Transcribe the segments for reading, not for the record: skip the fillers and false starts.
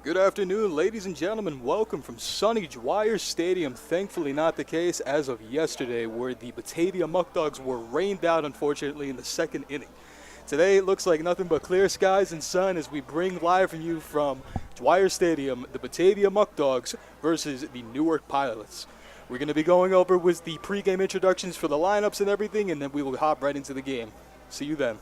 Good afternoon, ladies and gentlemen. Welcome from sunny Dwyer Stadium. Thankfully not the case as of yesterday, where the Batavia Muckdogs were rained out, unfortunately, in the second inning. Today it looks like nothing but clear skies and sun as we bring live from you from Dwyer Stadium, the Batavia Muckdogs versus the Newark Pilots. We're going to be going over with the pregame introductions for the lineups and everything, and then we will hop right into the game. See you then.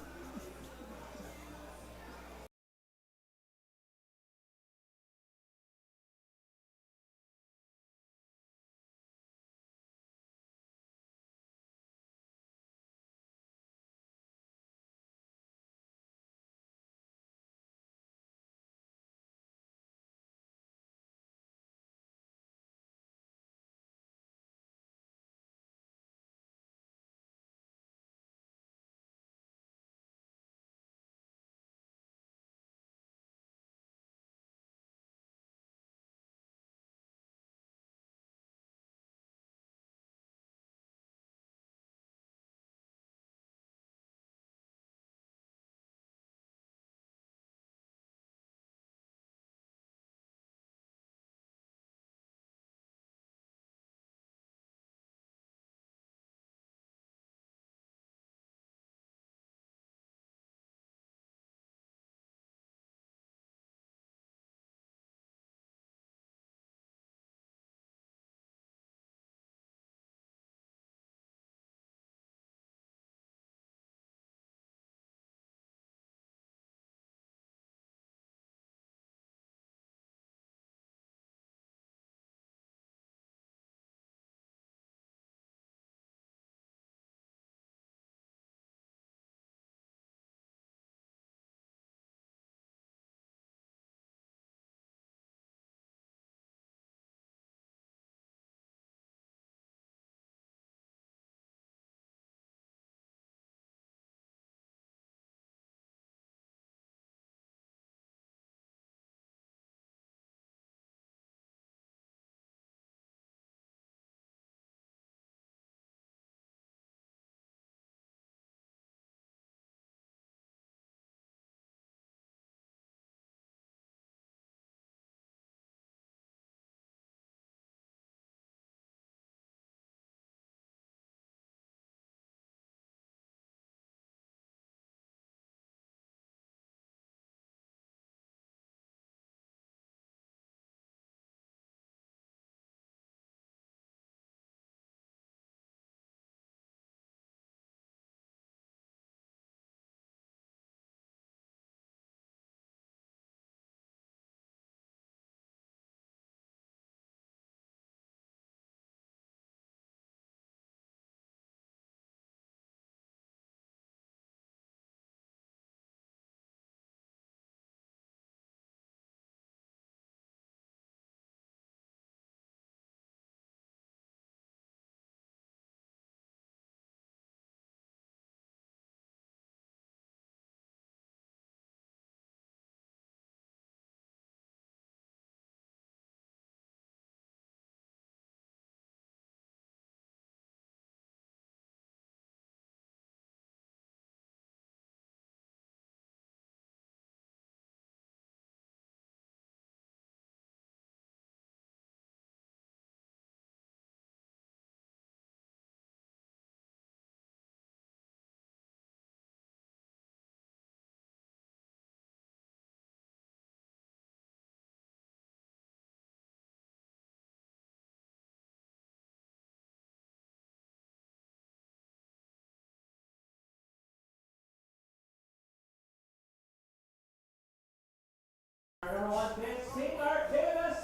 Our number one dance team are KMS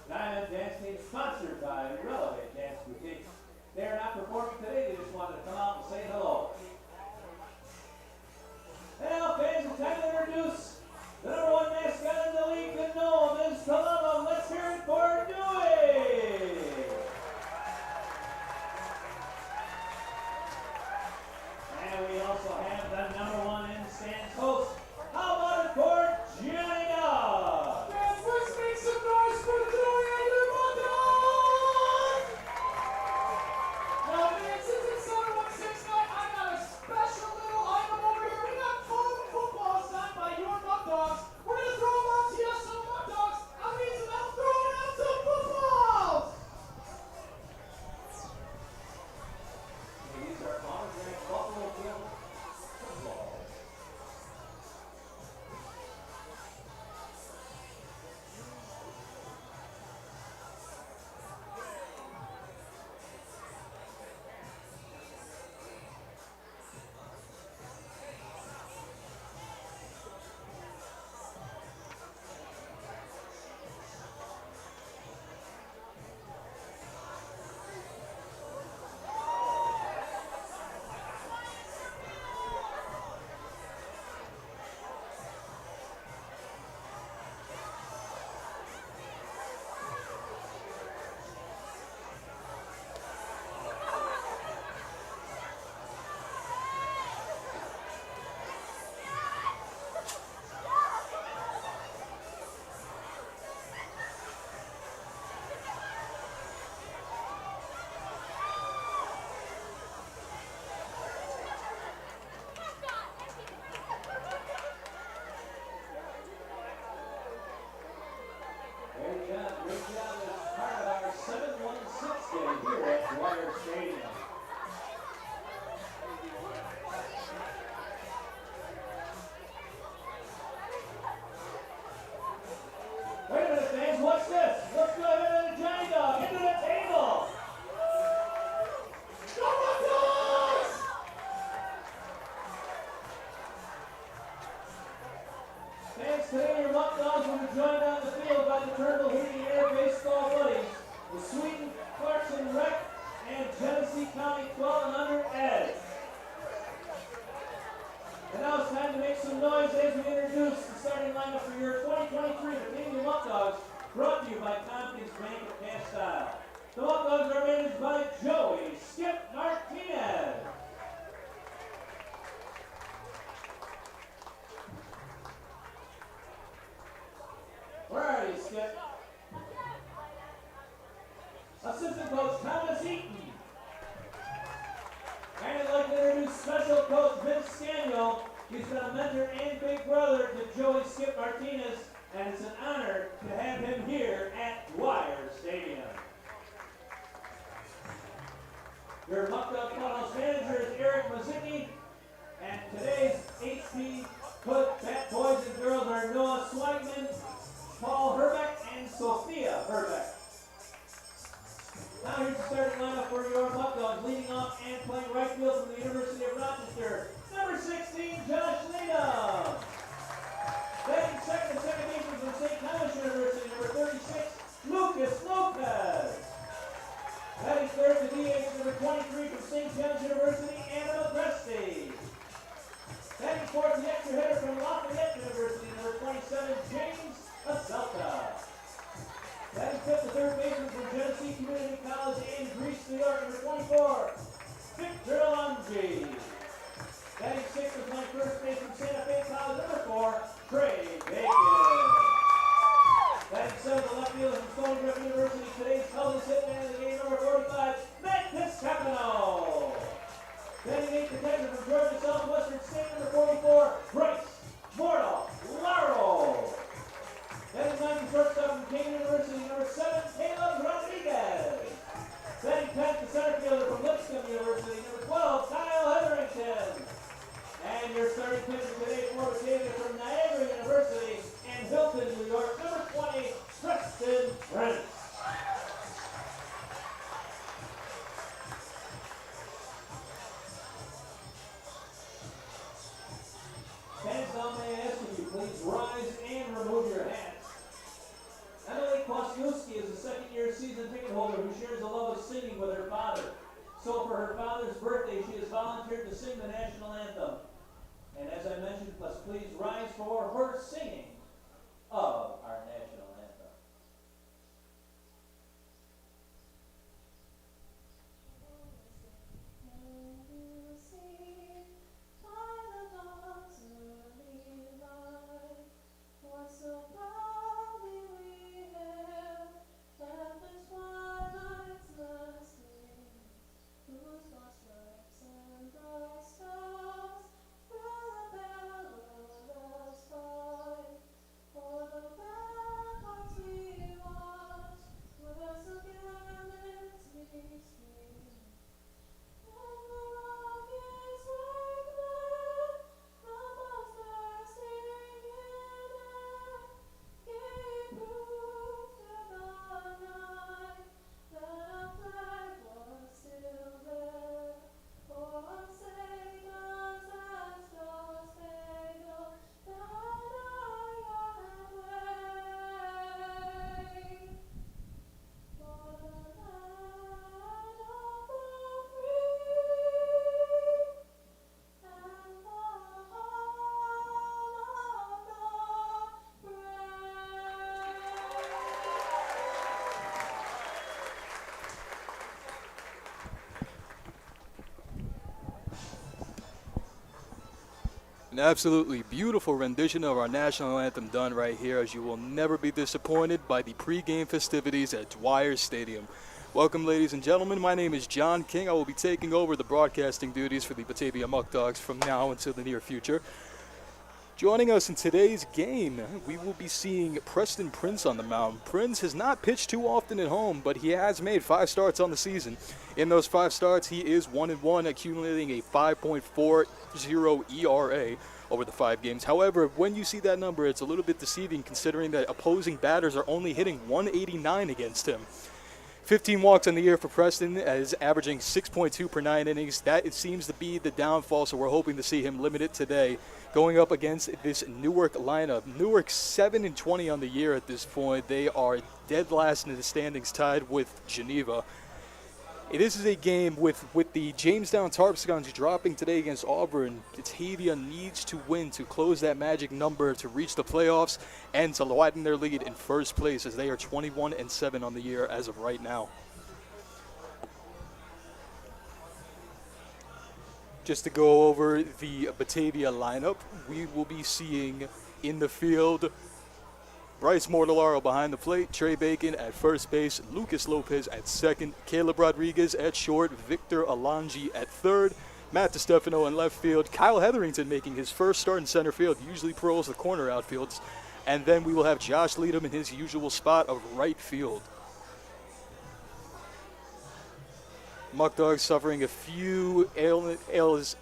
Diamond Dance Team, sponsored by Relevant Dance Boutiques. They are not performing today, they just wanted to come out and say hello. And now, fans, it's time to introduce the number one mascot in the league, the Gnome is Paloma. Let's hear it for Dewey! And we also have the number one in stands host. How about it for Johnny Dog? Yes, let's make some noise for Dewey and the Muckdogs! Now, man, since it's 7-1-6 night, I gotta today your Muckdogs will be joined on the field by the Turnbull Heating Air Baseball Buddies, the Sweden Clarkson Rec, and Genesee County 12 and under Ed. And now it's time to make some noise as we introduce the starting lineup for your 2023 Batavia Muckdogs, brought to you by Confidence Bank of Castile. The Muckdogs are managed by Joey Skip Martinez. Where are you, Skip? Assistant coach Thomas Eaton. And I'd like to introduce special coach Vince Scaniel. He's been a mentor and big brother to Joey Skip Martinez, and it's an honor to have him here at Dwyer Stadium. Your Muckdog Clubhouse manager is Eric Mazicki, and today's HP Hood Bat Boys and Girls are Noah Swagman, Paul Herbeck, and Sophia Herbeck. Now here's the starting lineup for your Muckdogs, leading off and playing right field from the University of Rochester, number 16, Josh Needham. Batting second and second baseman from St. Thomas University, number 36, Lucas Lopez. Batting third, the DH, number 23 from St. John's University, Anna Agresti. Batting fourth, the extra hitter from Lafayette University, number 27, James Aselka. Batting fifth, the third baseman from Genesee Community College in Greece, New York, number 24, Victor Lungi. Batting sixth, the playing first base from Santa Fe College, number 4, Trey Bacon. Batting seventh, the left fielder from Stony Brook University, today's toughest hitman of the game, number 45, Matt Piscapino. Batting eighth, the catcher from Georgia Southwestern State, number 44, Bryce Mortal Laro. Batting ninth, the shortstop from Kane University, number 7, Caleb Rodriguez. Batting 10th, the center fielder from Lipscomb University, number 12, Kyle Hetherington. And your starting pitcher today for Batavia from Niagara University and Hilton, New York, number 20, Preston Prince. Fans, now may I ask you, please rise and remove your hats. Emily Kwasniewski is a second-year season ticket holder who shares a love of singing with her father. So for her father's birthday, she has volunteered to sing the national anthem. And as I mentioned, let's please rise for her singing of our national anthem. An absolutely beautiful rendition of our national anthem done right here, as you will never be disappointed by the pregame festivities at Dwyer Stadium. Welcome, ladies and gentlemen. My name is John King. I will be taking over the broadcasting duties for the Batavia Muckdogs from now until the near future. Joining us in today's game, we will be seeing Preston Prince on the mound. Prince has not pitched too often at home, but he has made 5 starts on the season. In those 5 starts, he is 1-1, accumulating a 5.40 ERA over the 5 games. However, when you see that number, it's a little bit deceiving considering that opposing batters are only hitting 189 against him. 15 walks on the year for Preston, as averaging 6.2 per 9 innings. That, it seems to be the downfall, so we're hoping to see him limited today. Going up against this Newark lineup. Newark 7-20 on the year at this point. They are dead last in the standings, tied with Geneva. This is a game with the Jamestown Tarpscons dropping today against Auburn. Batavia needs to win to close that magic number to reach the playoffs and to widen their lead in first place, as they are 21-7 on the year as of right now. Just to go over the Batavia lineup, we will be seeing in the field Bryce Mortellaro behind the plate, Trey Bacon at first base, Lucas Lopez at second, Caleb Rodriguez at short, Victor Alonji at third, Matt DiStefano in left field, Kyle Hetherington making his first start in center field, usually paroles the corner outfields, and then we will have Josh Leadham in his usual spot of right field. Muckdogs suffering a few illnesses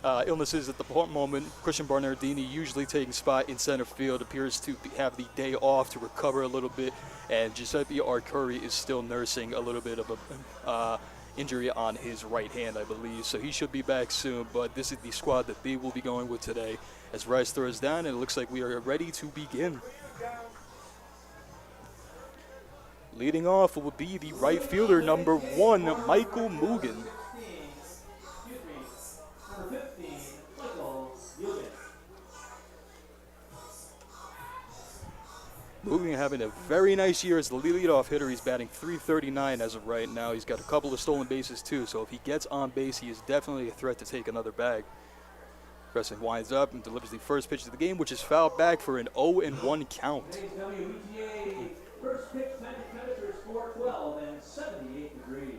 at the moment. Christian Barnardini, usually taking spot in center field, appears to have the day off to recover a little bit, and Giuseppe Arcuri is still nursing a little bit of a injury on his right hand, I believe, so he should be back soon. But this is the squad that they will be going with today, as Rice throws down, and it looks like we are ready to begin. Leading off will be the right fielder, number 1, Michael Mugen. Mugen having a very nice year as the leadoff hitter. He's batting .339 as of right now. He's got a couple of stolen bases too, so if he gets on base, he is definitely a threat to take another bag. Preston winds up and delivers the first pitch of the game, which is fouled back for an 0-1 count. First pitch, time to temperatures 412 and 78 degrees.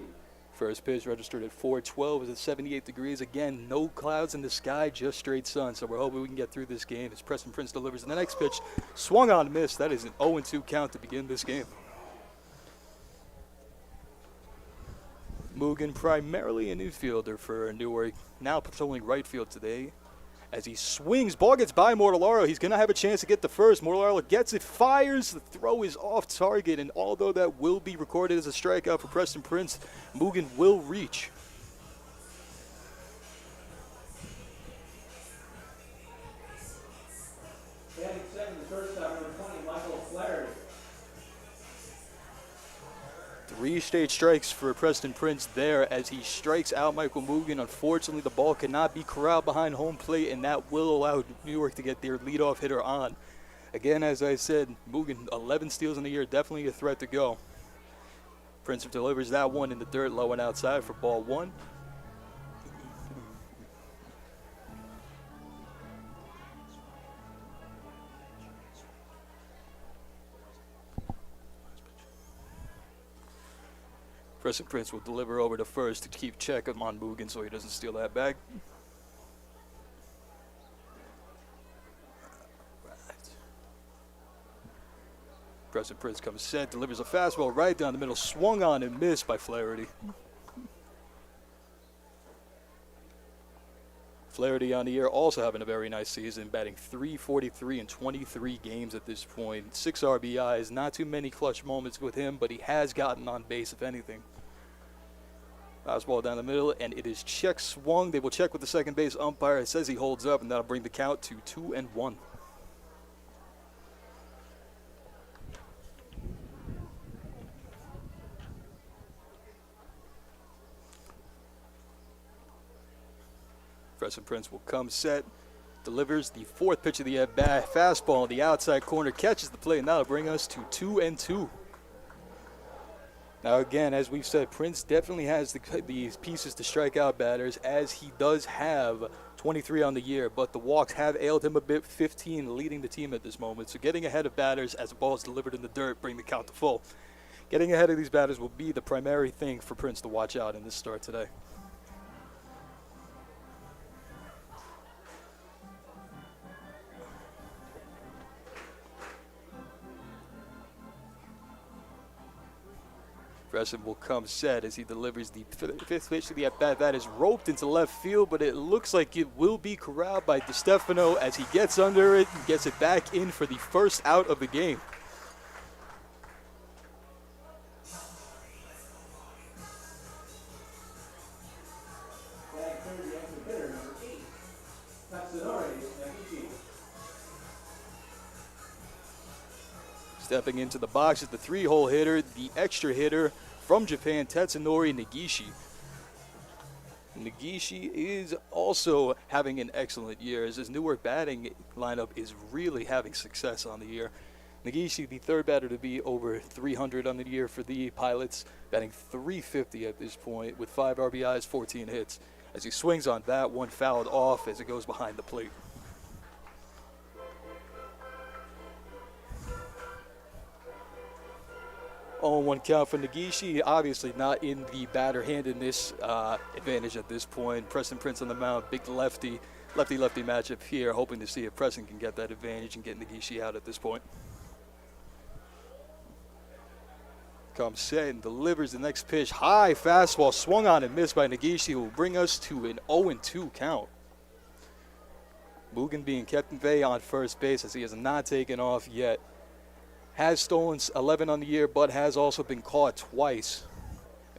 First pitch registered at 412 is at 78 degrees. Again, no clouds in the sky, just straight sun. So we're hoping we can get through this game as Preston Prince delivers. And the next pitch, swung on, missed. That is an 0-2 count to begin this game. Mugen, primarily an infielder for Newark, now patrolling right field today. As he swings, ball gets by Mortellaro. He's going to have a chance to get the first. Mortellaro gets it, fires. The throw is off target, and although that will be recorded as a strikeout for Preston Prince, Mugen will reach. Batting second, the shortstop, number 20, Michael Flaherty. 3 straight strikes for Preston Prince there as he strikes out Michael Mugen. Unfortunately, the ball cannot be corralled behind home plate, and that will allow New York to get their leadoff hitter on. Again, as I said, Mugen, 11 steals in the year, definitely a threat to go. Prince delivers that one in the dirt, low and outside for ball 1. Preston Prince will deliver over to first to keep check on Mugen so he doesn't steal that bag. Preston Prince comes set, delivers a fastball right down the middle, swung on and missed by Flaherty. Flaherty on the year also having a very nice season, batting .343 in 23 games at this point. 6 RBIs, not too many clutch moments with him, but he has gotten on base if anything. Fastball down the middle, and it is check swung. They will check with the second base umpire. It says he holds up, and that'll bring the count to 2-1. Preston Prince will come set, delivers the 4th pitch of the at-bat. Fastball on the outside corner, catches the play, and that'll bring us to 2-2. Now again, as we've said, Prince definitely has these pieces to strike out batters, as he does have 23 on the year, but the walks have ailed him a bit, 15 leading the team at this moment. So getting ahead of batters as the ball is delivered in the dirt, bring the count to full. Getting ahead of these batters will be the primary thing for Prince to watch out in this start today. Preston will come set as he delivers the 5th pitch to the at-bat. That is roped into left field, but it looks like it will be corralled by DiStefano as he gets under it and gets it back in for the first out of the game. Stepping into the box is the 3-hole hitter, the extra hitter from Japan, Tetsunori Negishi. Negishi is also having an excellent year as his Newark batting lineup is really having success on the year. Negishi, the third batter to be over 300 on the year for the Pilots, batting .350 at this point with 5 RBIs, 14 hits. As he swings on that, one fouled off as it goes behind the plate. On 1 count for Negishi, obviously not in the batter-handedness advantage at this point. Preston Prince on the mound, big lefty matchup here, hoping to see if Preston can get that advantage and get Negishi out at this point. Comes set and delivers the next pitch. High fastball swung on and missed by Negishi will bring us to an 0-2 count. Mugen being kept in bay on first base as he has not taken off yet. Has stolen 11 on the year, but has also been caught twice.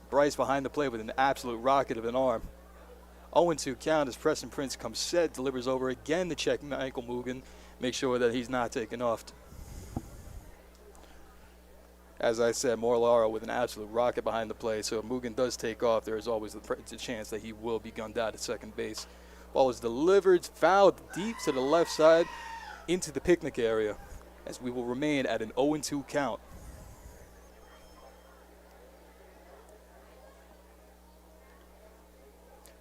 Bryce behind the plate with an absolute rocket of an arm. 0-2 count as Preston Prince comes set, delivers over again to check Michael Mugen. Make sure that he's not taken off. As I said, Morlara with an absolute rocket behind the plate, so if Mugen does take off, there is always the chance that he will be gunned out at second base. Ball is delivered, fouled deep to the left side into the picnic area, as we will remain at an 0-2 count.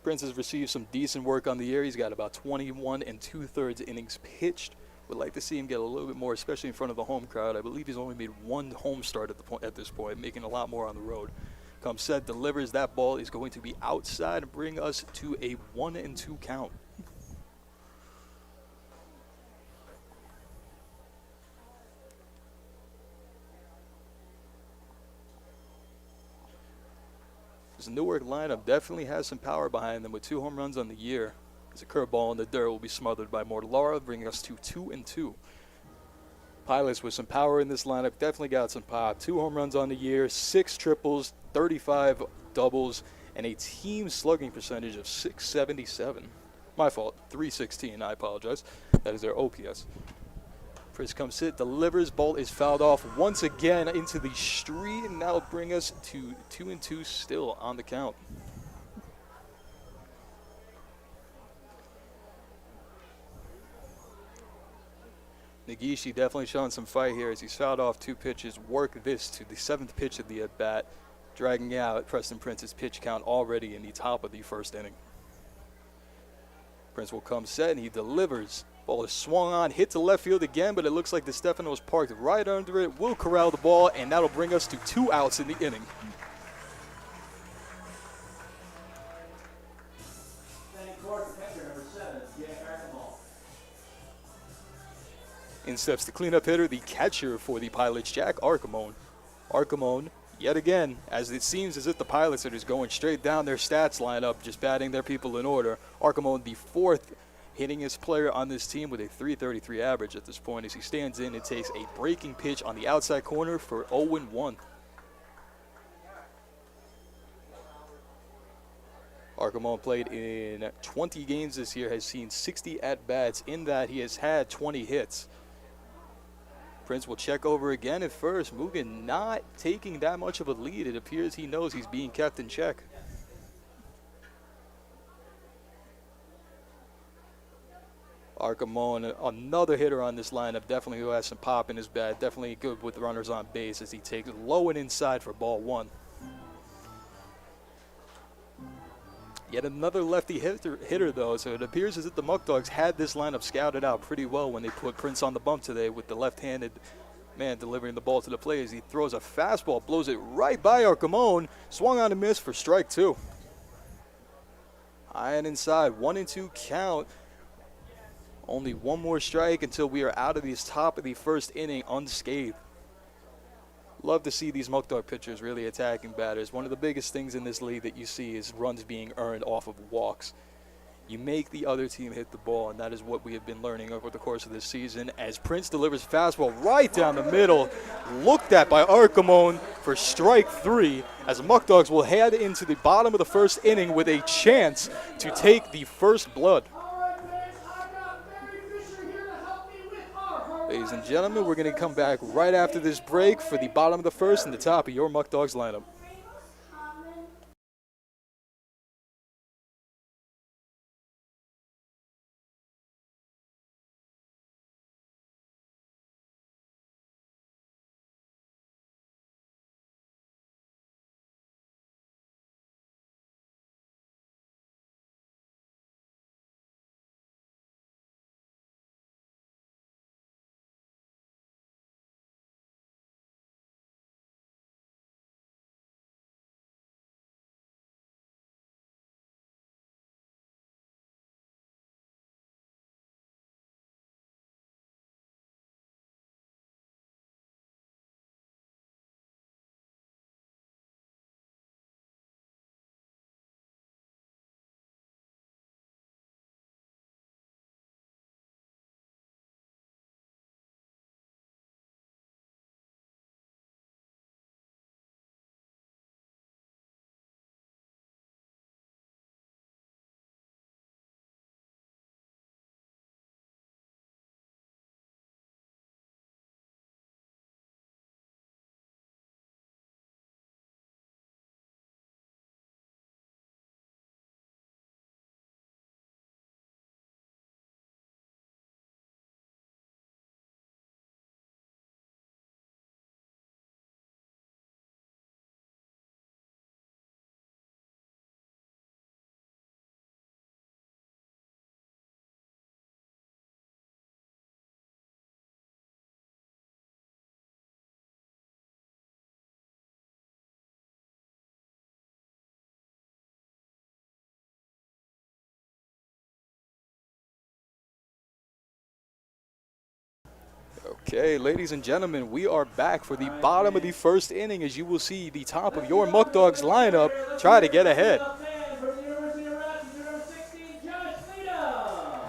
Prince has received some decent work on the year. He's got about 21 2/3 innings pitched. Would like to see him get a little bit more, especially in front of the home crowd. I believe he's only made 1 home start at this point, making a lot more on the road. Comes set, delivers. That ball is going to be outside and bring us to a 1-2 count. This Newark lineup definitely has some power behind them with 2 home runs on the year. As a curveball in the dirt will be smothered by Morlara, bringing us to 2-2. Pilots with some power in this lineup definitely got some pop. 2 home runs on the year, 6 triples, 35 doubles, and a team slugging percentage of .677. My fault, .316, I apologize. That is their OPS. Prince comes sit, delivers, ball is fouled off once again into the street, and that'll bring us to 2-2 still on the count. Negishi definitely showing some fight here as he's fouled off 2 pitches. Work this to the 7th pitch of the at-bat, dragging out Preston Prince's pitch count already in the top of the first inning. Prince will come set and he delivers. Ball is swung on, hit to left field again, but it looks like DeStefano was parked right under it. Will corral the ball, and that'll bring us to 2 outs in the inning. In steps the cleanup hitter, the catcher for the Pilots, Jack Archimone. Archimone, yet again, as it seems as if the Pilots are just going straight down their stats lineup, just batting their people in order. Archimone, the 4th hittingest player on this team with a .333 average at this point, as he stands in and takes a breaking pitch on the outside corner for 0-1. Archimone played in 20 games this year, has seen 60 at-bats. In that, he has had 20 hits. Prince will check over again at first. Mugen not taking that much of a lead. It appears he knows he's being kept in check. Archimone, another hitter on this lineup, definitely who has some pop in his bat. Definitely good with runners on base as he takes low and inside for ball 1. Yet another lefty hitter, though, so it appears as if the Muckdogs had this lineup scouted out pretty well when they put Prince on the bump today with the left-handed man delivering the ball to the plate as he throws a fastball, blows it right by Archimone, swung on a miss for strike 2. High and inside, 1-2 count. Only 1 more strike until we are out of this top of the first inning unscathed. Love to see these Muckdog pitchers really attacking batters. One of the biggest things in this league that you see is runs being earned off of walks. You make the other team hit the ball, and that is what we have been learning over the course of this season as Prince delivers fastball right down the middle, looked at by Archimone for strike 3, as the Muckdogs will head into the bottom of the first inning with a chance to take the first blood. Ladies and gentlemen, we're going to come back right after this break for the bottom of the first and the top of your Muckdogs lineup. Okay, ladies and gentlemen, we are back for the bottom of the first inning. As you will see, the top of your Muckdogs lineup try to get ahead. From the University of Rochester, number 16, Josh Lita.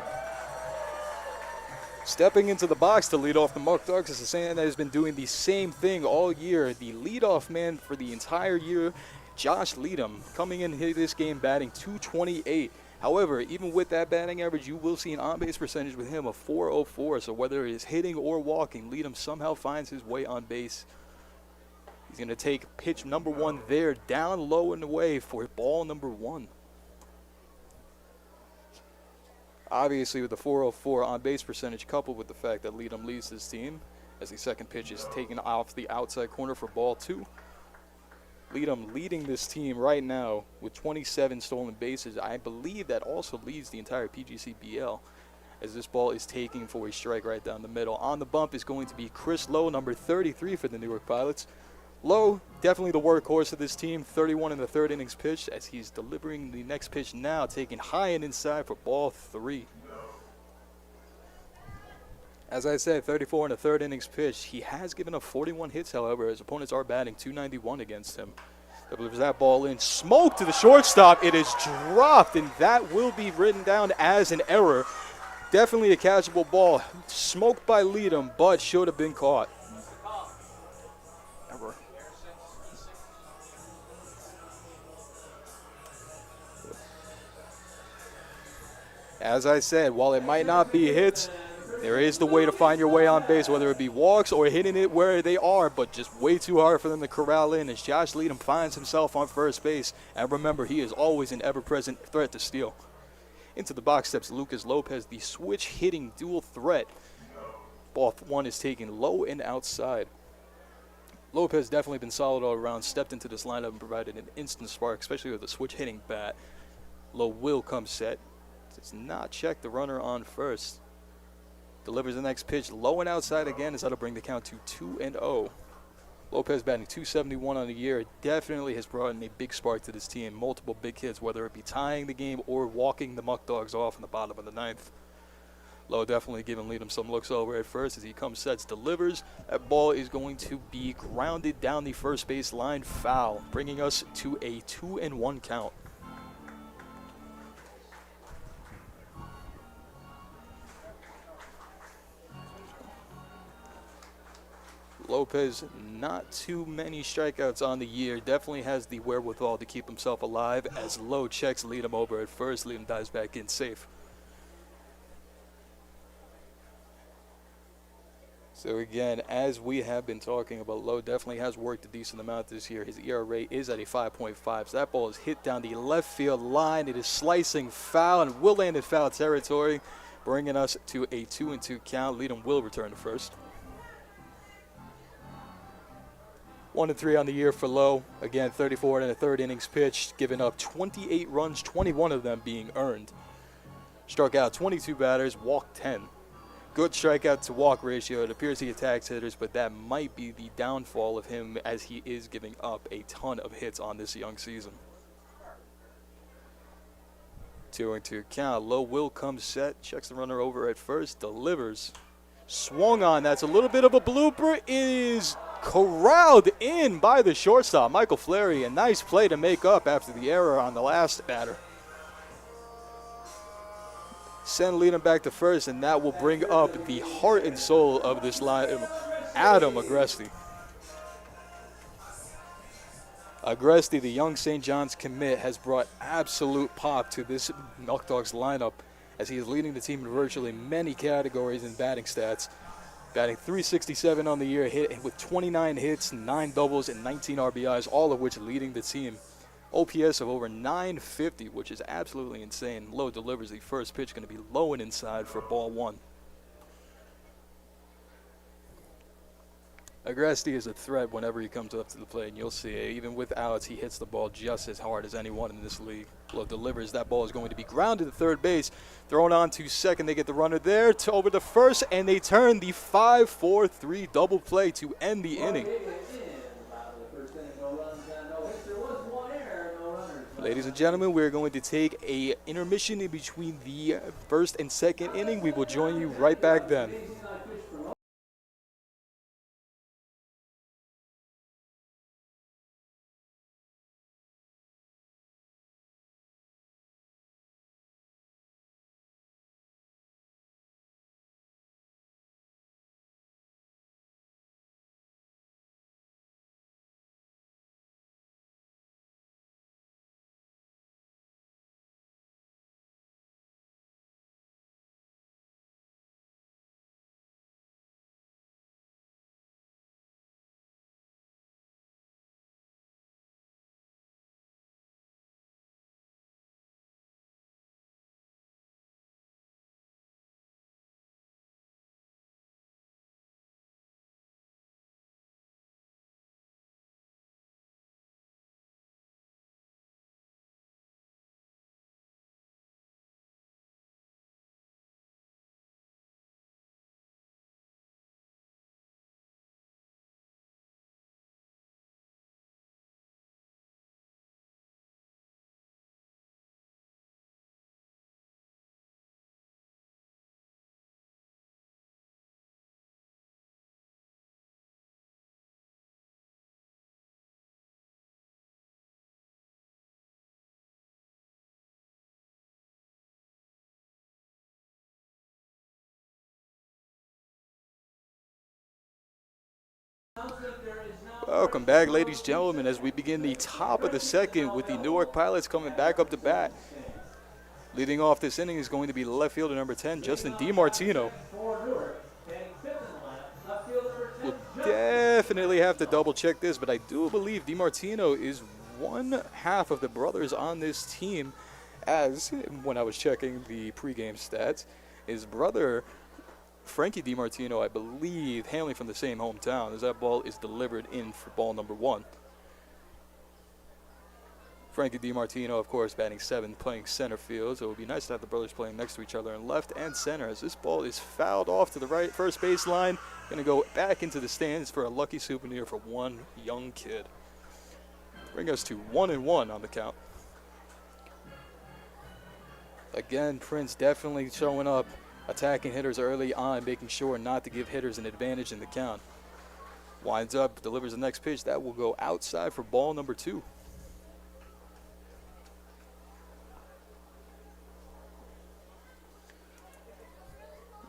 Stepping into the box to lead off the Muckdogs is a man that has been doing the same thing all year. The leadoff man for the entire year, Josh Leadham, coming in this game batting .228. However, even with that batting average, you will see an on-base percentage with him of .404. So whether it is hitting or walking, Leadham somehow finds his way on base. He's going to take pitch number 1 there, down low and away for ball number 1. Obviously, with the .404 on-base percentage, coupled with the fact that Leadham leads his team, as the second pitch is taken off the outside corner for ball 2. Leadham leading this team right now with 27 stolen bases. I believe that also leads the entire PGCBL, as this ball is taken for a strike right down the middle. On the bump is going to be Chris Lowe, number 33 for the Newark Pilots. Lowe, definitely the workhorse of this team, 31 in the third innings pitch, as he's delivering the next pitch now, taking high and inside for ball 3. As I said, 34 in the third innings pitch. He has given up 41 hits, however. His opponents are batting .291 against him. Delivers that ball in. Smoke to the shortstop. It is dropped, and that will be written down as an error. Definitely a catchable ball. Smoked by Leadham, but should have been caught. Error. As I said, while it might not be hits, there is the way to find your way on base, whether it be walks or hitting it where they are, but just way too hard for them to corral in as Josh Leadham finds himself on first base. And remember, he is always an ever-present threat to steal. Into the box steps Lucas Lopez, the switch-hitting dual threat. Ball 1 is taken low and outside. Lopez definitely been solid all around, stepped into this lineup and provided an instant spark, especially with a switch-hitting bat. Lowe will come set. Does not check the runner on first. Delivers the next pitch low and outside again, as that'll bring the count to 2-0. Lopez batting .271 on the year definitely has brought in a big spark to this team. Multiple big hits, whether it be tying the game or walking the Muckdogs off in the bottom of the 9th. Lowe definitely giving Leadham some looks over at first as he comes sets, delivers. That ball is going to be grounded down the first base line, foul, bringing us to a 2-1 count. Lopez, not too many strikeouts on the year. Definitely has the wherewithal to keep himself alive as Lowe checks Leadham over at first. Leadham dives back in safe. So again, as we have been talking about, Lowe definitely has worked a decent amount this year. His ERA is at a 5.5. So that ball is hit down the left field line. It is slicing foul and will land in foul territory, bringing us to a 2-2 count. Leadham will return to first. 1-3 on the year for Lowe. Again, 34 in the third innings pitched, giving up 28 runs, 21 of them being earned. Struck out 22 batters, walked 10. Good strikeout to walk ratio. It appears he attacks hitters, but that might be the downfall of him as he is giving up a ton of hits on this young season. 2-2 count. Lowe will come set, checks the runner over at first, delivers. Swung on. That's a little bit of a blooper. Is corralled in by the shortstop, Michael Fleury. A nice play to make up after the error on the last batter. Send Leadham back to first, and that will bring up the heart and soul of this line, Adam Agresti. Agresti, the young St. John's commit, has brought absolute pop to this Muckdogs lineup as he is leading the team in virtually many categories in batting stats. Batting .367 on the year, hit with 29 hits, 9 doubles, and 19 RBIs, all of which leading the team. OPS of over 950, which is absolutely insane. Lowe delivers the first pitch, going to be low and inside for ball one. Agresti is a threat whenever he comes up to the plate, and you'll see it. Even with outs, he hits the ball just as hard as anyone in this league. Lowe delivers. That ball is going to be grounded to third base. Thrown on to second. They get the runner there to over to first, and they turn the 5-4-3 double play to end the inning. Ladies and gentlemen, we're going to take a intermission in between the first and second inning. We will join you right back then. Welcome back, ladies and gentlemen, as we begin the top of the second with the Newark Pilots coming back up to bat. Leading off this inning is going to be left fielder number 10, Justin DiMartino. We'll definitely have to double check this, but I do believe DiMartino is one half of the brothers on this team, as when I was checking the pregame stats, his brother Frankie DiMartino, I believe, hailing from the same hometown, as that ball is delivered in for ball number 1. Frankie DiMartino, of course, batting 7th, playing center field, so it would be nice to have the brothers playing next to each other in left and center, as this ball is fouled off to the right first baseline. Going to go back into the stands for a lucky souvenir for one young kid. Bring us to 1-1 on the count. Again, Prince definitely showing up, attacking hitters early on, making sure not to give hitters an advantage in the count. Winds up, delivers the next pitch. That will go outside for ball number 2.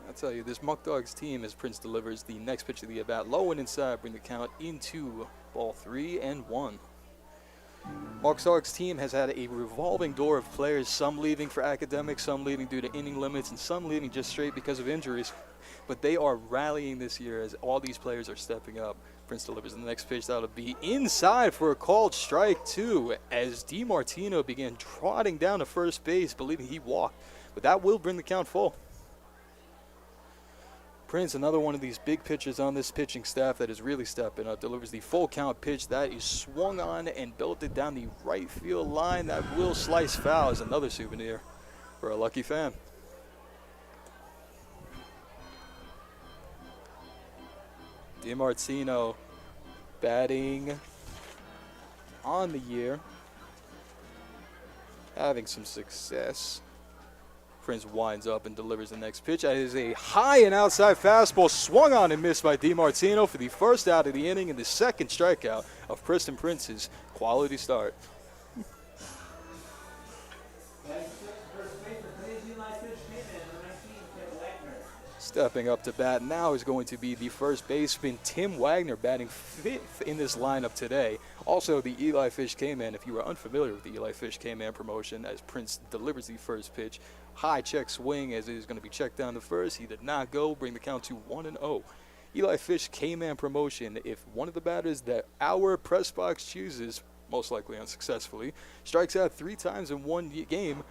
I'll tell you, this Muckdogs team, as Prince delivers the next pitch of the at-bat, low and inside, bring the count into ball 3-1. Muckdogs team has had a revolving door of players, some leaving for academics, some leaving due to inning limits, and some leaving just straight because of injuries. But they are rallying this year as all these players are stepping up. Prince delivers the next pitch. That'll be inside for a called strike two as DiMartino began trotting down to first base, believing he walked. But that will bring the count full. Prince, another one of these big pitchers on this pitching staff that is really stepping up, delivers the full count pitch that is swung on and belted down the right field line. That will slice foul as another souvenir for a lucky fan. DiMartino batting on the year, having some success. Prince winds up and delivers the next pitch. That is a high and outside fastball swung on and missed by DiMartino for the first out of the inning and the second strikeout of Preston Prince's quality start. Stepping up to bat now is going to be the first baseman, Tim Wagner, batting fifth in this lineup today. Also, the Eli Fish K-Man, if you are unfamiliar with the Eli Fish K-Man promotion, as Prince delivers the first pitch. High check swing as it is going to be checked down to first. He did not go, bring the count to 1-0. Eli Fish K-Man promotion, if one of the batters that our press box chooses, most likely unsuccessfully, strikes out 3 times in one game,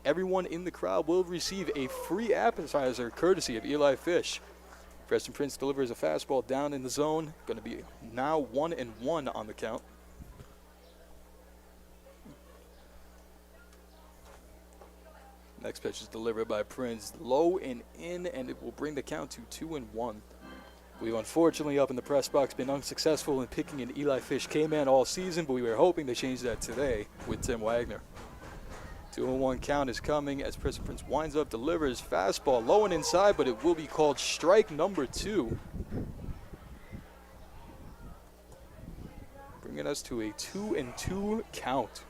everyone in the crowd will receive a free appetizer courtesy of Eli Fish. Preston Prince delivers a fastball down in the zone. Going to be now 1-1 on the count. Next pitch is delivered by Prince, low and in, and it will bring the count to 2-1. We've unfortunately up in the press box been unsuccessful in picking an Eli Fish K-Man all season, but we were hoping to change that today with Tim Wagner. 2-1 count is coming as Preston Prince winds up, delivers fastball low and inside, but it will be called strike number 2. Bringing us to a 2-2 count.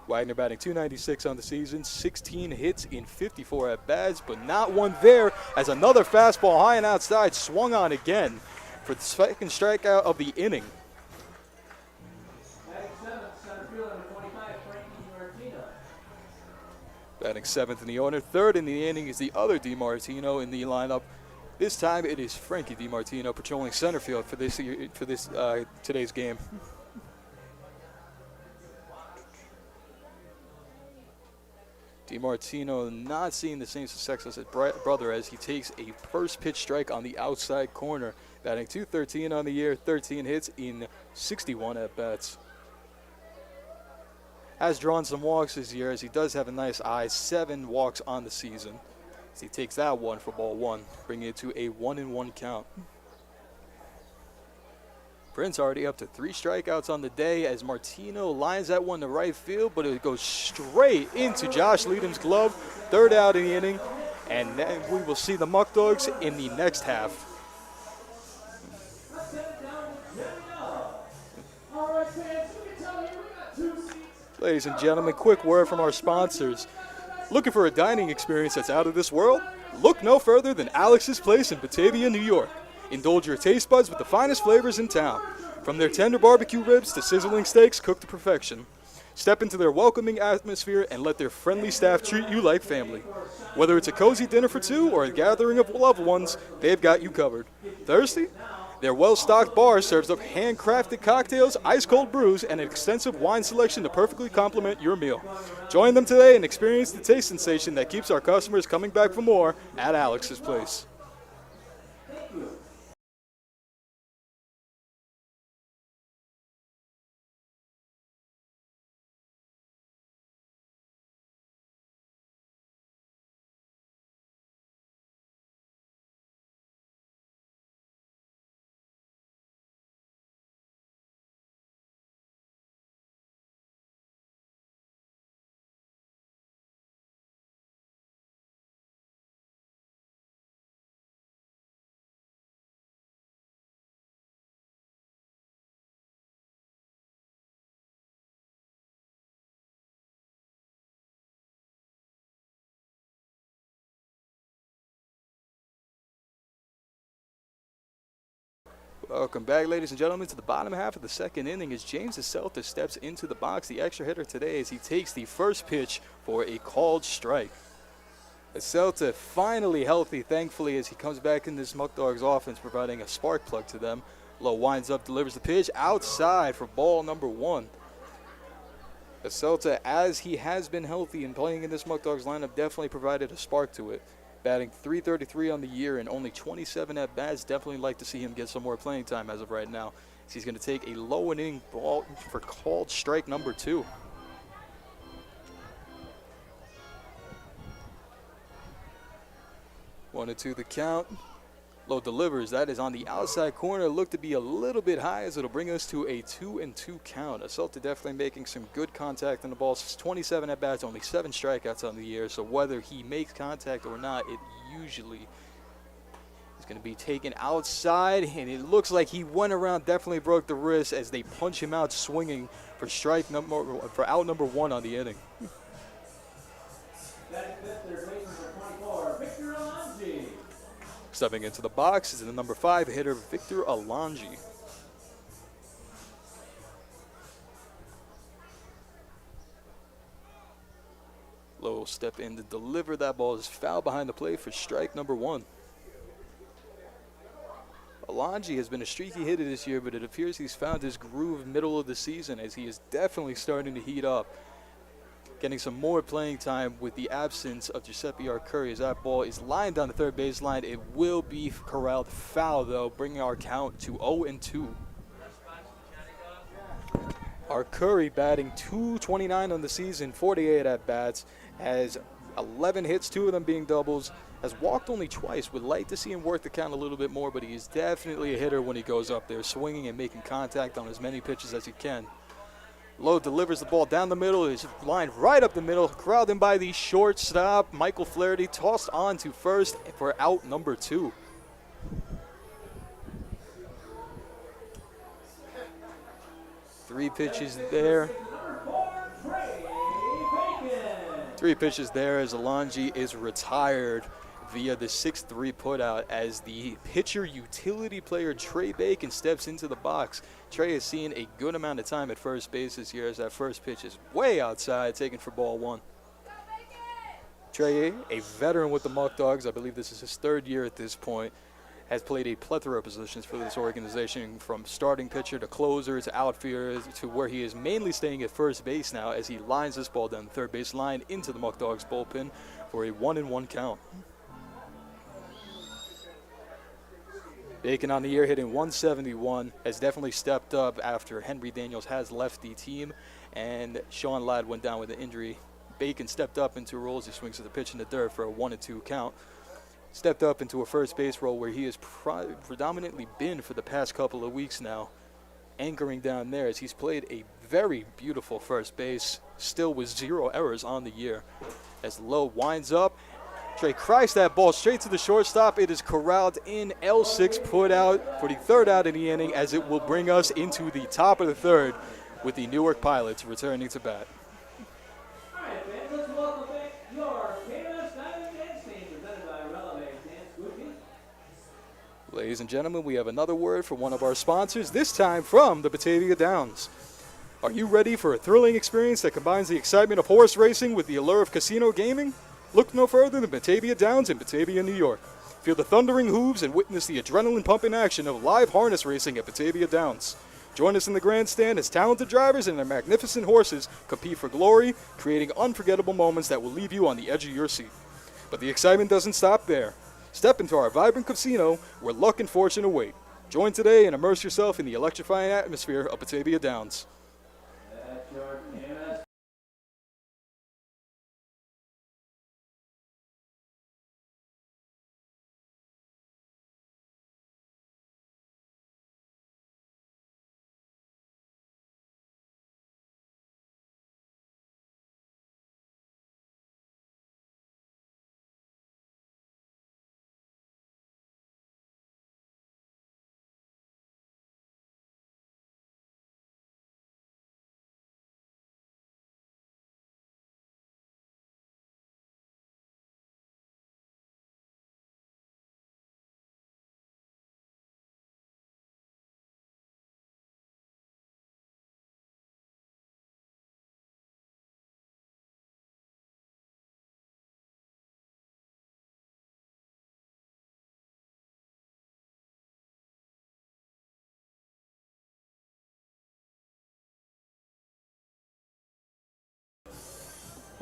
Wagner batting .296 on the season, 16 hits in 54 at-bats, but not one there as another fastball high and outside swung on again for the second strikeout of the inning. Batting 7th in the order, 3rd in the inning is the other DiMartino in the lineup. This time it is Frankie DiMartino patrolling center field for today's game. DiMartino not seeing the same success as his brother as he takes a first pitch strike on the outside corner. Batting .213 on the year, 13 hits in 61 at-bats. Has drawn some walks this year as he does have a nice eye, 7 walks on the season. As he takes that one for ball 1, bringing it to a 1-1 count. Prince already up to 3 strikeouts on the day as Martino lines that one to right field, but it goes straight into Josh Leadham's glove. 3rd out in the inning, and then we will see the Muckdogs in the next half. Ladies and gentlemen, quick word from our sponsors. Looking for a dining experience that's out of this world? Look no further than Alex's Place in Batavia, New York. Indulge your taste buds with the finest flavors in town. From their tender barbecue ribs to sizzling steaks cooked to perfection. Step into their welcoming atmosphere and let their friendly staff treat you like family. Whether it's a cozy dinner for 2 or a gathering of loved ones, they've got you covered. Thirsty? Their well-stocked bar serves up handcrafted cocktails, ice-cold brews, and an extensive wine selection to perfectly complement your meal. Join them today and experience the taste sensation that keeps our customers coming back for more at Alex's Place. Welcome back, ladies and gentlemen, to the bottom half of the second inning as James DeSelta steps into the box, the extra hitter today, as he takes the first pitch for a called strike. DeSelta finally healthy, thankfully, as he comes back in this Muckdogs offense, providing a spark plug to them. Low winds up, delivers the pitch outside for ball number 1. DeSelta, as he has been healthy and playing in this Muckdogs lineup, definitely provided a spark to it. Batting .333 on the year and only 27 at-bats. Definitely like to see him get some more playing time as of right now. So he's going to take a low inning ball for called strike number 2. One and two the count. Low delivers. That is on the outside corner. Looked to be a little bit high as it'll bring us to a 2-2 count. DeSelta definitely making some good contact on the ball. 27 at-bats, only 7 strikeouts on the year. So whether he makes contact or not, it usually is going to be taken outside. And it looks like he went around, definitely broke the wrist as they punch him out swinging for out number 1 on the inning. Stepping into the box is the number 5 hitter, Victor Alonji. Low step in to deliver. That ball is foul behind the plate for strike number 1. Alonji has been a streaky hitter this year, but it appears he's found his groove middle of the season as he is definitely starting to heat up. Getting some more playing time with the absence of Giuseppe Arcuri as that ball is lined on the third baseline. It will be corralled foul, though, bringing our count to 0-2. Arcuri batting .229 on the season, 48 at-bats, has 11 hits, 2 of them being doubles, has walked only twice. Would like to see him work the count a little bit more, but he's definitely a hitter when he goes up there, swinging and making contact on as many pitches as he can. Lowe delivers the ball down the middle. Is lined right up the middle, corralled in by the shortstop, Michael Flaherty, tossed on to first for out number 2. Three pitches there. 3 pitches there as Alonji is retired via the 6-3 putout as the pitcher utility player Trey Bacon steps into the box. Trey has seen a good amount of time at first base this year as that first pitch is way outside, taken for ball 1. Trey, a veteran with the Muckdogs, I believe this is his 3rd year at this point, has played a plethora of positions for this organization, from starting pitcher to closer to outfielder, to where he is mainly staying at first base now as he lines this ball down the third base line into the Muckdogs bullpen for a 1-1 count. Bacon on the year hitting .171, has definitely stepped up after Henry Daniels has left the team and Sean Ladd went down with an injury. Bacon stepped up into roles. He swings at the pitch in the dirt for a 1-2 count. Stepped up into a first base role where he has predominantly been for the past couple of weeks now, anchoring down there as he's played a very beautiful first base, still with 0 errors on the year. As Lowe winds up, Trey cracks that ball straight to the shortstop. It is corralled in, L6 put out for the 3rd out of the inning, as it will bring us into the top of the 3rd with the Newark Pilots returning to bat. All right, fans, let's welcome back your famous Diamond Dance team presented by Relevant Dance Cookie. Ladies and gentlemen, we have another word from one of our sponsors, this time from the Batavia Downs. Are you ready for a thrilling experience that combines the excitement of horse racing with the allure of casino gaming? Look no further than Batavia Downs in Batavia, New York. Feel the thundering hooves and witness the adrenaline-pumping action of live harness racing at Batavia Downs. Join us in the grandstand as talented drivers and their magnificent horses compete for glory, creating unforgettable moments that will leave you on the edge of your seat. But the excitement doesn't stop there. Step into our vibrant casino where luck and fortune await. Join today and immerse yourself in the electrifying atmosphere of Batavia Downs. That's your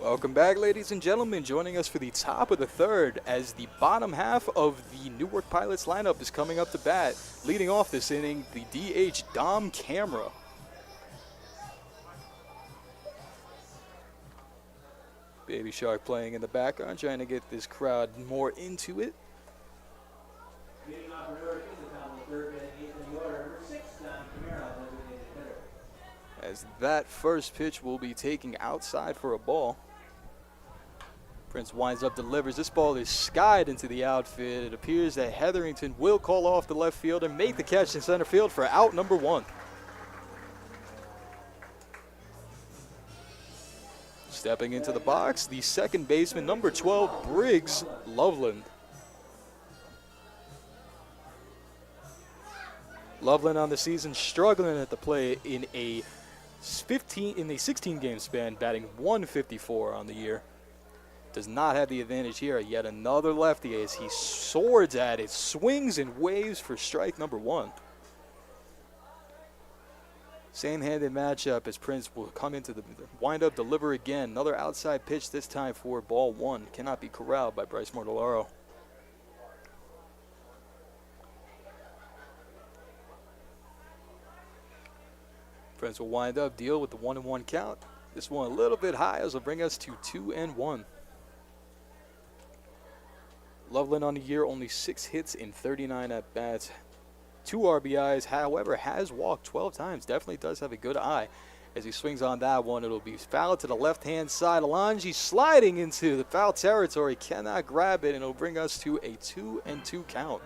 Welcome back, ladies and gentlemen. Joining us for the top of the third as the bottom half of the Newark Pilots lineup is coming up to bat. Leading off this inning, the DH Dom Camera. Baby Shark playing in the background, trying to get this crowd more into it. Leading off for Newark in the top of the third, batting eighth in the order, number 6, Don Camara, designated hitter. As that first pitch will be taking outside for a ball. Prince winds up, delivers. This ball is skied into the outfield. It appears that Hetherington will call off the left fielder, make the catch in center field for out number 1. Stepping into the box, the second baseman, number 12, Briggs Loveland. Loveland on the season struggling at the plate in a 16-game span, batting 154 on the year. Does not have the advantage here. Yet another lefty as he swords at it, swings and waves for strike number 1. Same-handed matchup as Prince will come into the wind-up, deliver again. Another outside pitch, this time for ball 1. Cannot be corralled by Bryce Mortellaro. Prince will wind up, deal with the 1-1 count. This one a little bit high as will bring us to 2-1. Loveland on the year, only 6 hits in 39 at-bats. 2 RBIs, however, has walked 12 times. Definitely does have a good eye. As he swings on that one, it'll be foul to the left-hand side. Alonji sliding into the foul territory, cannot grab it, and it'll bring us to a 2-2 count.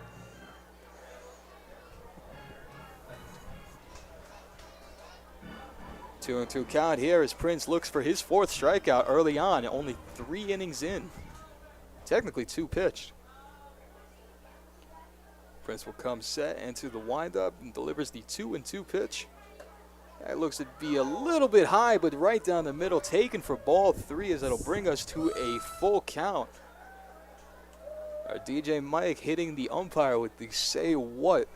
Two and two count here as Prince looks for his 4th strikeout early on, only 3 innings in. Technically 2 pitched. Prince will come set into the windup and delivers the 2-2 pitch. That looks to be a little bit high, but right down the middle, taken for ball 3 as that'll bring us to a full count. Our DJ Mike hitting the umpire with the say what.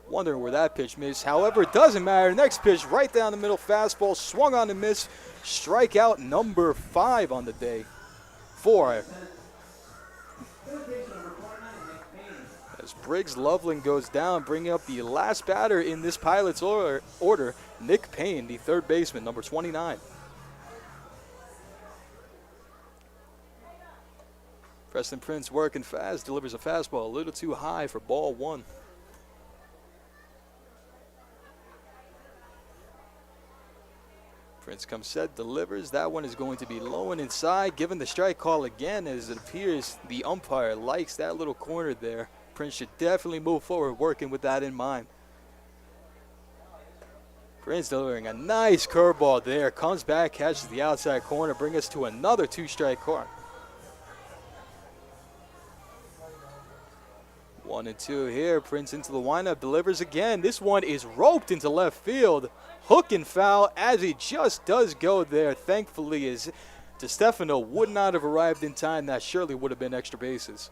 Wondering where that pitch missed. However, it doesn't matter. Next pitch right down the middle, fastball, swung on and missed. Strikeout number 5 on the day. 4. As Briggs Loveland goes down, bringing up the last batter in this Pilots order, Nick Payne, the 3rd baseman, number 29. Preston Prince working fast, delivers a fastball a little too high for ball 1. Prince comes set, delivers. That one is going to be low and inside, given the strike call again, as it appears the umpire likes that little corner there. Prince should definitely move forward, working with that in mind. Prince delivering a nice curveball there. Comes back, catches the outside corner, bring us to another 2-strike count. 1-2 here. Prince into the windup, delivers again. This one is roped into left field. Hook and foul as it just does go there. Thankfully, as DeStefano would not have arrived in time, that surely would have been extra bases.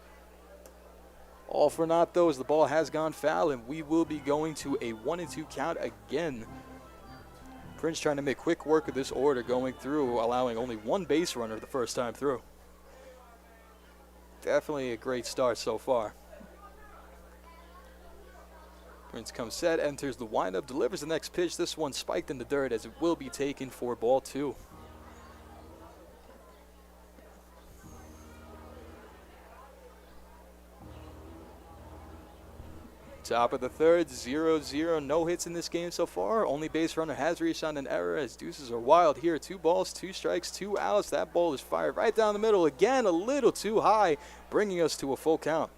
All for naught, though, as the ball has gone foul, and we will be going to a 1-2 count again. Prince trying to make quick work of this order going through, allowing only 1 base runner the first time through. Definitely a great start so far. Prince comes set, enters the windup, delivers the next pitch. This one spiked in the dirt as it will be taken for ball 2. Top of the third, 0-0. No hits in this game so far. Only base runner has reached on an error as deuces are wild here. 2 balls, 2 strikes, 2 outs. That ball is fired right down the middle. Again, a little too high, bringing us to a full count.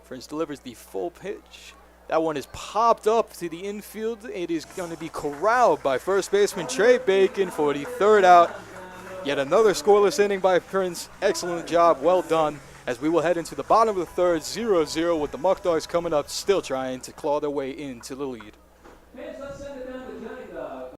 Prince delivers the full pitch. That one is popped up to the infield. It is going to be corralled by first baseman Trey Bacon for the 3rd out. Yet another scoreless inning by Prince. Excellent job, well done. As we will head into the bottom of the 3rd, 0-0, with the Muckdogs coming up, still trying to claw their way into the lead. Let's send it down to Johnny Dog.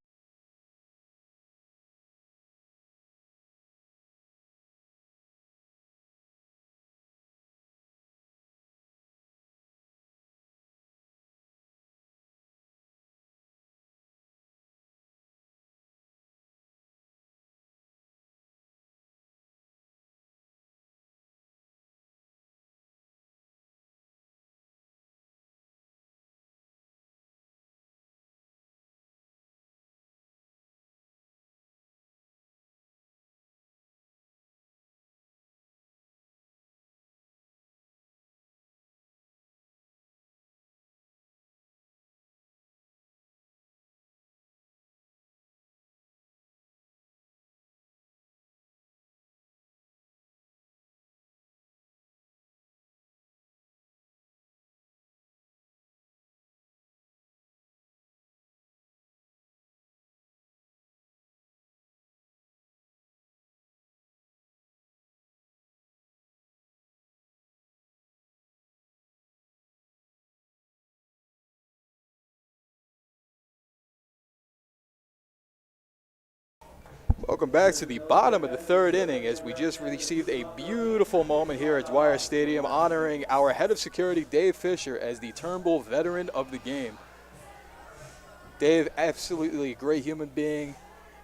Welcome back to the bottom of the third inning as we just received a beautiful moment here at Dwyer Stadium honoring our head of security, Dave Fisher, as the Turnbull Veteran of the Game. Dave, absolutely a great human being,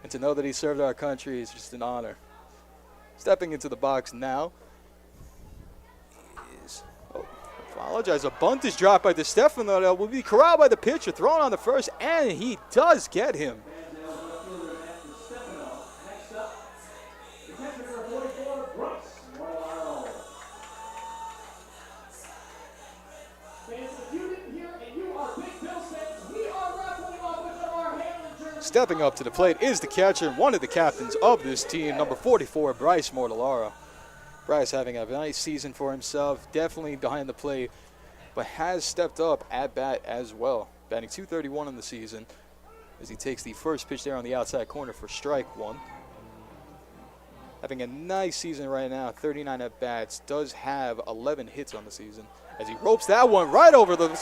and to know that he served our country is just an honor. Stepping into the box now is, apologize, a bunt is dropped by DeStefano that will be corralled by the pitcher, thrown on the first, and he does get him. Stepping up to the plate is the catcher and one of the captains of this team, number 44, Bryce Mortellaro. Bryce having a nice season for himself, definitely behind the plate, but has stepped up at bat as well. Batting .231 in the season as he takes the first pitch there on the outside corner for strike one. Having a nice season right now, 39 at bats, does have 11 hits on the season. As he ropes that one right over the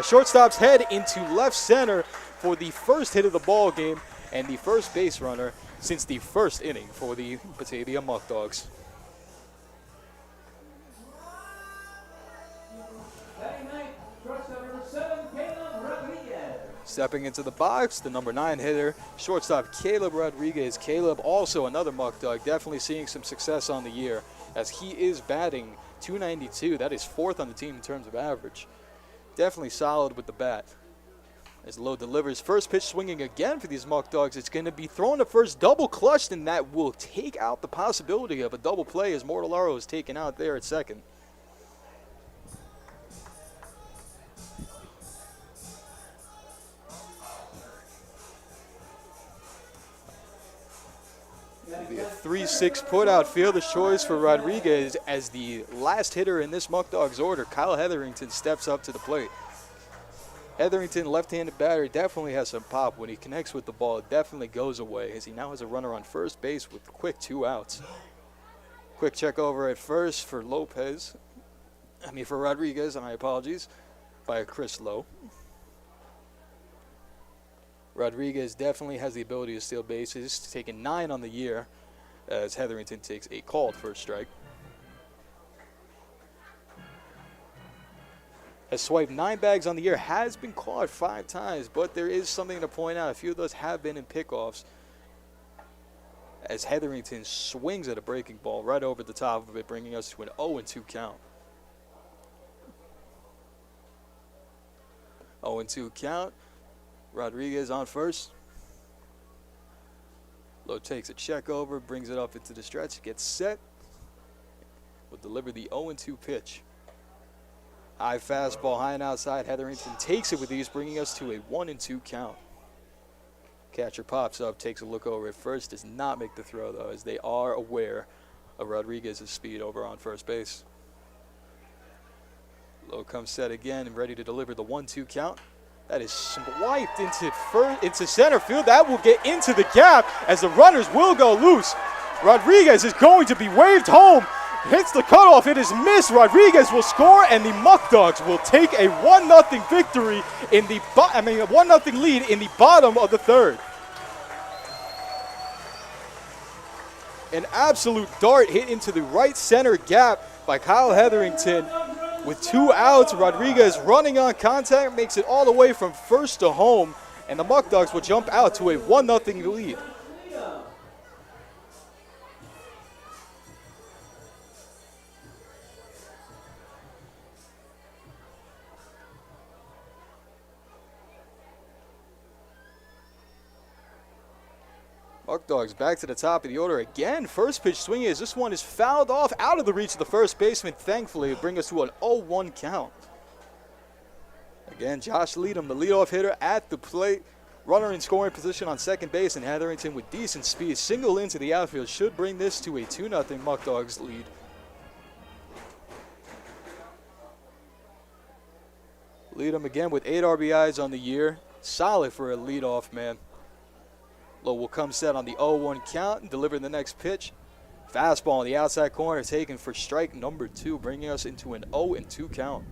shortstop's head into left center for the first hit of the ball game and the first base runner since the first inning for the Batavia Muckdogs. Stepping into the box, the number 9 hitter, shortstop Caleb Rodriguez. Caleb, also another Muckdog, definitely seeing some success on the year as he is batting .292. That is 4th on the team in terms of average. Definitely solid with the bat. As Lowe delivers first pitch swinging again for these Muckdogs, it's going to be thrown to first, double clutched, and that will take out the possibility of a double play as Mortellaro is taken out there at second. It'll be a 3-6 put-out fielder's choice for Rodriguez as the last hitter in this Muckdogs order, Kyle Hetherington, steps up to the plate. Hetherington, left-handed batter, definitely has some pop. When he connects with the ball, it definitely goes away as he now has a runner on first base with quick 2 outs. Quick check over at first for for Rodriguez, and my apologies, by Chris Lowe. Rodriguez definitely has the ability to steal bases, taking 9 on the year as Hetherington takes a called first strike. Has swiped 9 bags on the year, has been caught 5 times, but there is something to point out. A few of those have been in pickoffs as Hetherington swings at a breaking ball right over the top of it, bringing us to an 0-2 count. 0-2 count. Rodriguez on first. Lowe takes a check over, brings it up into the stretch, gets set. Will deliver the 0-2 pitch. High fastball, high and outside. Hetherington takes it with ease, bringing us to a 1-2 count. Catcher pops up, takes a look over at first, does not make the throw though, as they are aware of Rodriguez's speed over on first base. Lowe comes set again and ready to deliver the 1-2 count. That is swiped into center field. That will get into the gap as the runners will go loose. Rodriguez is going to be waved home. Hits the cutoff. It is missed. Rodriguez will score, and the Muckdogs will take a 1-0 victory in the 1-0 lead in the bottom of the third. An absolute dart hit into the right center gap by Kyle Hetherington. With 2 outs, Rodriguez running on contact makes it all the way from first to home, and the Muckdogs will jump out to a 1-0 lead. Muckdogs back to the top of the order again. First pitch swinging as this one is fouled off out of the reach of the first baseman. Thankfully, it brings us to an 0-1 count. Again, Josh Leadham, the leadoff hitter at the plate. Runner in scoring position on second base, and Hetherington with decent speed. Single into the outfield should bring this to a 2-0 Muckdogs lead. Leadham again with 8 RBIs on the year. Solid for a leadoff man. Lowe will come set on the 0-1 count and deliver the next pitch. Fastball on the outside corner taken for strike number 2, bringing us into an 0-2 count.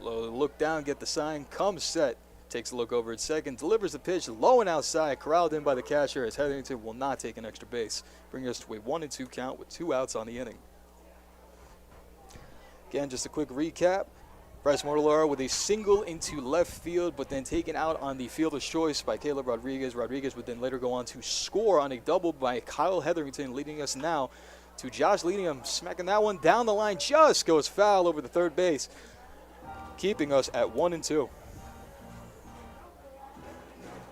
Look down, get the sign, comes set. Takes a look over at second, delivers the pitch low and outside, corralled in by the catcher as Hetherington will not take an extra base, bringing us to a 1-2 count with 2 outs on the inning. Again, just a quick recap. Bryce Mortellaro with a single into left field, but then taken out on the fielder's choice by Caleb Rodriguez. Rodriguez would then later go on to score on a double by Kyle Hetherington, leading us now to Josh Leadingham, smacking that one down the line, just goes foul over the third base, keeping us at 1-2.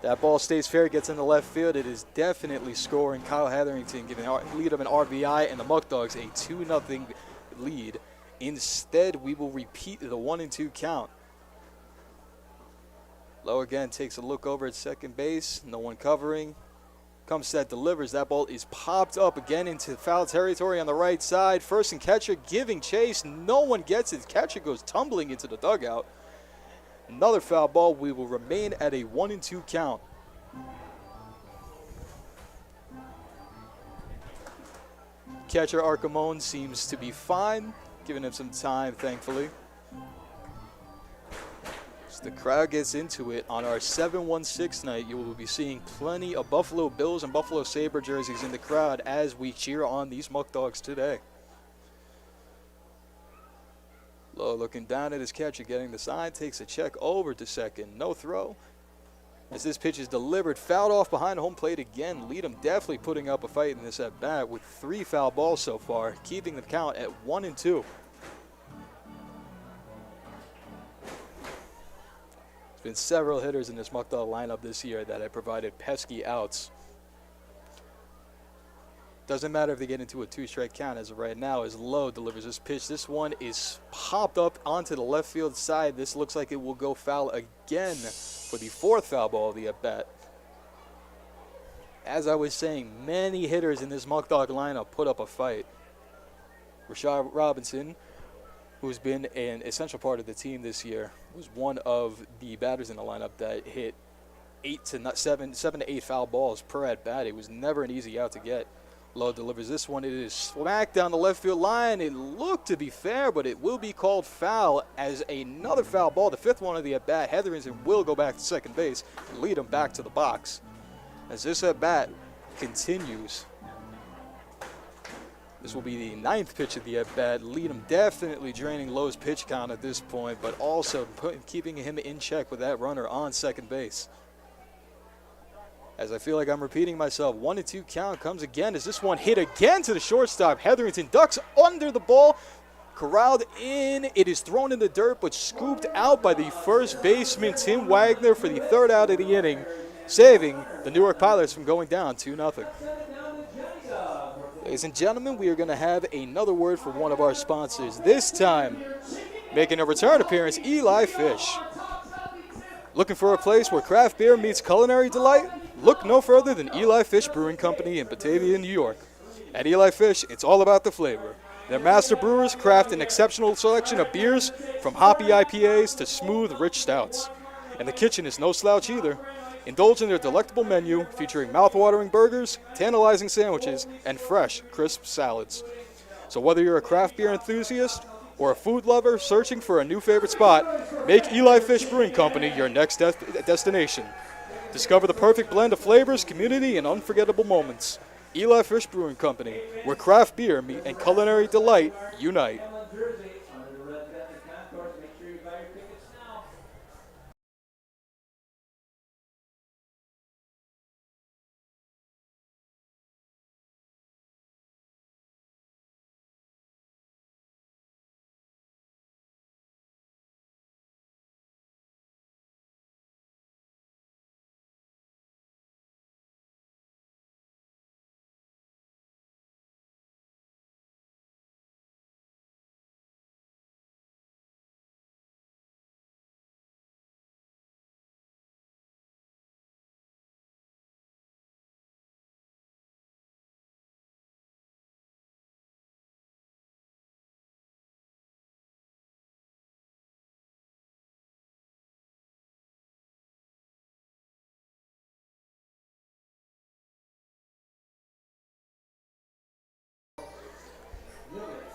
That ball stays fair, gets into left field. It is definitely scoring. Kyle Hetherington giving lead of an RBI and the Muckdogs a 2-0 lead. Instead, we will repeat the 1-2 count. Lowe again takes a look over at second base. No one covering. Comes set, delivers. That ball is popped up again into foul territory on the right side. First and catcher giving chase. No one gets it. Catcher goes tumbling into the dugout. Another foul ball. We will remain at a 1-2 count. Catcher Arcamone seems to be fine, giving him some time, thankfully. As the crowd gets into it, on our 7-1-6 night, you will be seeing plenty of Buffalo Bills and Buffalo Sabre jerseys in the crowd as we cheer on these Muckdogs today. Lowe looking down at his catcher, getting the sign, takes a check over to second. No throw. As this pitch is delivered, fouled off behind home plate again. Leadham definitely putting up a fight in this at-bat with 3 foul balls so far, keeping the count at 1-2. There's been several hitters in this Muckdog lineup this year that have provided pesky outs. Doesn't matter if they get into a 2-strike count as of right now as Lowe delivers this pitch. This one is popped up onto the left field side. This looks like it will go foul again for the 4th foul ball of the at-bat. As I was saying, many hitters in this Muckdog lineup put up a fight. Rashad Robinson, who's been an essential part of the team this year, was one of the batters in the lineup that hit 7 to 8 foul balls per at-bat. It was never an easy out to get. Lowe delivers this one. It is smacked down the left field line. It looked to be fair, but it will be called foul as another foul ball, the 5th one of the at-bat. Hetherington will go back to second base and lead him back to the box. As this at-bat continues, this will be the 9th pitch of the at-bat. Leadham definitely draining Lowe's pitch count at this point, but also keeping him in check with that runner on second base. As I feel like I'm repeating myself, 1-2 count comes again as this one hit again to the shortstop. Hetherington ducks under the ball, corralled in. It is thrown in the dirt, but scooped out by the first baseman, Tim Wagner, for the 3rd out of the inning, saving the Newark Pilots from going down 2-0. Ladies and gentlemen, we are going to have another word from one of our sponsors. This time, making a return appearance, Eli Fish. Looking for a place where craft beer meets culinary delight? Look no further than Eli Fish Brewing Company in Batavia, New York. At Eli Fish, it's all about the flavor. Their master brewers craft an exceptional selection of beers, from hoppy IPAs to smooth, rich stouts. And the kitchen is no slouch either. Indulge in their delectable menu featuring mouth-watering burgers, tantalizing sandwiches, and fresh, crisp salads. So whether you're a craft beer enthusiast or a food lover searching for a new favorite spot, make Eli Fish Brewing Company your next destination. Discover the perfect blend of flavors, community, and unforgettable moments. Eli Fish Brewing Company, where craft beer meet and culinary delight unite.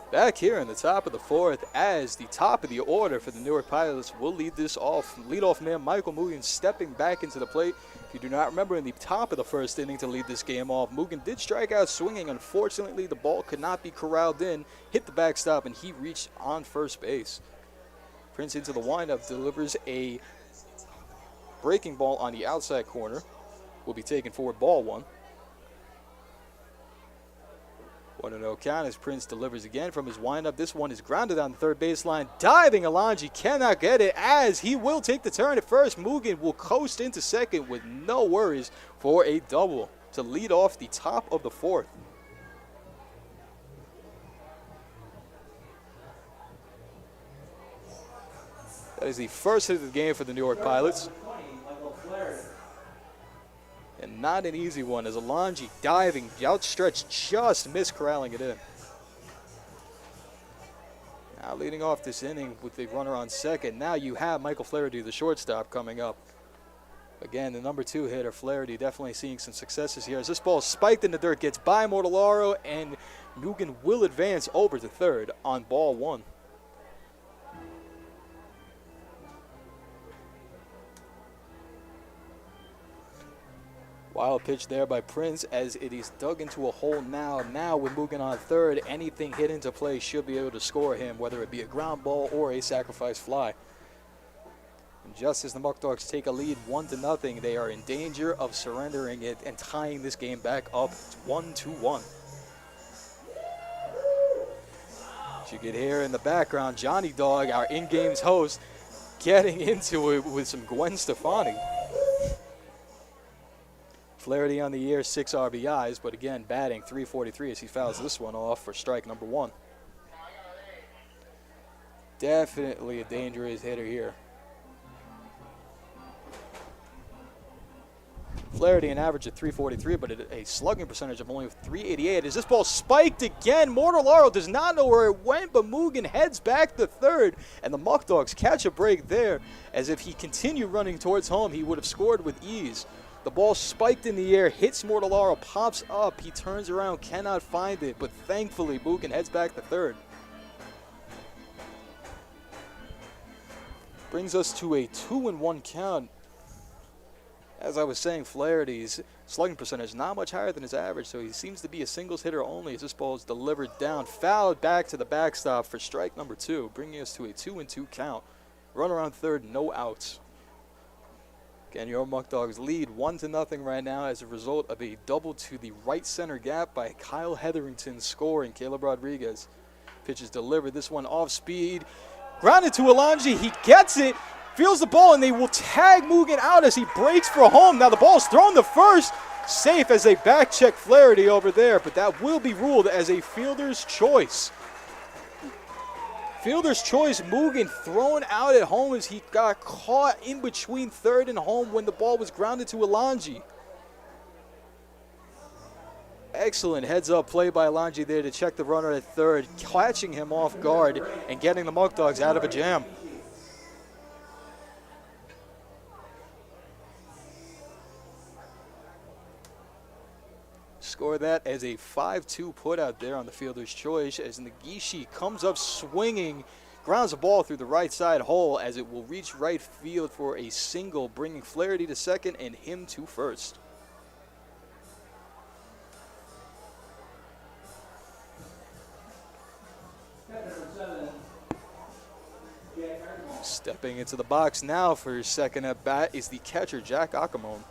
Back here in the top of the fourth, as the top of the order for the Newark Pilots will lead this off. Leadoff man Michael Mugen stepping back into the plate. If you do not remember, in the top of the first inning to lead this game off, Mugen did strike out swinging. Unfortunately, the ball could not be corralled in, hit the backstop, and he reached on first base. Prince into the windup, delivers a breaking ball on the outside corner. Will be taken forward, ball one. 1-0 count as Prince delivers again from his windup. This one is grounded on the third baseline. Diving Alonji cannot get it as he will take the turn at first. Mugen will coast into second with no worries for a double to lead off the top of the fourth. That is the first hit of the game for the Newark Pilots. And not an easy one as Alonji diving, outstretched, just missed corralling it in. Now leading off this inning with the runner on second. Now you have Michael Flaherty, the shortstop, coming up. Again, the number 2 hitter, Flaherty, definitely seeing some successes here as this ball spiked in the dirt, gets by Mortellaro, and Mugen will advance over to third on ball one. Wild pitch there by Prince as it is dug into a hole now. Now with Mugen on third, anything hit into play should be able to score him, whether it be a ground ball or a sacrifice fly. And just as the Muckdogs take a lead 1-0, they are in danger of surrendering it and tying this game back up 1-1. As you can hear in the background, Johnny Dog, our in-games host, getting into it with some Gwen Stefani. Flaherty on the year, 6 RBIs, but again, batting .343 as he fouls this one off for strike number 1. Definitely a dangerous hitter here. Flaherty an average of .343, but a slugging percentage of only .388. As this ball spiked again, Mortellaro does not know where it went, but Mugen heads back to third, and the Muckdogs catch a break there, as if he continued running towards home, he would have scored with ease. The ball spiked in the air, hits Mortellaro, pops up, he turns around, cannot find it, but thankfully Mugen heads back to third. Brings us to a 2-1 count. As I was saying, Flaherty's slugging percentage not much higher than his average, so he seems to be a singles hitter only as this ball is delivered down, fouled back to the backstop for strike number 2, bringing us to a 2-2 count. Runner on third, no outs. Again, your Muckdogs lead 1-0 right now as a result of a double to the right center gap by Kyle Hetherington scoring Caleb Rodriguez. Pitch is delivered, this one off speed. Grounded to Alonji, he gets it, feels the ball, and they will tag Mugen out as he breaks for home. Now the ball is thrown to first, safe as they back check Flaherty over there, but that will be ruled as a fielder's choice. Fielder's choice, Mugen thrown out at home as he got caught in between third and home when the ball was grounded to Alonji. Excellent heads-up play by Alonji there to check the runner at third, catching him off guard and getting the Muckdogs out of a jam. Score that as a 5-2 put out there on the fielder's choice as Nagishi comes up swinging, grounds the ball through the right side hole as it will reach right field for a single, bringing Flaherty to second and him to first. Stepping into the box now for his second at bat is the catcher, Jack Acamone.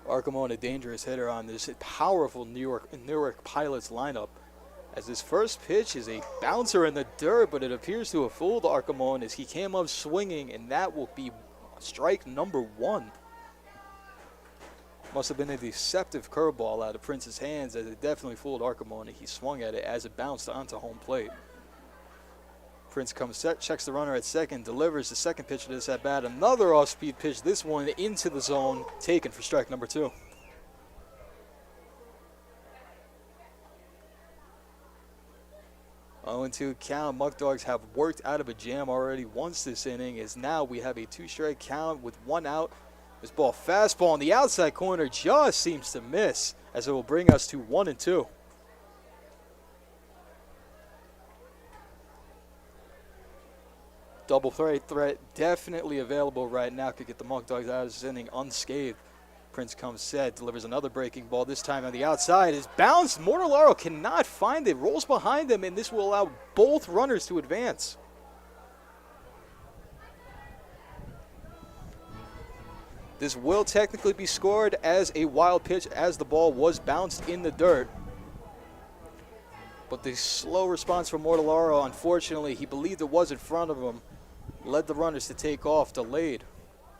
Arcamone, a dangerous hitter on this powerful Newark Pilots lineup. As this first pitch is a bouncer in the dirt, but it appears to have fooled Arcamone as he came up swinging, and that will be strike number 1. Must have been a deceptive curveball out of Prince's hands as it definitely fooled Arcamone. He swung at it as it bounced onto home plate. Prince comes set, checks the runner at second, delivers the second pitch to this at bat. Another off-speed pitch, this one into the zone, taken for strike number 2. Oh, 2 count. Muckdogs have worked out of a jam already once this inning, as now we have a 2-strike count with 1 out. This ball, fastball on the outside corner, just seems to miss. as it will bring us to 1-2. Double threat definitely available right now. Could get the Muckdogs out of this inning unscathed. Prince comes set, delivers another breaking ball. This time on the outside is bounced. Mortellaro cannot find it, rolls behind him, and this will allow both runners to advance. This will technically be scored as a wild pitch as the ball was bounced in the dirt. But the slow response from Mortellaro, unfortunately, he believed it was in front of him, led the runners to take off, delayed.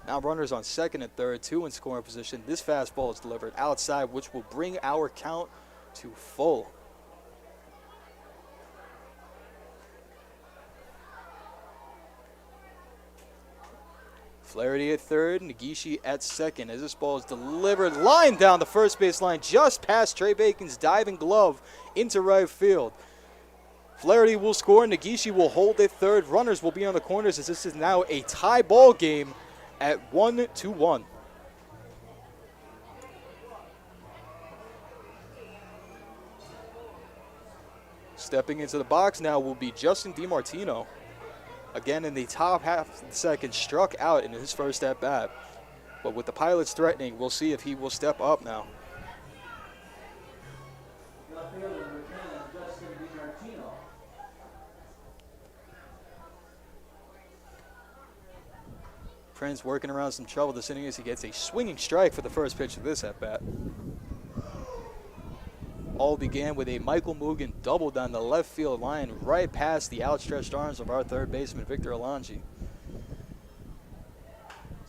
Now runners on second and third, 2 in scoring position. This fastball is delivered outside, which will bring our count to full. Flaherty at third, Negishi at second as this ball is delivered, line down the first base line, just past Trey Bacon's diving glove into right field. Flaherty will score, Negishi will hold at third. Runners will be on the corners as this is now a tie ball game at 1-1. Stepping into the box now will be Justin DiMartino. Again in the top half of the second, struck out in his first at bat. But with the Pilots threatening, we'll see if he will step up now. Prince working around some trouble this inning as he gets a swinging strike for the first pitch of this at bat. All began with a Michael Mugen double down the left field line right past the outstretched arms of our third baseman, Victor Alonji.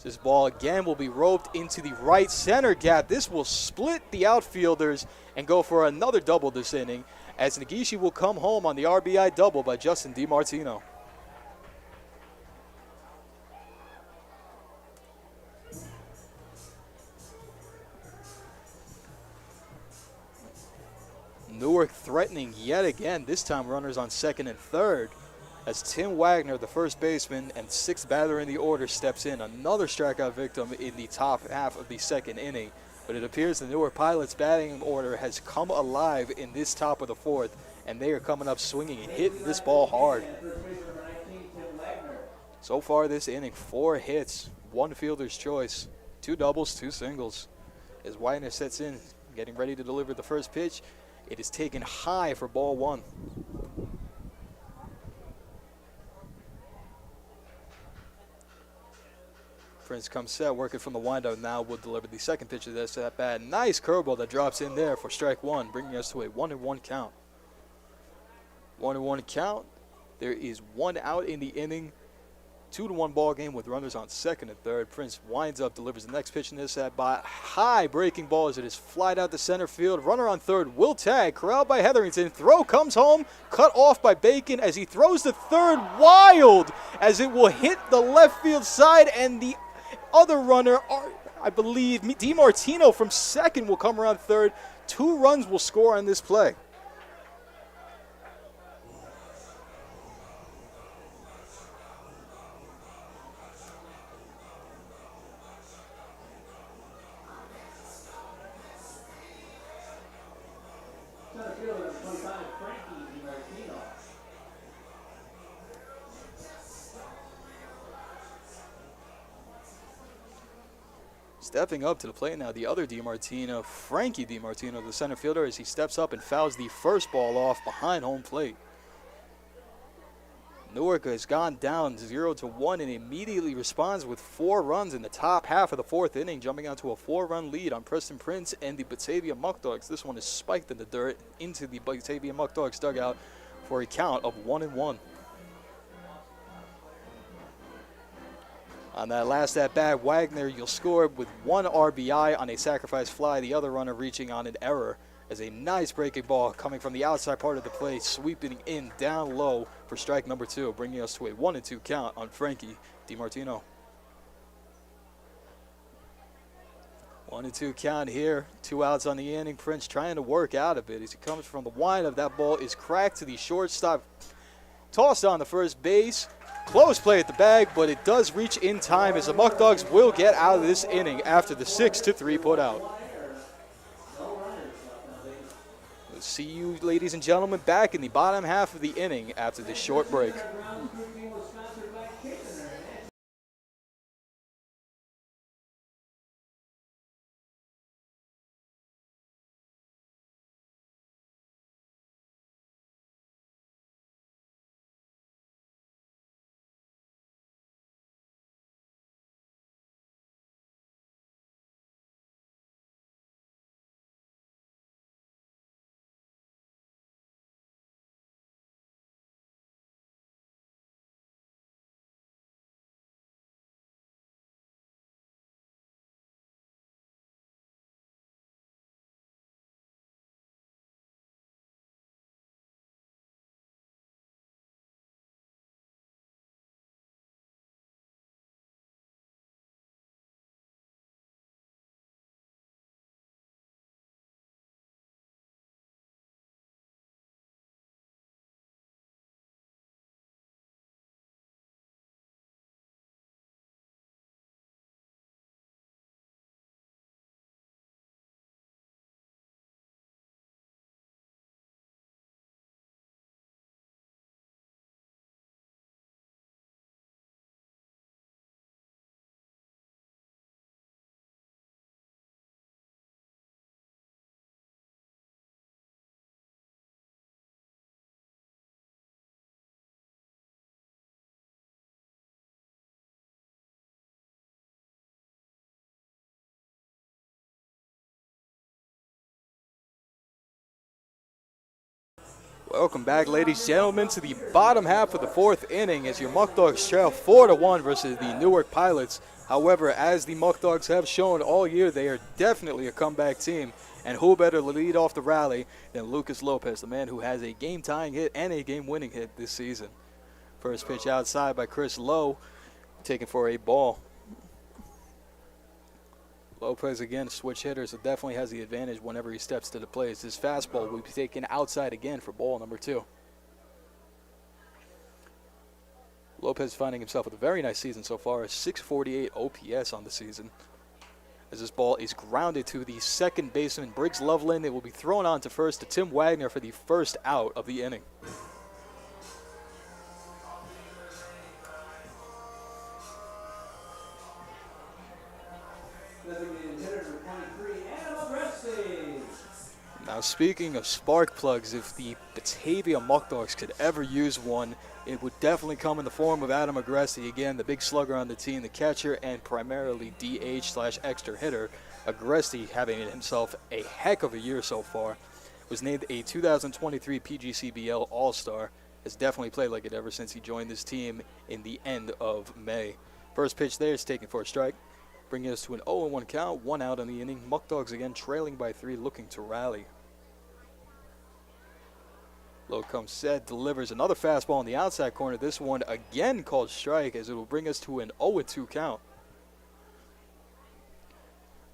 This ball again will be roped into the right center gap. This will split the outfielders and go for another double this inning as Negishi will come home on the RBI double by Justin DiMartino. Newark threatening yet again, this time runners on second and third as Tim Wagner, the first baseman and sixth batter in the order, steps in. Another strikeout victim in the top half of the second inning. But it appears the Newark Pilots batting order has come alive in this top of the fourth, and they are coming up swinging and hitting this ball hard. So far this inning, 4 hits, 1 fielder's choice, 2 doubles, 2 singles. As Wagner sets in, getting ready to deliver the first pitch, it is taken high for ball 1. Prince comes set, working from the windup now, will deliver the second pitch of this at bat. Nice curveball that drops in there for strike 1, bringing us to a 1-1 count. 1-1 count. There is 1 out in the inning. 2-1 ball game with runners on second and third. Prince winds up, delivers the next pitch in this at bat. High breaking ball as it is flied out to center field. Runner on third will tag, corralled by Hetherington. Throw comes home, cut off by Bacon as he throws the third wild as it will hit the left field side, and the other runner, I believe, DiMartino from second will come around third. 2 runs will score on this play. Stepping up to the plate now, the other DiMartino, Frankie DiMartino, the center fielder, as he steps up and fouls the first ball off behind home plate. Newark has gone down 0-1 and immediately responds with 4 runs in the top half of the fourth inning, jumping out to a 4-run lead on Preston Prince and the Batavia Muckdogs. This one is spiked in the dirt into the Batavia Muckdogs dugout for a count of 1-1. On that last at-bat, Wagner, you'll score with 1 RBI on a sacrifice fly, the other runner reaching on an error, as a nice breaking ball coming from the outside part of the plate, sweeping in down low for strike number 2, bringing us to a 1-2 count on Frankie DiMartino. 1-2 count here, 2 outs on the inning. Prince trying to work out of it as he comes from the windup. That ball is cracked to the shortstop, tossed on the first base. Close play at the bag, but it does reach in time as the Muckdogs will get out of this inning after the 6-3 put out. see you, ladies and gentlemen, back in the bottom half of the inning after this short break. Welcome back, ladies and gentlemen, to the bottom half of the fourth inning as your Muckdogs trail 4-1 versus the Newark Pilots. However, as the Muckdogs have shown all year, they are definitely a comeback team. And who better to lead off the rally than Lucas Lopez, the man who has a game-tying hit and a game-winning hit this season. First pitch outside by Chris Lowe, taken for a ball. Lopez, again, switch hitter, so definitely has the advantage whenever he steps to the plate. His fastball will be taken outside again for ball number 2. Lopez finding himself with a very nice season so far, a 648 OPS on the season. As this ball is grounded to the second baseman, Briggs Loveland. It will be thrown on to first to Tim Wagner for the first out of the inning. Now, speaking of spark plugs, if the Batavia Muckdogs could ever use one, it would definitely come in the form of Adam Agresti. Again, the big slugger on the team, the catcher, and primarily DH/extra hitter. Agresti, having himself a heck of a year so far, was named a 2023 PGCBL All-Star. Has definitely played like it ever since he joined this team in the end of May. First pitch there is taken for a strike, bringing us to an 0-1 count, 1 out in the inning. Muckdogs again trailing by 3, looking to rally. Low comes set, delivers another fastball on the outside corner. This one again called strike, as it will bring us to an 0-2 count.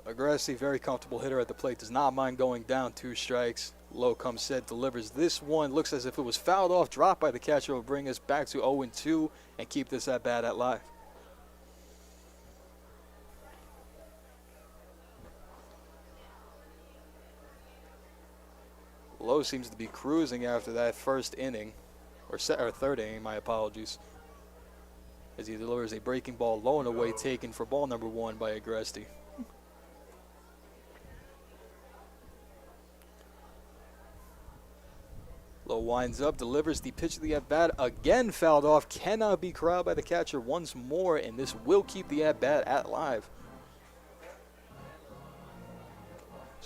Agresti, very comfortable hitter at the plate, does not mind going down 2 strikes. Low comes set, delivers this one. Looks as if it was fouled off, dropped by the catcher. Will bring us back to 0-2 and keep this at bat at live. Lowe seems to be cruising after that first inning, or third inning, my apologies, as he delivers a breaking ball low and away, taken for ball number 1 by Agresti. Lowe winds up, delivers the pitch of the at-bat, again fouled off, cannot be corralled by the catcher once more, and this will keep the at-bat at live.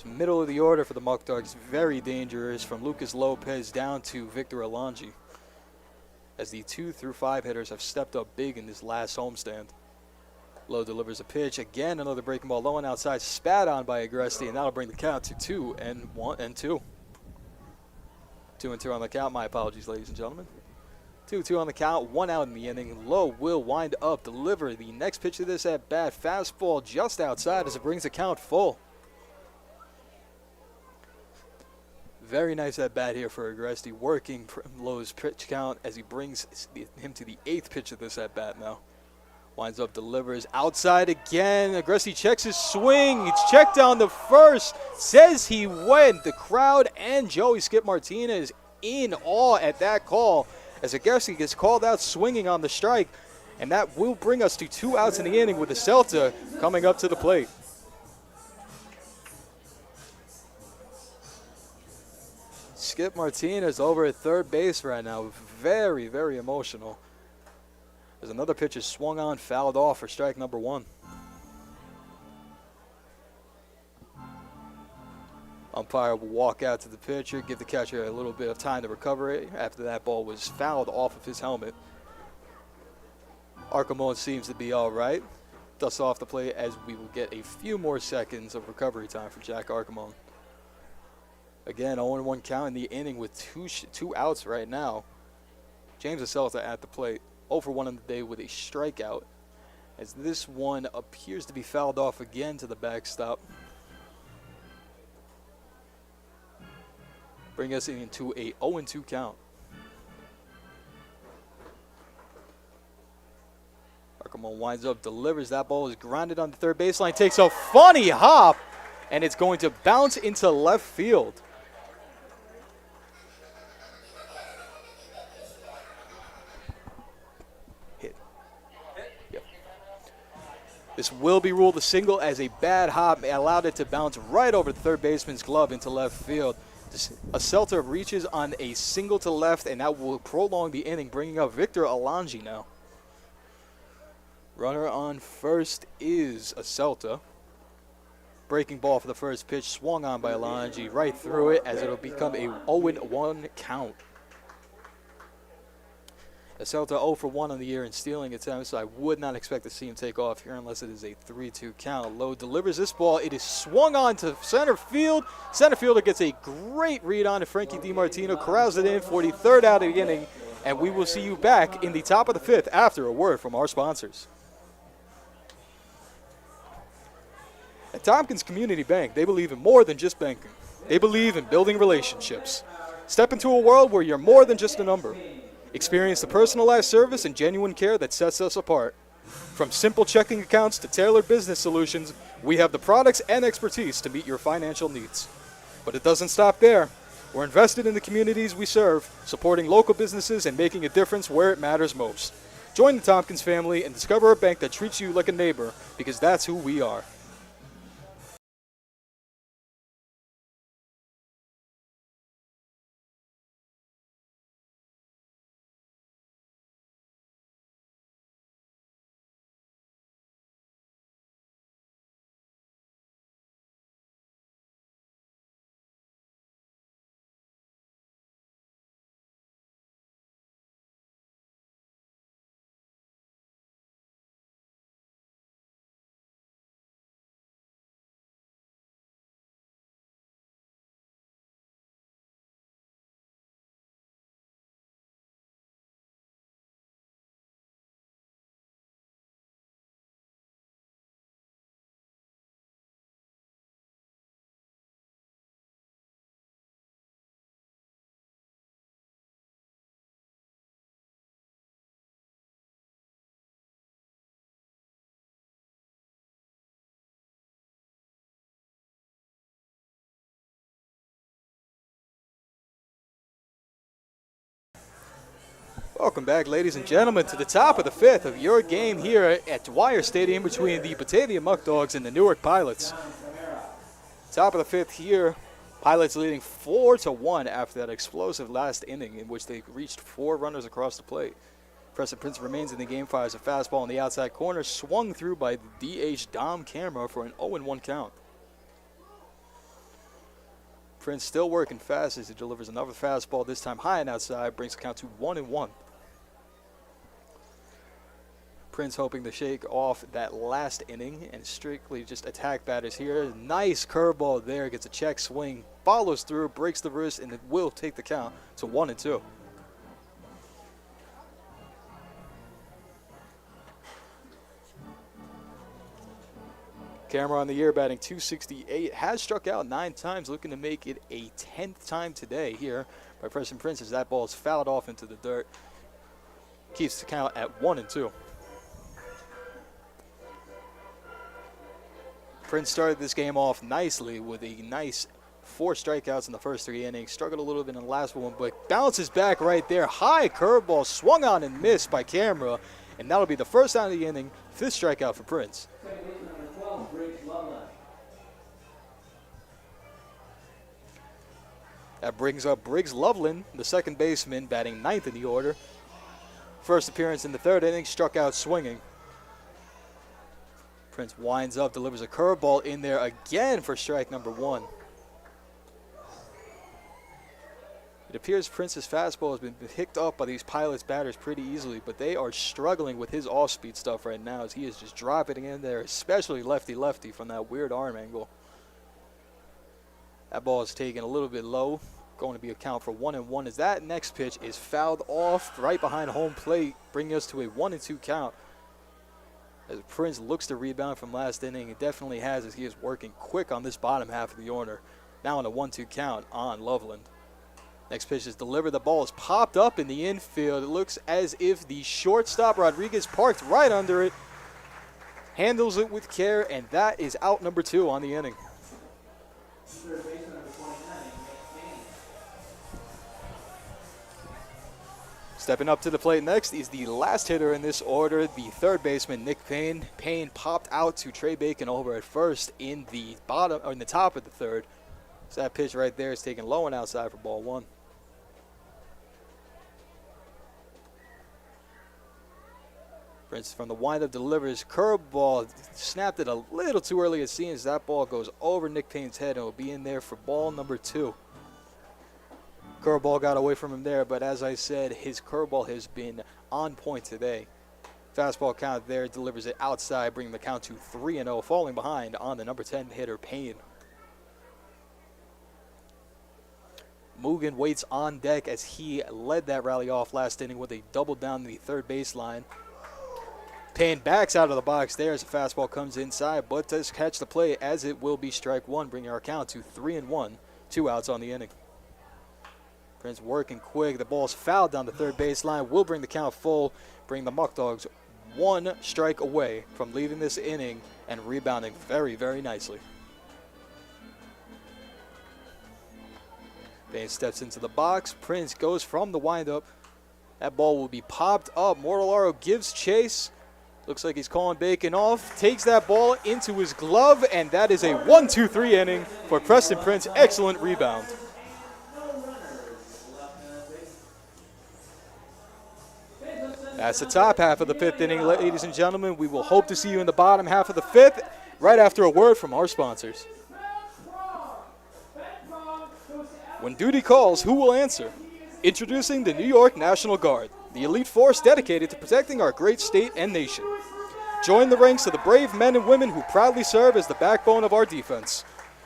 Middle of the order for the Muckdogs, very dangerous from Lucas Lopez down to Victor Alonji, as the 2 through 5 hitters have stepped up big in this last homestand. Lowe delivers a pitch, again another breaking ball low and outside, spat on by Agresti, and that'll bring the count to 2-2. 2-2 on the count, my apologies, ladies and gentlemen. 2-2 on the count, 1 out in the inning. Lowe will wind up, deliver the next pitch of this at bat, fastball just outside as it brings the count full. Very nice at bat here for Agresti, working Lowe's pitch count as he brings him to the 8th pitch of this at bat now. Winds up, delivers outside again. Aggressy checks his swing. It's checked down the first. Says he went. The crowd and Joey Skip Martinez in awe at that call as Aggressy gets called out swinging on the strike. And that will bring us to 2 outs in the inning with the Celta coming up to the plate. Skip Martinez over at third base right now. Very, very emotional. There's another pitch is swung on, fouled off for strike number 1. Umpire will walk out to the pitcher, give the catcher a little bit of time to recover it after that ball was fouled off of his helmet. Arcamon seems to be all right. Dusts off the plate as we will get a few more seconds of recovery time for Jack Arcamon. Again, 0-1 count in the inning with two outs right now. James Acelta at the plate. 0 for 1 on the day with a strikeout, as this one appears to be fouled off again to the backstop. Bring us into a 0-2 count. Arcamon winds up, delivers. That ball is grounded on the third baseline, takes a funny hop, and it's going to bounce into left field. This will be ruled a single as a bad hop allowed it to bounce right over the third baseman's glove into left field. Acelta reaches on a single to left, and that will prolong the inning, bringing up Victor Alonji now. Runner on first is Acelta. Breaking ball for the first pitch, swung on by Alonji right through it as it'll become a 0-1 count. Acelta 0 for 1 on the year in stealing attempts, so I would not expect to see him take off here unless it is a 3-2 count. Lowe delivers this ball. It is swung on to center field. Center fielder gets a great read on it. Frankie DiMartino corrals it in for the 3rd out of the inning, and we will see you back in the top of the 5th after a word from our sponsors. At Tompkins Community Bank, they believe in more than just banking. They believe in building relationships. Step into a world where you're more than just a number. Experience the personalized service and genuine care that sets us apart. From simple checking accounts to tailored business solutions, we have the products and expertise to meet your financial needs. But it doesn't stop there. We're invested in the communities we serve, supporting local businesses and making a difference where it matters most. Join the Tompkins family and discover a bank that treats you like a neighbor, because that's who we are. Welcome back, ladies and gentlemen, to the top of the 5th of your game here at Dwyer Stadium between the Batavia Muckdogs and the Newark Pilots. Top of the 5th here, Pilots leading 4-1 after that explosive last inning in which they reached 4 runners across the plate. Preston Prince remains in the game, fires a fastball in the outside corner, swung through by the DH Dom Camera for an 0-1 count. Prince still working fast as he delivers another fastball, this time high and outside, brings the count to 1-1. Prince hoping to shake off that last inning and strictly just attack batters here. Nice curveball there, gets a check swing, follows through, breaks the wrist, and it will take the count to 1-2. Camera on the year batting .268, has struck out 9 times, looking to make it a 10th time today here by Preston Prince as that ball is fouled off into the dirt. Keeps the count at 1-2. Prince started this game off nicely with a nice 4 strikeouts in the first 3 innings. Struggled a little bit in the last one, but bounces back right there. High curveball swung on and missed by camera, and that'll be the first out of the inning. 5th strikeout for Prince. Second baseman number 12, Briggs Loveland. That brings up Briggs Loveland, the second baseman, batting 9th in the order. First appearance in the 3rd inning, struck out swinging. Prince winds up, delivers a curveball in there again for strike number 1. It appears Prince's fastball has been picked up by these Pilots batters pretty easily, but they are struggling with his off-speed stuff right now as he is just dropping in there, especially lefty-lefty from that weird arm angle. That ball is taken a little bit low, going to be a count for 1-1 as that next pitch is fouled off right behind home plate, bringing us to a 1-2 count. As Prince looks to rebound from last inning, it definitely has as he is working quick on this bottom half of the order. Now on a 1-2 count on Loveland. Next pitch is delivered. The ball is popped up in the infield. It looks as if the shortstop, Rodriguez, parked right under it. Handles it with care, and that is out number 2 on the inning. Third baseman number 29, Nick Payne. Stepping up to the plate next is the last hitter in this order, the third baseman, Nick Payne. Payne popped out to Trey Bacon over at first in the top of the 3rd. So that pitch right there is taken low and outside for ball 1. Prince from the windup delivers curveball, snapped it a little too early it seems. That ball goes over Nick Payne's head and will be in there for ball number 2. Curveball got away from him there, but as I said, his curveball has been on point today. Fastball count there, delivers it outside, bringing the count to 3-0, falling behind on the number 10 hitter, Payne. Mugen waits on deck as he led that rally off last inning with a double down the 3rd baseline. Payne backs out of the box there as the fastball comes inside, but does catch the play as it will be strike 1, bringing our count to 3-1, 2 outs on the inning. Prince working quick. The ball's fouled down the 3rd baseline. Will bring the count full, bring the Muckdogs 1 strike away from leaving this inning and rebounding very, very nicely. Payne steps into the box. Prince goes from the windup. That ball will be popped up. Mortellaro gives chase. Looks like he's calling Bacon off. Takes that ball into his glove, and that is a 1-2-3 inning for Preston Prince. Excellent rebound. That's the top half of the 5th inning, ladies and gentlemen. We will hope to see you in the bottom half of the 5th right after a word from our sponsors. When duty calls, who will answer? Introducing the New York National Guard, the elite force dedicated to protecting our great state and nation. Join the ranks of the brave men and women who proudly serve as the backbone of our defense.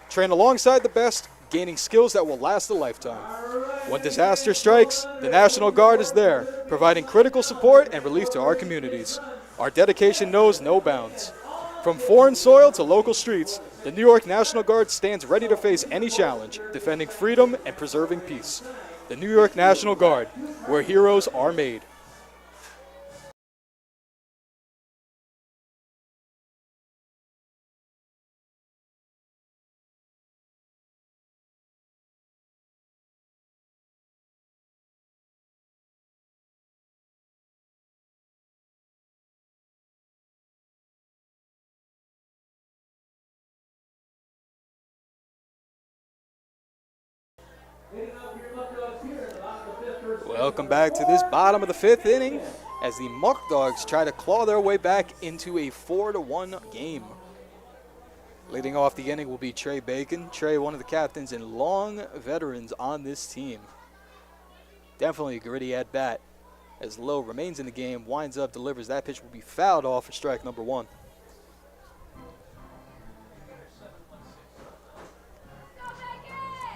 Train alongside the best, gaining skills that will last a lifetime. When disaster strikes, the National Guard is there, providing critical support and relief to our communities. Our dedication knows no bounds. From foreign soil to local streets, the New York National Guard stands ready to face any challenge, defending freedom and preserving peace. The New York National Guard, where heroes are made. Welcome back to this bottom of the 5th inning as the Muckdogs try to claw their way back into a 4-1 game. Leading off the inning will be Trey Bacon. Trey, one of the captains and long veterans on this team. Definitely a gritty at bat as Lowe remains in the game, winds up, delivers. That pitch will be fouled off for strike number 1.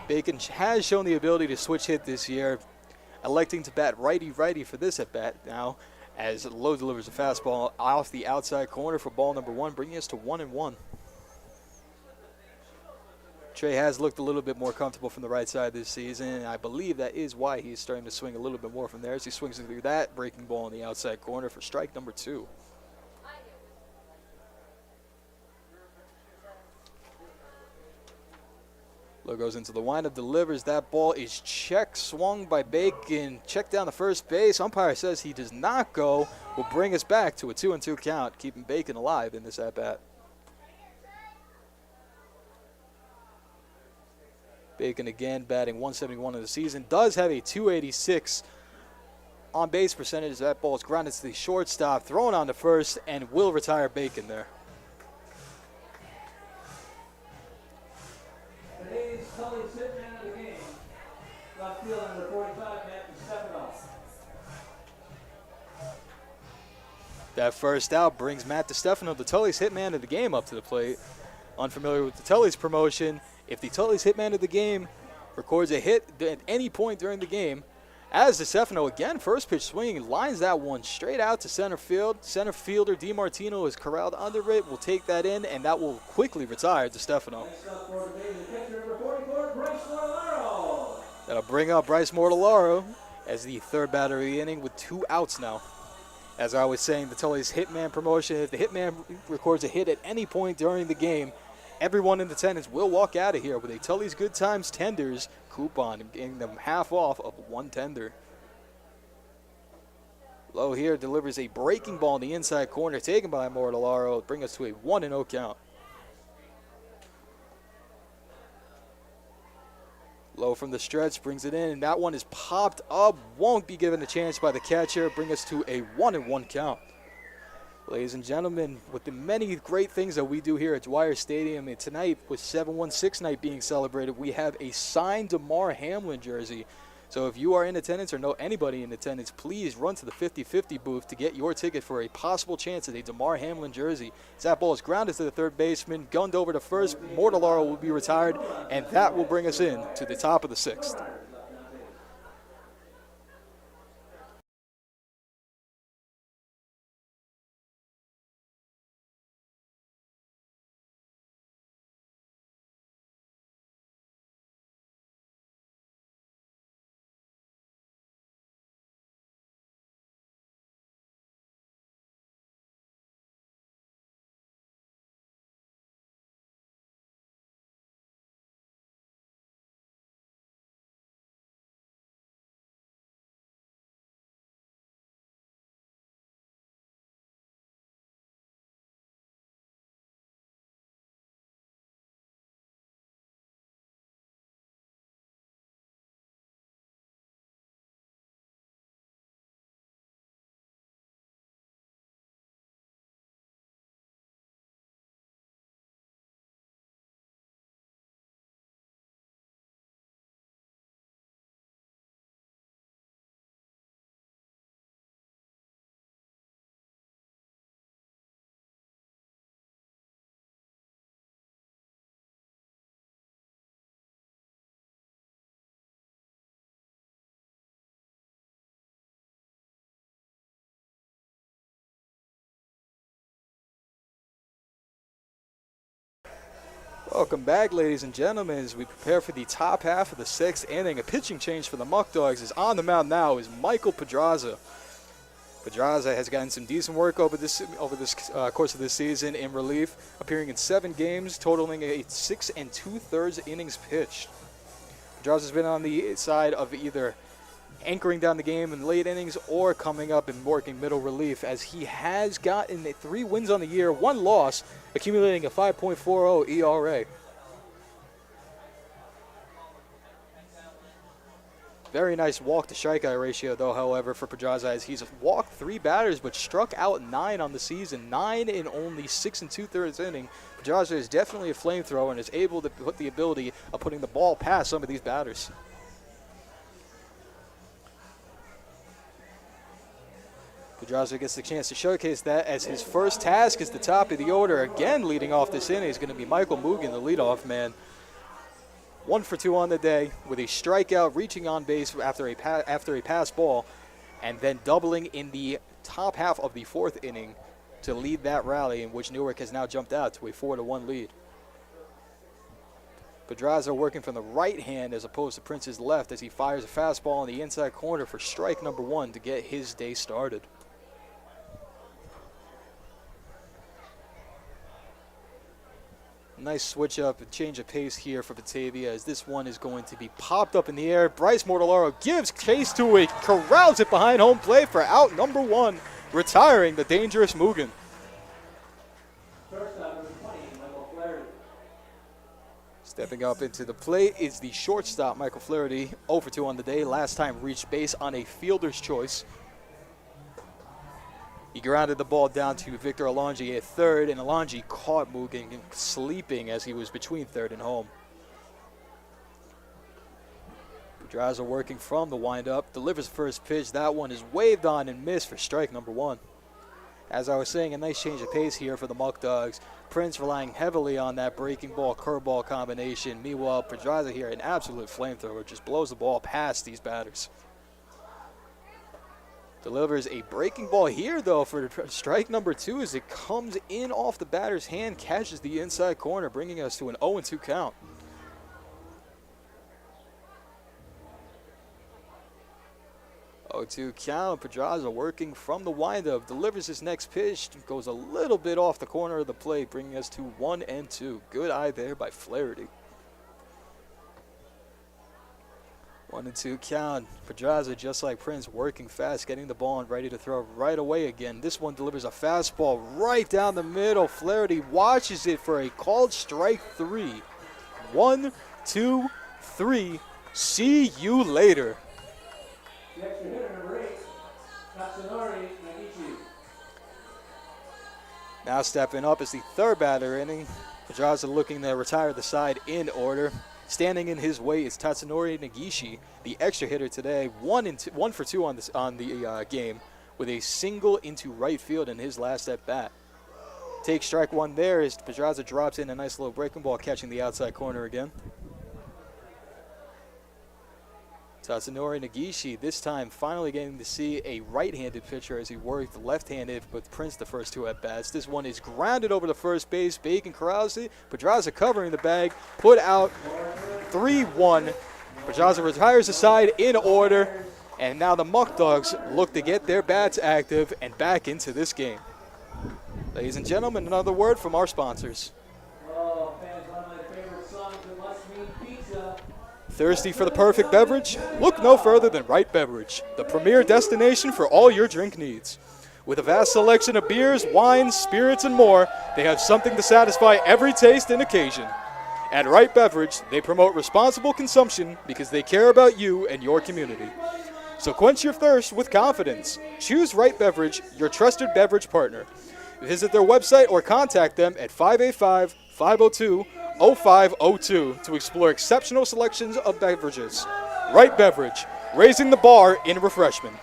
Bacon has shown the ability to switch hit this year, electing to bat righty-righty for this at-bat now as Lowe delivers a fastball off the outside corner for ball number 1, bringing us to 1-1. Trey has looked a little bit more comfortable from the right side this season, and I believe that is why he's starting to swing a little bit more from there as he swings through that breaking ball in the outside corner for strike number 2. Low goes into the windup, delivers. That ball is checked, swung by Bacon, checked down the first base. Umpire says he does not go. Will bring us back to a 2-2 count, keeping Bacon alive in this at-bat. Bacon again batting 171 in the season. Does have a 286 on-base percentage. That ball is grounded to the shortstop, thrown on to first, and will retire Bacon there. Today's Tully's hitman of the game. Left field number 45, Matt DiStefano. That first out brings Matt DiStefano, the Tully's hitman of the game, up to the plate. Unfamiliar with the Tully's promotion, if the Tully's hitman of the game records a hit at any point during the game, as DiStefano again, first pitch swinging, lines that one straight out to center field. Center fielder DiMartino is corralled under it, will take that in, and that will quickly retire DiStefano. Next up for today, the catcher number 44, Bryce Mortellaro. That'll bring up Bryce Mortellaro as the third batter of the inning with 2 outs now. As I was saying, the Tully's hitman promotion, if the hitman records a hit at any point during the game, everyone in attendance will walk out of here with a Tully's Good Times Tenders coupon, getting them half off of 1 tender. Low here delivers a breaking ball in the inside corner, taken by Mortellaro, bring us to a 1-0 count. Low from the stretch, brings it in, and that one is popped up, won't be given a chance by the catcher, bring us to a 1-1 count. Ladies and gentlemen, with the many great things that we do here at Dwyer Stadium, and tonight with 716 night being celebrated, we have a signed DeMar Hamlin jersey. So if you are in attendance or know anybody in attendance, please run to the 50-50 booth to get your ticket for a possible chance at a DeMar Hamlin jersey. As that ball is grounded to the third baseman, gunned over to first, Mortellaro will be retired, and that will bring us in to the top of the 6th. Welcome back, ladies and gentlemen, as we prepare for the top half of the 6th inning. A pitching change for the Muckdogs is on the mound now is Michael Pedraza. Pedraza has gotten some decent work over this course of this season in relief, appearing in 7 games, totaling a 6 2/3 innings pitched. Pedraza's been on the side of either anchoring down the game in late innings or coming up and working middle relief, as he has gotten 3 wins on the year, 1 loss, accumulating a 5.40 ERA. Very nice walk to strikeout ratio, though, however, for Pedraza, as he's walked 3 batters but struck out 9 on the season, 9 in only 6 2/3 inning. Pedraza is definitely a flamethrower and is able to put the ability of putting the ball past some of these batters. Pedraza gets the chance to showcase that, as his first task is the top of the order. Again, leading off this inning is going to be Michael Mugen, the leadoff man. 1 for 2 on the day with a strikeout, reaching on base after a pass ball, and then doubling in the top half of the 4th inning to lead that rally, in which Newark has now jumped out to a 4-1 lead. Pedraza working from the right hand as opposed to Prince's left, as he fires a fastball in the inside corner for strike number 1 to get his day started. A nice switch up and change of pace here for Batavia as this one is going to be popped up in the air. Bryce Mortellaro gives chase to it, corrals it behind home plate for out number 1, retiring the dangerous Mugen. First out, number 20, Michael Flaherty. Stepping up into the plate is the shortstop, Michael Flaherty, 0 for 2 on the day. Last time reached base on a fielder's choice. He grounded the ball down to Victor Alonji at third, and Alonji caught Mugen sleeping as he was between third and home. Pedraza working from the windup, delivers first pitch. That one is waved on and missed for strike number 1. As I was saying, a nice change of pace here for the Muckdogs. Prince relying heavily on that breaking ball, curveball combination. Meanwhile, Pedraza here, an absolute flamethrower, just blows the ball past these batters. Delivers a breaking ball here, though, for strike number 2 as it comes in off the batter's hand, catches the inside corner, bringing us to an 0-2 count. To count, Pedraza working from the windup, delivers his next pitch, goes a little bit off the corner of the plate, bringing us to 1-2. Good eye there by Flaherty. 1-2 count. Pedraza, just like Prince, working fast, getting the ball and ready to throw right away again. This one delivers a fastball right down the middle. Flaherty watches it for a called strike 3. 1, 2, 3. See you later. The extra hitter, number 8, Katsunori Nagichi. Now stepping up is the third batter inning. Pedraza looking to retire the side in order. Standing in his way is Tatsunori Nagishi, the extra hitter today, 1 for 2 on the game, with a single into right field in his last at bat. Take strike 1 there as Pedraza drops in a nice little breaking ball, catching the outside corner again. Tatsunori Nagishi this time finally getting to see a right-handed pitcher as he worked left-handed with Prince the first 2 at-bats. This one is grounded over to first base. Bacon corrals it. Pedraza covering the bag. Put out 3-1. Pedraza retires the side in order. And now the Muckdogs look to get their bats active and back into this game. Ladies and gentlemen, another word from our sponsors. Oh, fans, one of my favorite songs, It Must Mean Pizza. Thirsty for the perfect beverage? Look no further than Right Beverage, the premier destination for all your drink needs. With a vast selection of beers, wines, spirits, and more, they have something to satisfy every taste and occasion. At Right Beverage, they promote responsible consumption because they care about you and your community. So quench your thirst with confidence. Choose Right Beverage, your trusted beverage partner. Visit their website or contact them at 585-502-0502 to explore exceptional selections of beverages. Right Beverage, raising the bar in refreshment.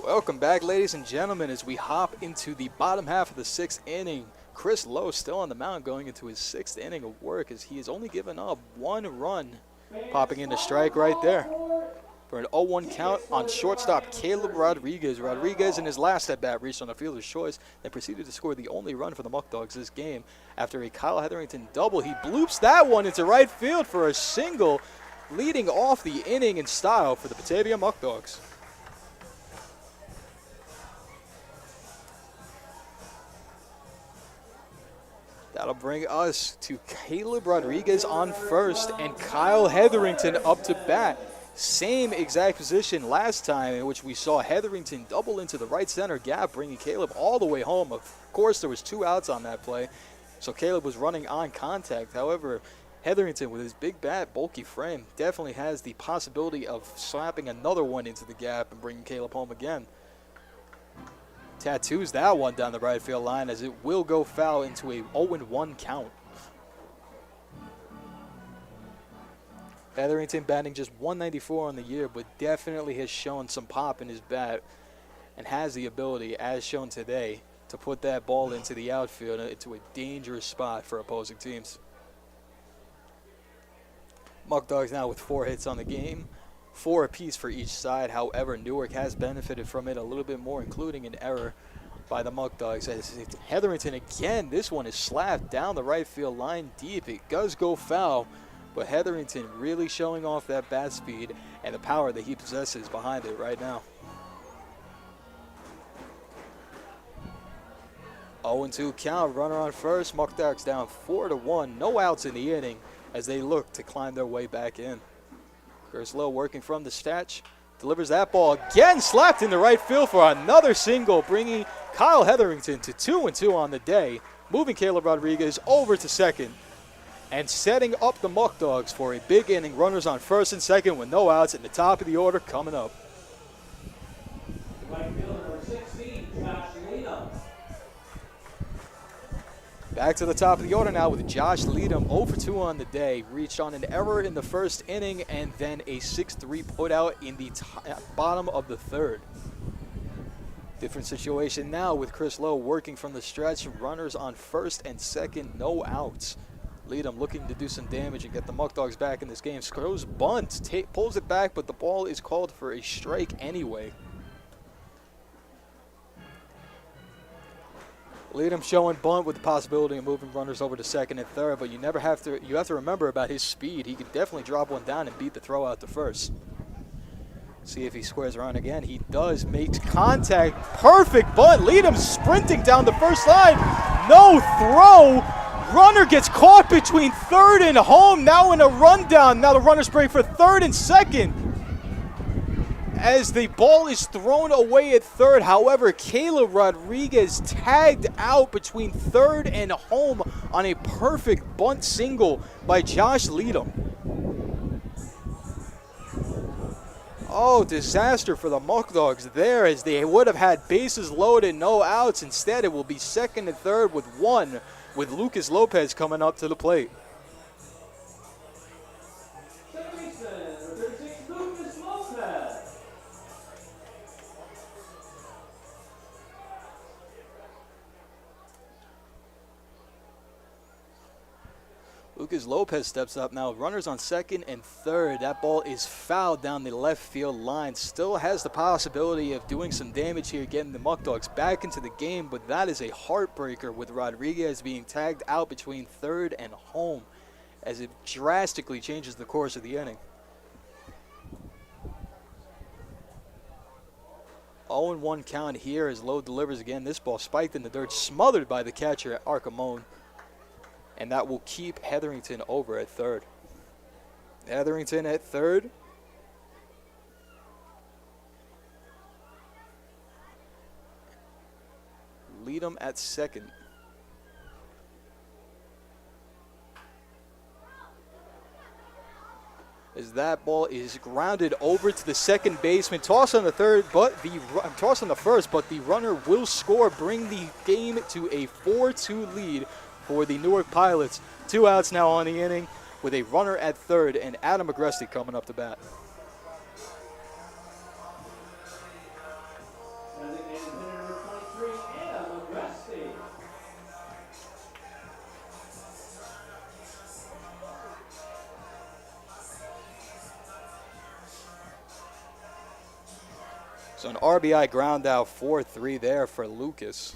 Welcome back, ladies and gentlemen, as we hop into the bottom half of the 6th inning. Chris Lowe still on the mound going into his 6th inning of work as he has only given up 1 run, popping into strike right there. for an 0-1 count on shortstop Caleb Rodriguez. Rodriguez in his last at-bat reached on a fielder's choice and proceeded to score the only run for the Muckdogs this game. After a Kyle Hetherington double, he bloops that one into right field for a single, leading off the inning in style for the Batavia Muckdogs. That'll bring us to Caleb Rodriguez on first and Kyle Hetherington up to bat. Same exact position last time, in which we saw Hetherington double into the right center gap, bringing Caleb all the way home. Of course, there was 2 outs on that play, so Caleb was running on contact. However, Hetherington, with his big bat, bulky frame, definitely has the possibility of slapping another one into the gap and bringing Caleb home again. Tattoos that one down the right field line, as it will go foul into a 0-1 count. Hetherington batting just 194 on the year, but definitely has shown some pop in his bat and has the ability, as shown today, to put that ball into the outfield, into a dangerous spot for opposing teams. Muckdogs now with 4 hits on the game, 4 apiece for each side. However, Newark has benefited from it a little bit more, including an error by the Muckdogs. As Hetherington again, this one is slapped down the right field line deep. It does go foul, but Hetherington really showing off that bat speed and the power that he possesses behind it right now. 0-2 count, runner on first. Muckdogs down 4-1. No outs in the inning as they look to climb their way back in. Chris Lowe working from the stretch, delivers that ball again, slapped in the right field for another single, bringing Kyle Hetherington to 2-2 on the day, moving Caleb Rodriguez over to second, and setting up the Muckdogs for a big inning. Runners on first and second with no outs in the top of the order coming up. Right fielder number 16, Josh Lena. Back to the top of the order now with Josh Leadham, 0 for 2 on the day. Reached on an error in the first inning and then a 6-3 putout in the bottom of the third. Different situation now with Chris Lowe working from the stretch. Runners on first and second, no outs. Leadham looking to do some damage and get the Muckdogs back in this game. Scrows bunt, pulls it back, but the ball is called for a strike anyway. Leadham showing bunt with the possibility of moving runners over to second and third, but you have to remember about his speed. He could definitely drop one down and beat the throw out to first. See if he squares around again. He does, makes contact. Perfect bunt. Leadham sprinting down the first line. No throw. Runner gets caught between third and home. Now in a rundown. Now the runner's break for third and second, as the ball is thrown away at third. However, Caleb Rodriguez tagged out between third and home on a perfect bunt single by Josh Leadham. Oh, disaster for the Muckdogs there, as they would have had bases loaded, no outs. Instead, it will be second and third with one, with Lucas Lopez coming up to the plate. Second baseman, number 36, Lucas Lopez. Lucas Lopez steps up now. Runners on second and third. That ball is fouled down the left field line. Still has the possibility of doing some damage here, getting the Muckdogs back into the game, but that is a heartbreaker with Rodriguez being tagged out between third and home, as it drastically changes the course of the inning. 0-1 count here as Lowe delivers again. This ball spiked in the dirt, smothered by the catcher at Arcamone. And that will keep Hetherington over at third. Hetherington at third. Leadham at second. As that ball is grounded over to the second baseman. Toss on the third, but toss on the first, but the runner will score, bring the game to a 4-2 lead for the Newark Pilots. 2 outs now on the inning with a runner at third and Adam Agresti coming up to bat. Designated hitter number 23, Adam Agresti. So an RBI ground out 4-3 there for Lucas.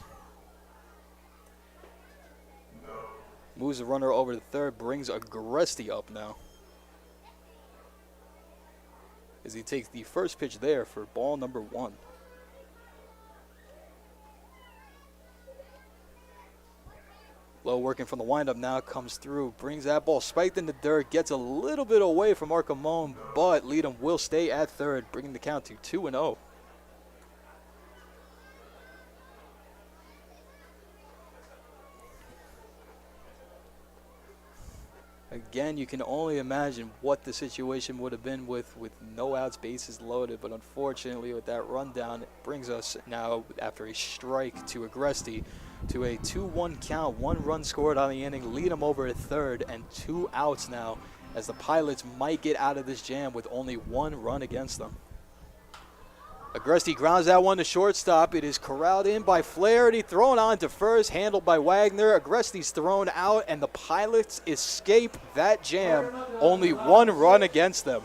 Moves the runner over to third, brings Agresti up now, as he takes the first pitch there for ball number 1. Low working from the windup now, comes through, brings that ball spiked in the dirt, gets a little bit away from Arcamone, but Leadham will stay at third, bringing the count to 2-0. Again, you can only imagine what the situation would have been with no outs, bases loaded, but unfortunately with that rundown, it brings us now, after a strike to Agresti, to a 2-1 count. 1 run scored on the inning, lead them over at third, and 2 outs now, as the Pilots might get out of this jam with only 1 run against them. Agresti grounds that one to shortstop. It is corralled in by Flaherty, thrown on to first, handled by Wagner. Agresti's thrown out, and the Pilots escape that jam. Only 1 run against them.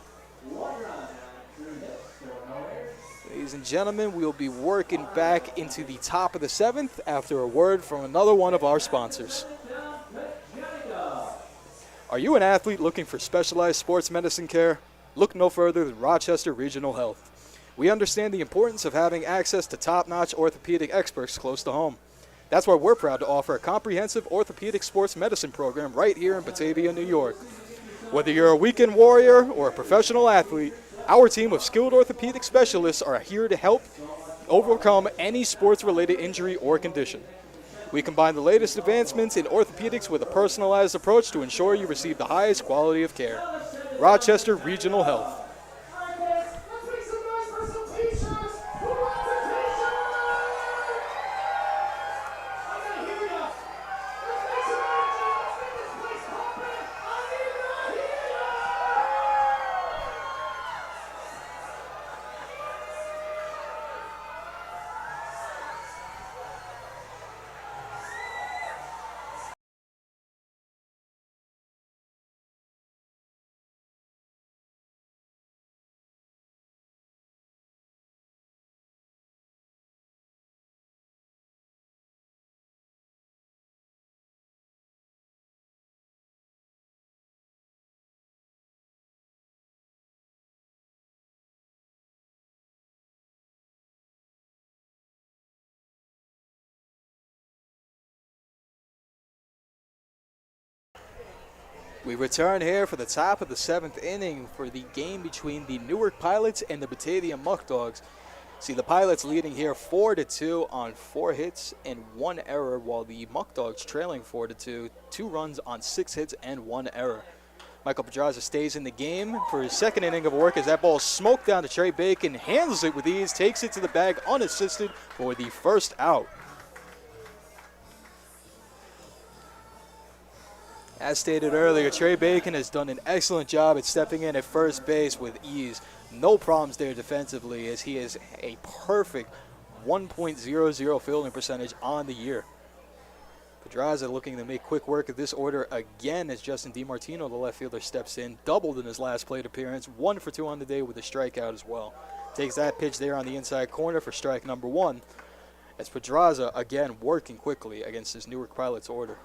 Ladies and gentlemen, we'll be working back into the top of the 7th after a word from another one of our sponsors. Are you an athlete looking for specialized sports medicine care? Look no further than Rochester Regional Health. We understand the importance of having access to top-notch orthopedic experts close to home. That's why we're proud to offer a comprehensive orthopedic sports medicine program right here in Batavia, New York. Whether you're a weekend warrior or a professional athlete, our team of skilled orthopedic specialists are here to help overcome any sports-related injury or condition. We combine the latest advancements in orthopedics with a personalized approach to ensure you receive the highest quality of care. Rochester Regional Health. We return here for the top of the 7th inning for the game between the Newark Pilots and the Batavia Muckdogs. See, the Pilots leading here 4-2 on 4 hits and 1 error, while the Muckdogs trailing 4-2, 2 runs on 6 hits and 1 error. Michael Pedraza stays in the game for his 2nd inning of work as that ball is smoked down to Trey Bacon, handles it with ease, takes it to the bag unassisted for the first out. As stated earlier, Trey Bacon has done an excellent job at stepping in at first base with ease. No problems there defensively, as he is a perfect 1.00 fielding percentage on the year. Pedraza looking to make quick work of this order again as Justin DiMartino, the left fielder, steps in. Doubled in his last plate appearance. 1 for 2 on the day with a strikeout as well. Takes that pitch there on the inside corner for strike number 1. As Pedraza again working quickly against his Newark Pilots order.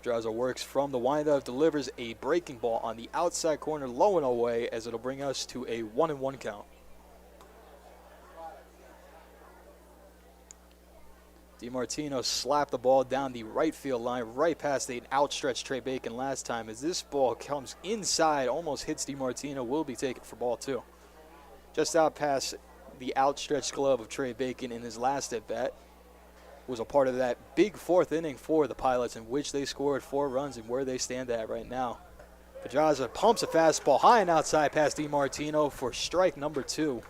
Pedraza works from the windup, delivers a breaking ball on the outside corner, low and away, as it'll bring us to a 1-1 count. DiMartino slapped the ball down the right field line, right past the outstretched Trey Bacon last time. As this ball comes inside, almost hits DiMartino, will be taken for ball 2. Just out past the outstretched glove of Trey Bacon in his last at-bat. Was a part of that big 4th inning for the Pilots, in which they scored 4 runs and where they stand at right now. Pedraza pumps a fastball high and outside past DiMartino for strike number 2.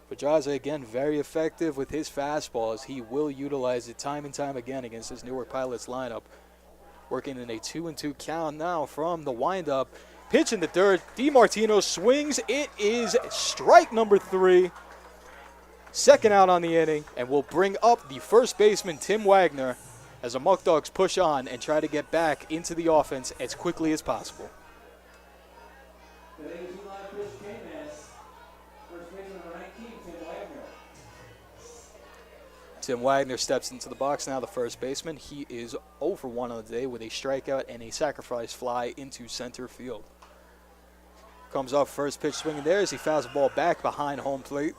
Pedraza again very effective with his fastball, as he will utilize it time and time again against his Newark Pilots lineup. Working in a 2-2 count now from the windup. Pitch in the dirt. DiMartino swings. It is strike number 3. 2nd out on the inning, and will bring up the first baseman, Tim Wagner. as the Muckdogs push on and try to get back into the offense as quickly as possible. Today's Eli Fish K-Man. First baseman number 19, Tim Wagner. Tim Wagner steps into the box now, the first baseman. He is 0 for 1 on the day with a strikeout and a sacrifice fly into center field. Comes off first pitch swinging there as he fouls the ball back behind home plate.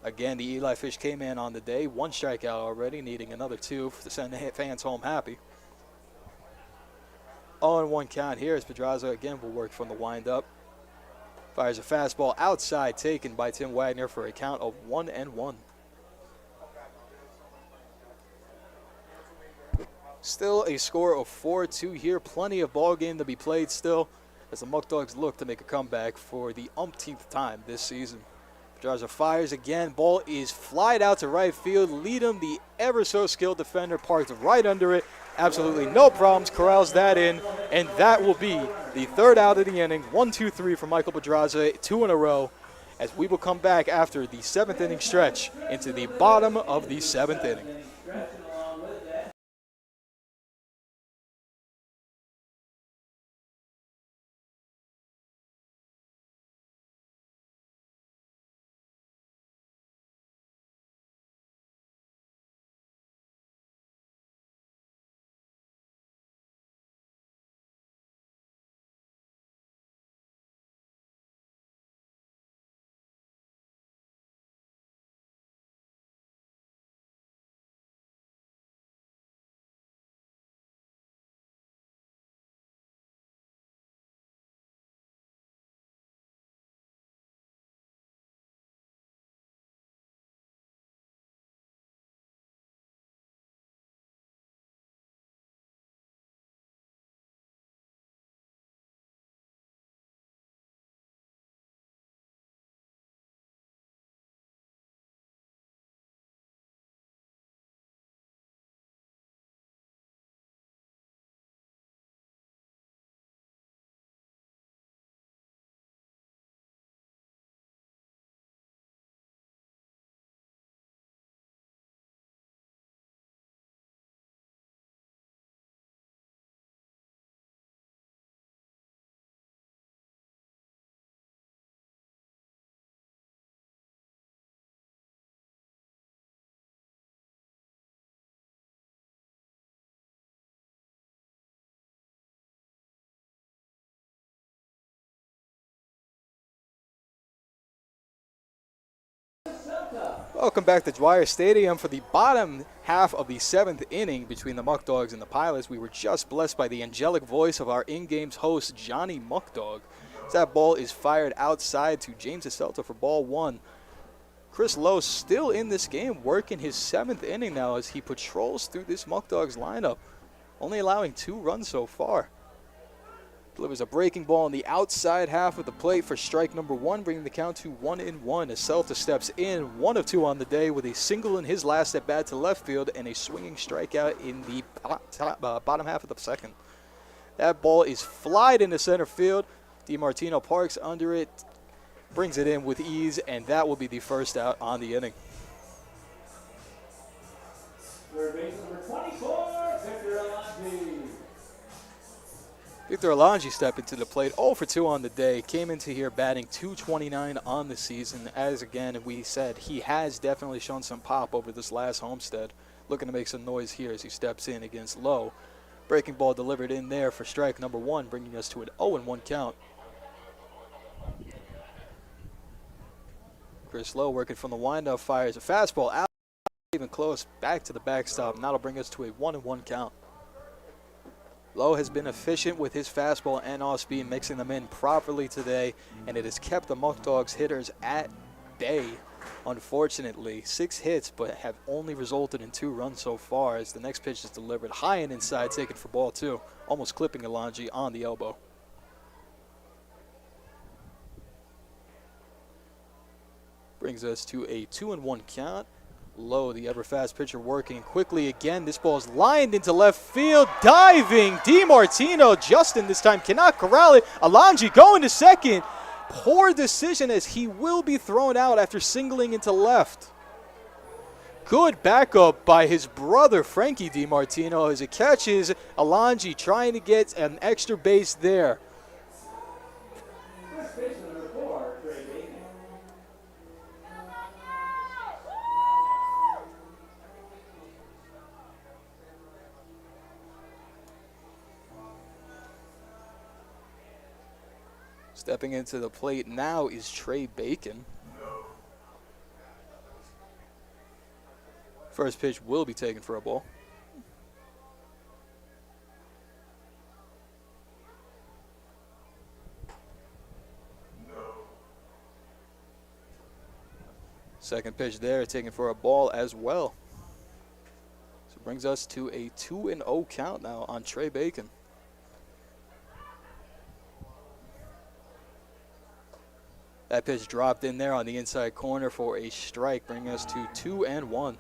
Again, the Eli Fish K-Man on the day. 1 strikeout already, needing another 2 to send the fans home happy. 0-1 count here as Pedraza again will work from the windup. Fires a fastball outside, taken by Tim Wagner for a count of 1-1. Still a score of 4-2 here. Plenty of ball game to be played still as the Muckdogs look to make a comeback for the umpteenth time this season. Pedraza fires again. Ball is flied out to right field. Leadham, the ever-so-skilled defender, parked right under it. Absolutely no problems. Corrals that in, and that will be the 3rd out of the inning. 1-2-3 for Michael Pedraza, 2 in a row, as we will come back after the 7th inning stretch into the bottom of the 7th inning. Welcome back to Dwyer Stadium for the bottom half of the 7th inning between the Muckdogs and the Pilots. We were just blessed by the angelic voice of our in-games host, Johnny Muckdog. As that ball is fired outside to James Estelta for ball 1. Chris Lowe still in this game, working his 7th inning now as he patrols through this Muckdogs lineup, only allowing 2 runs so far. Delivers a breaking ball on the outside half of the plate for strike number 1, bringing the count to 1-1. Estelta steps in, 1 of 2 on the day with a single in his last at bat to left field and a swinging strikeout in the bottom half of the 2nd. That ball is flied into center field. DiMartino parks under it, brings it in with ease, and that will be the 1st out on the inning. Third base number 24, Victor Alonji. Victor Alonji stepped into the plate, 0 for 2 on the day. Came into here batting .229 on the season. As again we said, he has definitely shown some pop over this last homestead. Looking to make some noise here as he steps in against Lowe. Breaking ball delivered in there for strike number 1, bringing us to an 0-1 count. Chris Lowe working from the windup, fires a fastball out, even close, back to the backstop, and that'll bring us to a 1-1 count. Lowe has been efficient with his fastball and off-speed, mixing them in properly today, and it has kept the Muckdogs hitters at bay. Unfortunately, 6 hits, but have only resulted in 2 runs so far as the next pitch is delivered high and inside, taken for ball 2, almost clipping Alonji on the elbow. Brings us to a 2-1 count. Lowe, the ever-fast pitcher, working quickly again. This ball is lined into left field. Diving DiMartino. Justin this time cannot corral it. Alonji going to second. Poor decision as he will be thrown out after singling into left. Good backup by his brother, Frankie DiMartino, as it catches Alonji trying to get an extra base there. First baseman number 4, Pregame. Stepping into the plate now is Trey Bacon. First pitch will be taken for a ball. Second pitch there, taken for a ball as well. So it brings us to a 2-0 count now on Trey Bacon. That pitch dropped in there on the inside corner for a strike, bringing us to 2-1.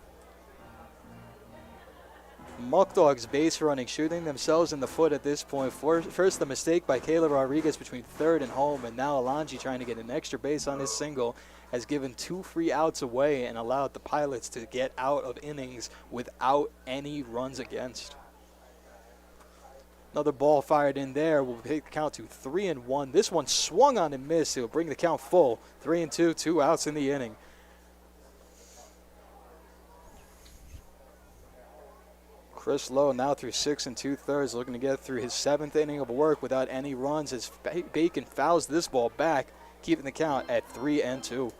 Muckdogs base running, shooting themselves in the foot at this point. First, the mistake by Caleb Rodriguez between third and home, and now Alonji trying to get an extra base on his single has given 2 free outs away and allowed the Pilots to get out of innings without any runs against. Another ball fired in there will take the count to 3-1. This one swung on and missed. It'll bring the count full. 3-2, 2 outs in the inning. Chris Lowe now through 6 2/3, looking to get through his 7th inning of work without any runs as Bacon fouls this ball back, keeping the count at 3-2.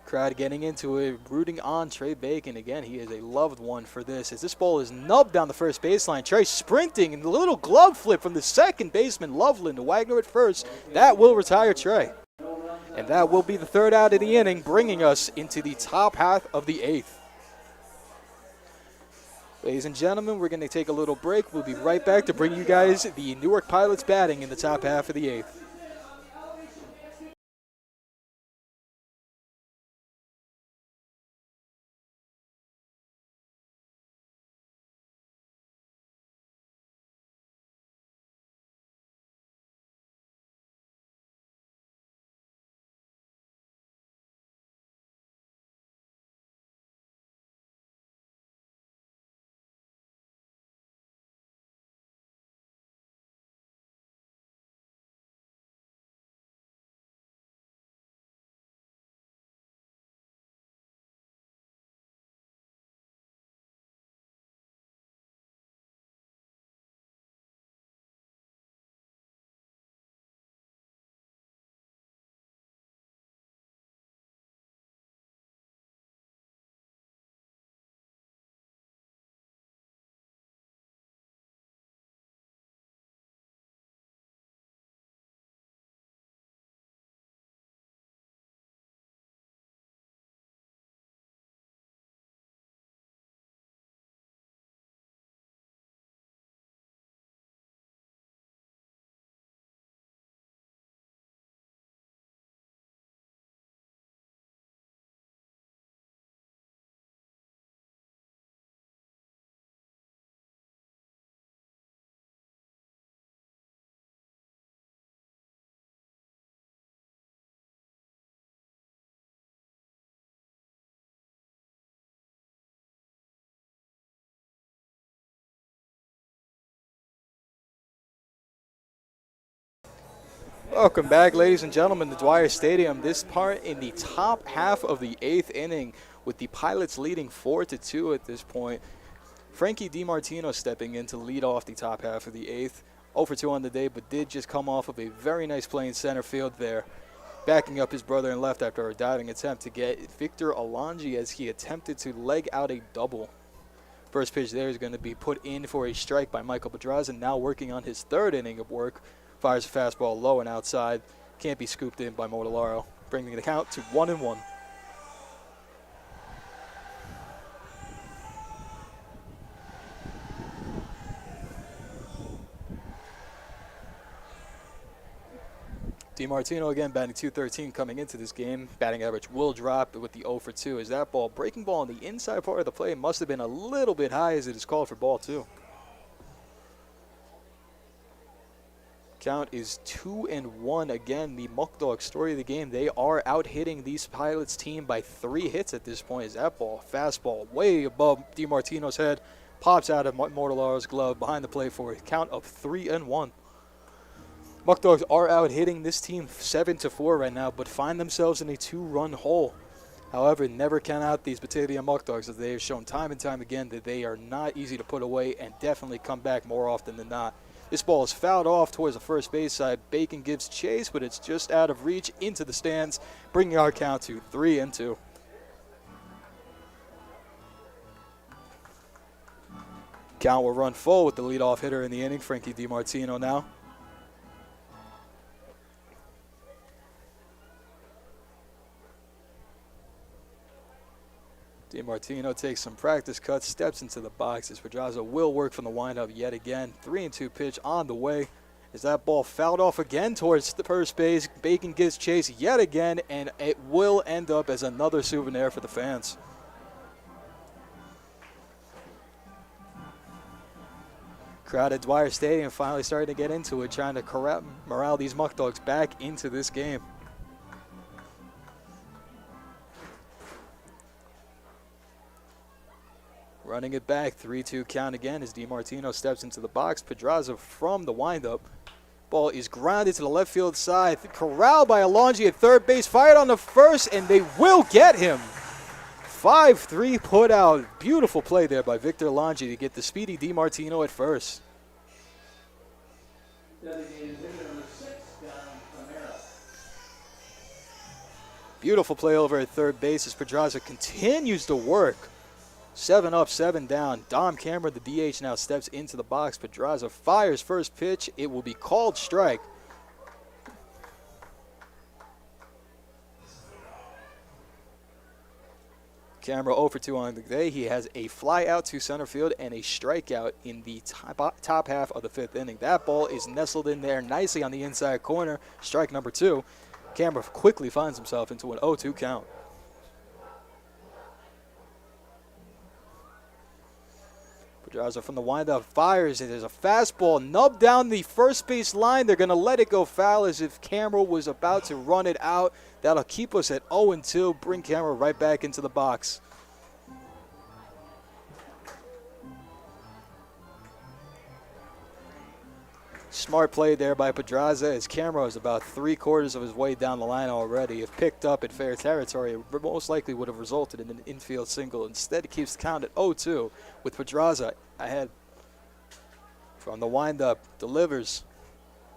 Crowd getting into it, rooting on Trey Bacon. Again, he is a loved one for this. As this ball is nubbed down the first baseline, Trey sprinting, and the little glove flip from the second baseman, Loveland, to Wagner at first. That will retire Trey. And that will be the 3rd out of the inning, bringing us into the top half of the 8th. Ladies and gentlemen, we're going to take a little break. We'll be right back to bring you guys the Newark Pilots batting in the top half of the 8th. Welcome back, ladies and gentlemen, to Dwyer Stadium. This part in the top half of the 8th inning, with the Pilots leading 4-2 at this point. Frankie DiMartino stepping in to lead off the top half of the 8th. 0 for 2 on the day, but did just come off of a very nice play in center field there, backing up his brother in left after a diving attempt to get Victor Alonji as he attempted to leg out a double. First pitch there is going to be put in for a strike by Michael Pedraza, now working on his 3rd inning of work. Fires a fastball low and outside. Can't be scooped in by Modellaro, bringing the count to 1-1. DiMartino again batting .213 coming into this game. Batting average will drop with the 0 for 2 as that ball, breaking ball on the inside part of the plate, must have been a little bit high as it is called for ball 2. Count is 2-1. Again, the Muckdog story of the game. They are out-hitting these Pilots team by 3 hits at this point. As that ball, fastball, way above DiMartino's head, pops out of Mortalaro's glove behind the plate for a count of 3-1. Muckdogs are out-hitting this team 7-4 right now, but find themselves in a 2-run hole. However, never count out these Batavia Muckdogs, as they have shown time and time again that they are not easy to put away and definitely come back more often than not. This ball is fouled off towards the first base side. Bacon gives chase, but it's just out of reach into the stands, bringing our count to 3-2. Count will run full with the leadoff hitter in the inning, Frankie DiMartino now. DiMartino takes some practice cuts, steps into the box as Pedraza will work from the windup yet again. 3-2 pitch on the way. Is that ball fouled off again towards the first base? Bacon gives chase yet again, and it will end up as another souvenir for the fans. Crowd at Dwyer Stadium finally starting to get into it, trying to corral these Muckdogs back into this game. Running it back, 3-2 count again as DiMartino steps into the box. Pedraza from the windup. Ball is grounded to the left field side. Corralled by Alonji at third base. Fired on the first, and they will get him. 5-3 put out. Beautiful play there by Victor Alonji to get the speedy DiMartino at first. Beautiful play over at third base as Pedraza continues to work. 7 up, 7 down. Dom Cameron, the DH, now steps into the box. Pedraza fires first pitch. It will be called strike. Cameron 0 for 2 on the day. He has a fly out to center field and a strikeout in the top half of the 5th inning. That ball is nestled in there nicely on the inside corner. Strike number 2. Cameron quickly finds himself into an 0-2 count. Pedraza from the windup fires. It is a fastball nubbed down the first base line. They're going to let it go foul as if Cameron was about to run it out. That'll keep us at 0-2. Bring Cameron right back into the box. Smart play there by Pedraza as Cameron is about 3/4 of his way down the line already. If picked up in fair territory, it most likely would have resulted in an infield single. Instead, it keeps the count at 0-2 with Pedraza ahead. From the windup, delivers.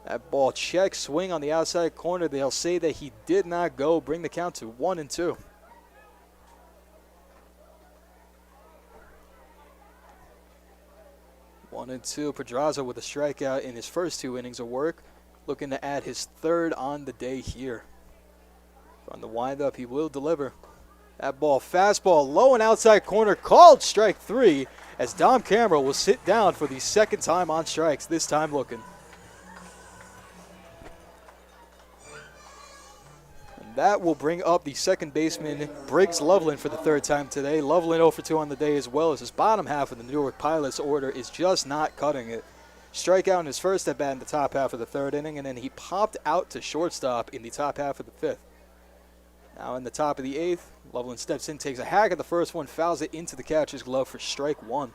That ball check, swing on the outside corner. They'll say that he did not go. Bring the count to 1-2. One and two. Pedraza with a strikeout in his first 2 innings of work, looking to add his 3rd on the day here. From the windup, he will deliver. That ball, fastball, low and outside corner, called strike 3 as Dom Cameron will sit down for the 2nd time on strikes, this time looking. That will bring up the second baseman, Briggs Loveland, for the 3rd time today. Loveland 0 for 2 on the day, as well as his bottom half of the Newark Pilots order is just not cutting it. Strikeout in his first at bat in the top half of the 3rd inning, and then he popped out to shortstop in the top half of the 5th. Now in the top of the 8th, Loveland steps in, takes a hack at the first one, fouls it into the catcher's glove for strike 1.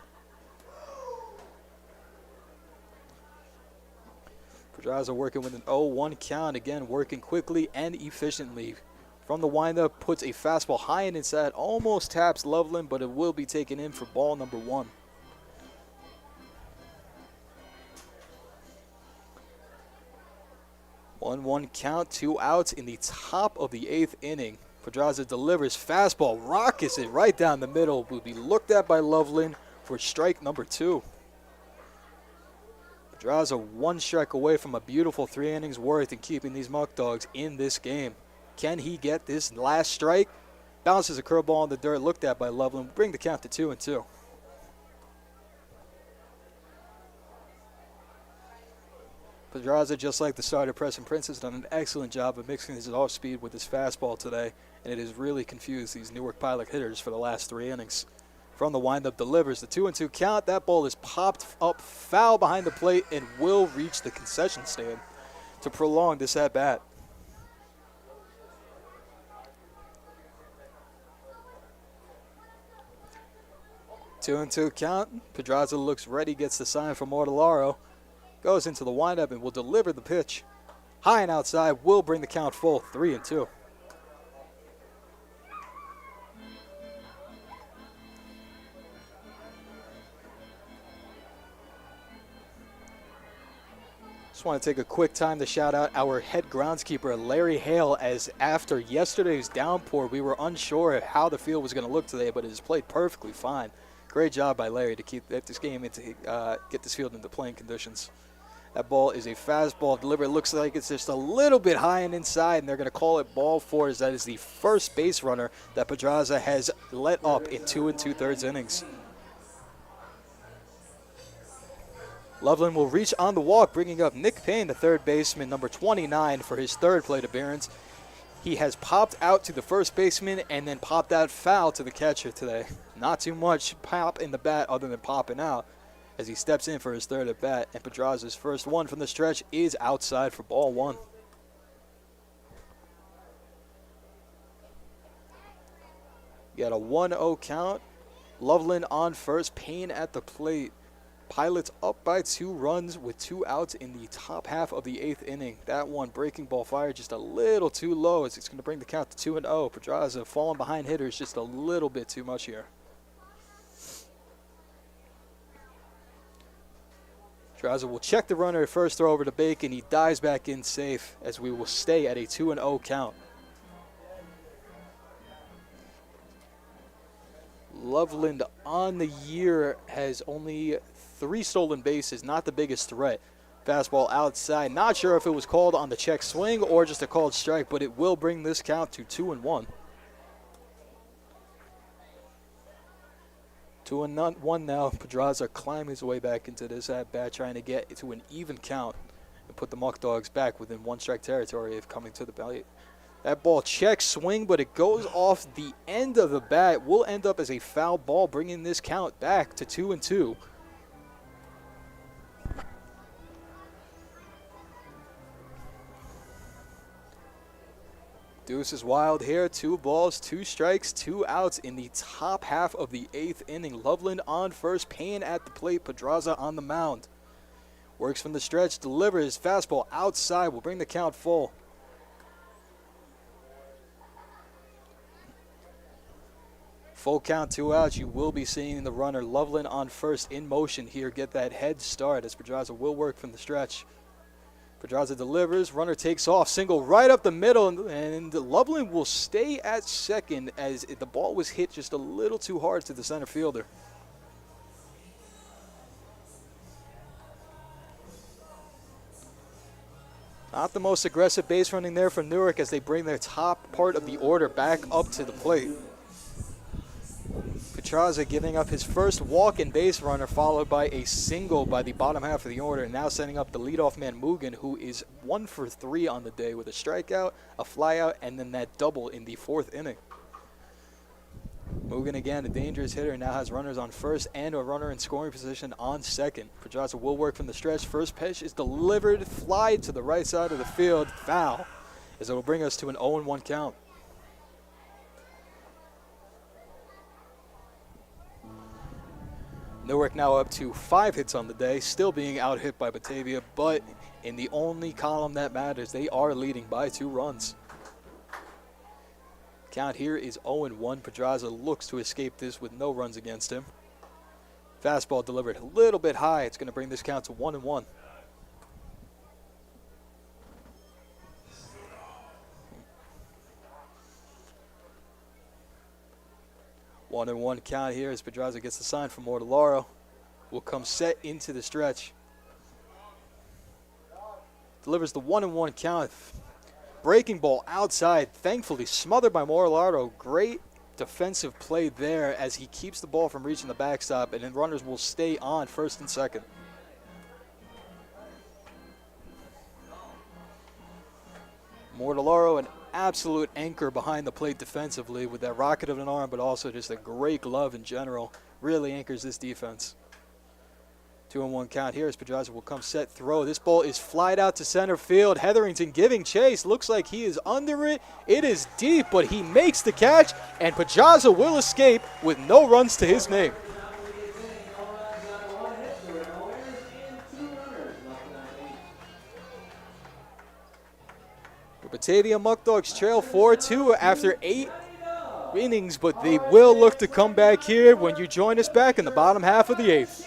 Pedraza working with an 0-1 count, again working quickly and efficiently. From the windup, puts a fastball high and inside, almost taps Loveland, but it will be taken in for ball number 1. One count, 2 outs in the top of the 8th inning. Pedraza delivers fastball, rockets it right down the middle, will be looked at by Loveland for strike number 2. Pedraza 1 strike away from a beautiful 3 innings worth in keeping these Muckdogs in this game. Can he get this last strike? Bounces a curveball in the dirt, looked at by Loveland, bring the count to 2-2. Pedraza, just like the starter Preston Prince, has done an excellent job of mixing his off speed with his fastball today, and it has really confused these Newark Pilot hitters for the last 3 innings. From the windup, delivers the 2-2 count. That ball is popped up foul behind the plate and will reach the concession stand. to prolong this at-bat. 2-2 count. Pedraza looks ready, gets the sign from Mortellaro. Goes into the windup and will deliver the pitch. High and outside will bring the count full, 3-2. Just want to take a quick time to shout out our head groundskeeper, Larry Hale, as after yesterday's downpour, we were unsure of how the field was going to look today, but it has played perfectly fine. Great job by Larry to keep this game get this field into playing conditions. That ball is a fastball delivered. It looks like it's just a little bit high and inside, and they're going to call it ball four, as that is the first base runner that Pedraza has let up in 2 2/3 innings. Loveland will reach on the walk, bringing up Nick Payne, the third baseman, number 29, for his third plate appearance. He has popped out to the first baseman and then popped out foul to the catcher today. Not too much pop in the bat other than popping out as he steps in for his third at bat. And Pedraza's first one from the stretch is outside for ball one. You got a 1-0 count. Loveland on first, Payne at the plate. Pilots up by 2 runs with 2 outs in the top half of the 8th inning. That one breaking ball fired just a little too low as it's going to bring the count to 2-0. Pedraza falling behind hitters just a little bit too much here. Pedraza will check the runner at first, throw over to Bacon. He dives back in safe as we will stay at a 2-0 count. Loveland on the year has only 3 stolen bases, not the biggest threat. Fastball outside. Not sure if it was called on the check swing or just a called strike, but it will bring this count to 2-1. 2-1 now. Pedraza climbing his way back into this at-bat, trying to get to an even count and put the Muckdogs back within 1-strike territory of coming to the plate. That ball check swing, but it goes off the end of the bat. Will end up as a foul ball, bringing this count back to 2-2. Deuce is wild here. 2 balls, 2 strikes, 2 outs in the top half of the 8th inning. Loveland on first, Payne at the plate, Pedraza on the mound. Works from the stretch, delivers fastball outside, will bring the count full. Full count, 2 outs. You will be seeing the runner Loveland on first in motion here get that head start as Pedraza will work from the stretch. Pedraza delivers, runner takes off, single right up the middle, and Loveland will stay at second as the ball was hit just a little too hard to the center fielder. Not the most aggressive base running there for Newark as they bring their top part of the order back up to the plate. Pedraza giving up his first walk and base runner, followed by a single by the bottom half of the order, and now setting up the leadoff man Mugen, who is 1 for 3 on the day with a strikeout, a flyout, and then that double in the 4th inning. Mugen again, a dangerous hitter, now has runners on first and a runner in scoring position on second. Pedraza will work from the stretch. First pitch is delivered, fly to the right side of the field, foul, as it will bring us to an 0-1 count. Newark now up to 5 hits on the day, still being out-hit by Batavia, but in the only column that matters, they are leading by 2 runs. Count here is 0-1. Pedraza looks to escape this with no runs against him. Fastball delivered a little bit high. It's going to bring this count to 1-1. One and one count here as Pedraza gets the sign from Mortellaro. Will come set into the stretch. Delivers the 1-1 count. Breaking ball outside, thankfully smothered by Mortellaro. Great defensive play there as he keeps the ball from reaching the backstop, and then runners will stay on first and second. Mortellaro, an absolute anchor behind the plate defensively with that rocket of an arm, but also just a great glove in general. Really anchors this defense. 2-1 count here as Pedraza will come set throw. This ball is flied out to center field. Hetherington giving chase. Looks like he is under it. It is deep, but he makes the catch, and Pedraza will escape with no runs to his name. The Batavia Muckdogs trail 4-2 after 8 innings, but they will look to come back here when you join us back in the bottom half of the 8th.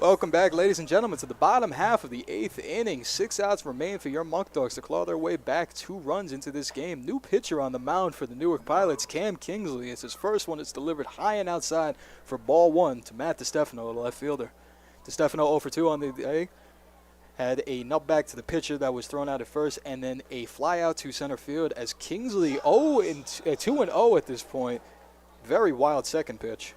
Welcome back, ladies and gentlemen, to the bottom half of the 8th inning. 6 outs remain for your Muckdogs to claw their way back 2 runs into this game. New pitcher on the mound for the Newark Pilots, Cam Kingsley. It's his first one. It's delivered high and outside for ball 1 to Matt DiStefano, the left fielder. DiStefano 0 for 2 on the day. Had a nutback to the pitcher that was thrown out at first, and then a fly out to center field as Kingsley 2-0 at this point. Very wild second pitch.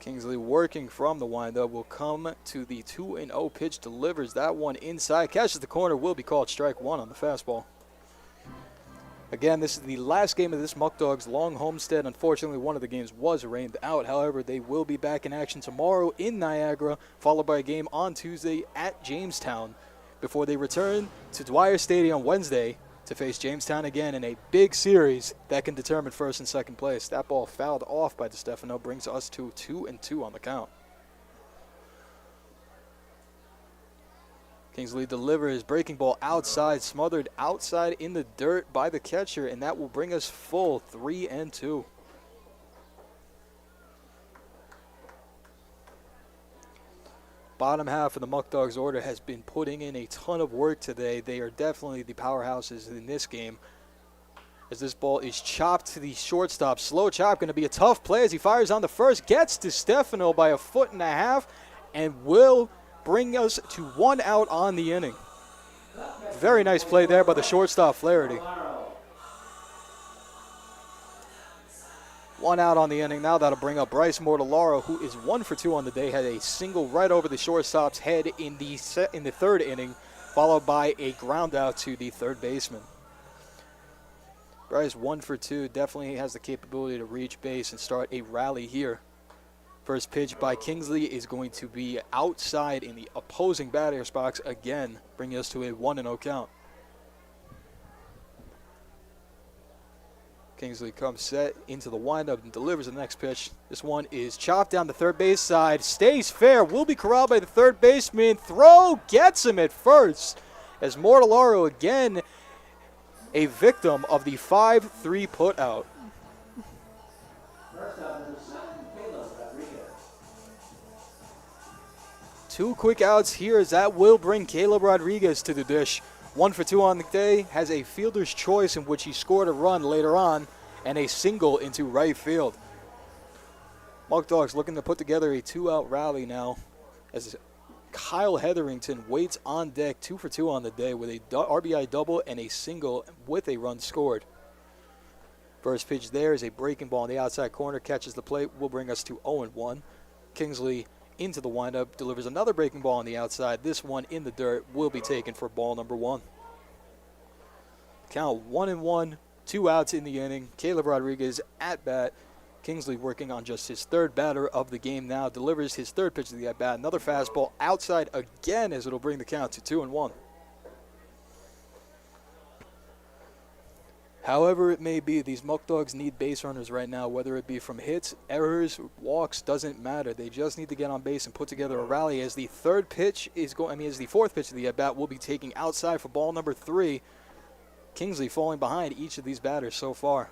Kingsley working from the windup will come to the 2-0 pitch, delivers that one inside, catches the corner, will be called strike 1 on the fastball. Again, this is the last game of this Muckdogs long homestand. Unfortunately, one of the games was rained out. However, they will be back in action tomorrow in Niagara, followed by a game on Tuesday at Jamestown, before they return to Dwyer Stadium Wednesday to face Jamestown again in a big series that can determine first and second place. That ball fouled off by DiStefano brings us to 2-2 on the count. Kingsley delivers breaking ball outside, smothered outside in the dirt by the catcher, and that will bring us full 3-2. Bottom half of the Muckdogs order has been putting in a ton of work today. They are definitely the powerhouses in this game. As this ball is chopped to the shortstop. Slow chop, going to be a tough play as he fires on the first. Gets DiStefano by 1.5 feet and will bring us to 1 out on the inning. Very nice play there by the shortstop, Flaherty. 1 out on the inning. Now that'll bring up Bryce Mortellaro, who is 1 for 2 on the day. Had a single right over the shortstop's head in the 3rd inning, followed by a ground out to the 3rd baseman. Bryce 1 for 2. Definitely has the capability to reach base and start a rally here. First pitch by Kingsley is going to be outside in the opposing batter's box again, bringing us to a 1-0 count. Kingsley comes set into the windup and delivers the next pitch. This one is chopped down the third base side, stays fair, will be corralled by the third baseman. Throw gets him at first as Mortellaro again a victim of the 5-3 put out. First out, number 7, Caleb Rodriguez. Two quick outs here as that will bring Caleb Rodriguez to the dish. 1 for 2 on the day, has a fielder's choice in which he scored a run later on, and a single into right field. Muckdogs looking to put together a 2-out rally now as Kyle Hetherington waits on deck, 2 for 2 on the day with a RBI double and a single with a run scored. First pitch there is a breaking ball in the outside corner, catches the plate, will bring us to 0-1. Kingsley into the windup, delivers another breaking ball on the outside. This one in the dirt will be taken for ball number 1. Count 1-1, 2 outs in the inning. Caleb Rodriguez at bat. Kingsley working on just his third batter of the game now. Delivers his third pitch of the at bat. Another fastball outside again as it'll bring the count to 2-1. However it may be, these Muckdogs need base runners right now, whether it be from hits, errors, walks, doesn't matter. They just need to get on base and put together a rally as the third pitch is as the fourth pitch of the at bat will be taking outside for ball number 3. Kingsley falling behind each of these batters so far.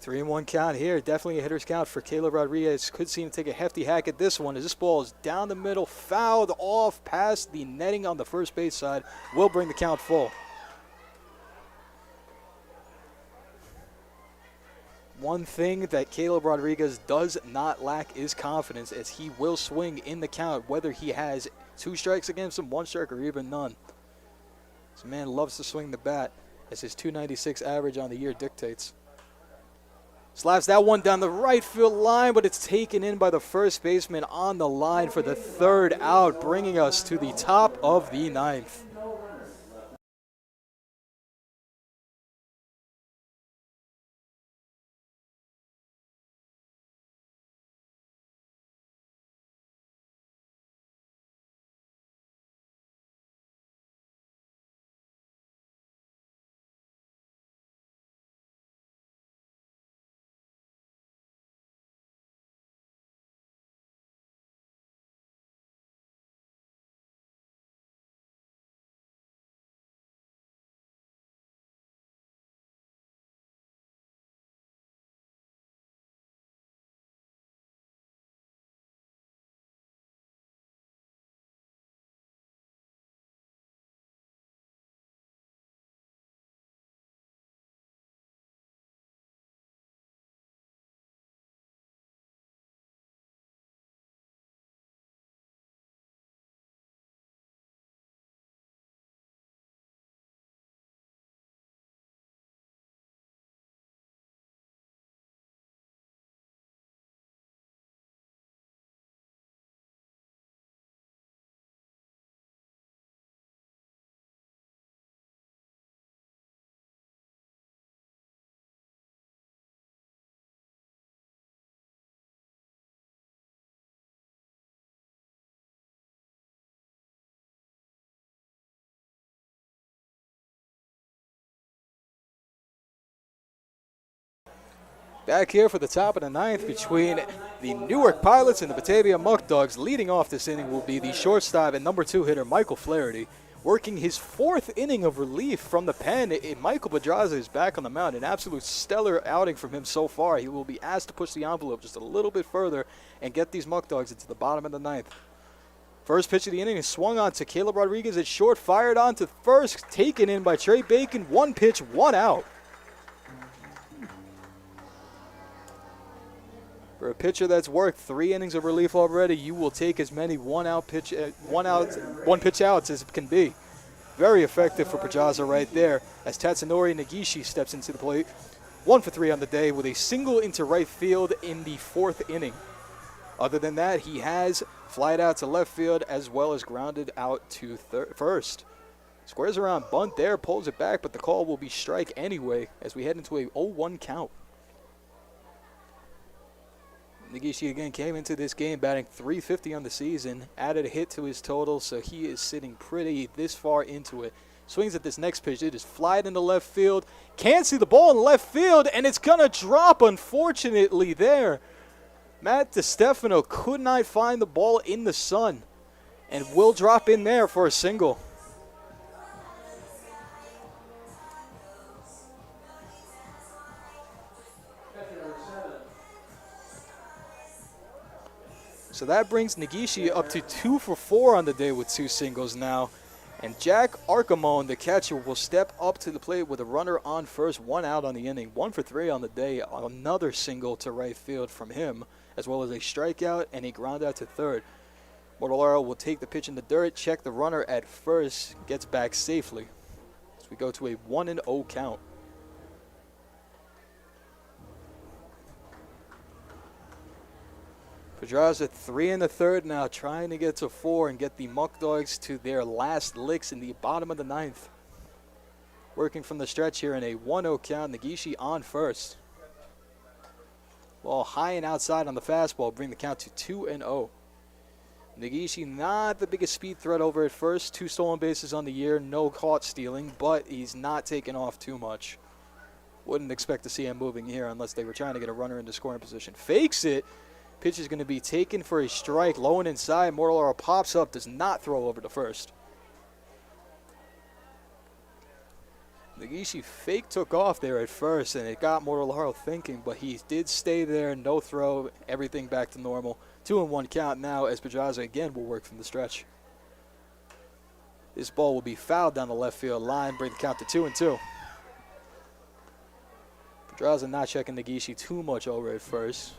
3-1 count here. Definitely a hitter's count for Caleb Rodriguez. Could see him take a hefty hack at this one as this ball is down the middle, fouled off past the netting on the first base side. Will bring the count full. One thing that Caleb Rodriguez does not lack is confidence, as he will swing in the count, whether he has 2 strikes against him, 1 strike, or even none. This man loves to swing the bat, as his .296 average on the year dictates. Slaps that one down the right field line, but it's taken in by the first baseman on the line for the 3rd out, bringing us to the top of the 9th. Back here for the top of the 9th between the Newark Pilots and the Batavia Muckdogs. Leading off this inning will be the shortstop and number 2 hitter, Michael Flaherty. Working his 4th inning of relief from the pen, Michael Pedraza is back on the mound. An absolute stellar outing from him so far. He will be asked to push the envelope just a little bit further and get these Muckdogs into the bottom of the 9th. First pitch of the inning is swung on to Caleb Rodriguez at short, fired on to first, taken in by Trey Bacon. 1 pitch, 1 out. For a pitcher that's worked 3 innings of relief already, you will take as many one pitch outs as it can be. Very effective for Pedraza right there as Tatsunori Nagishi steps into the plate. 1 for 3 on the day with a single into right field in the 4th inning. Other than that, he has flied out to left field as well as grounded out to first. Squares around bunt there, pulls it back, but the call will be strike anyway as we head into a 0-1 count. Negishi again came into this game batting .350 on the season, added a hit to his total, so he is sitting pretty this far into it. Swings at this next pitch. It is flied into left field. Can't see the ball in left field, and it's going to drop, unfortunately, there. Matt DiStefano could not find the ball in the sun and will drop in there for a single. So that brings Negishi up to 2 for 4 on the day with 2 singles now. And Jack Arcamone, the catcher, will step up to the plate with a runner on first, 1 out on the inning. 1 for 3 on the day. Another single to right field from him, as well as a strikeout and a ground out to third. Mortellaro will take the pitch in the dirt, check the runner at first, gets back safely. As we go to a 1-0 count. Pedraza 3 in the third now, trying to get to 4 and get the Muckdogs to their last licks in the bottom of the 9th. Working from the stretch here in a 1-0 count. Negishi on first. Ball high and outside on the fastball, bring the count to 2-0. Negishi not the biggest speed threat over at first. 2 stolen bases on the year, no caught stealing, but he's not taking off too much. Wouldn't expect to see him moving here unless they were trying to get a runner into scoring position. Fakes it. Pitch is going to be taken for a strike, low and inside. Mortellaro pops up, does not throw over to first. Negishi fake took off there at first, and it got Mortellaro thinking, but he did stay there, no throw, everything back to normal. 2-1 count now as Pedraza again will work from the stretch. This ball will be fouled down the left field line, bring the count to 2-2. Pedraza not checking Negishi too much over at first.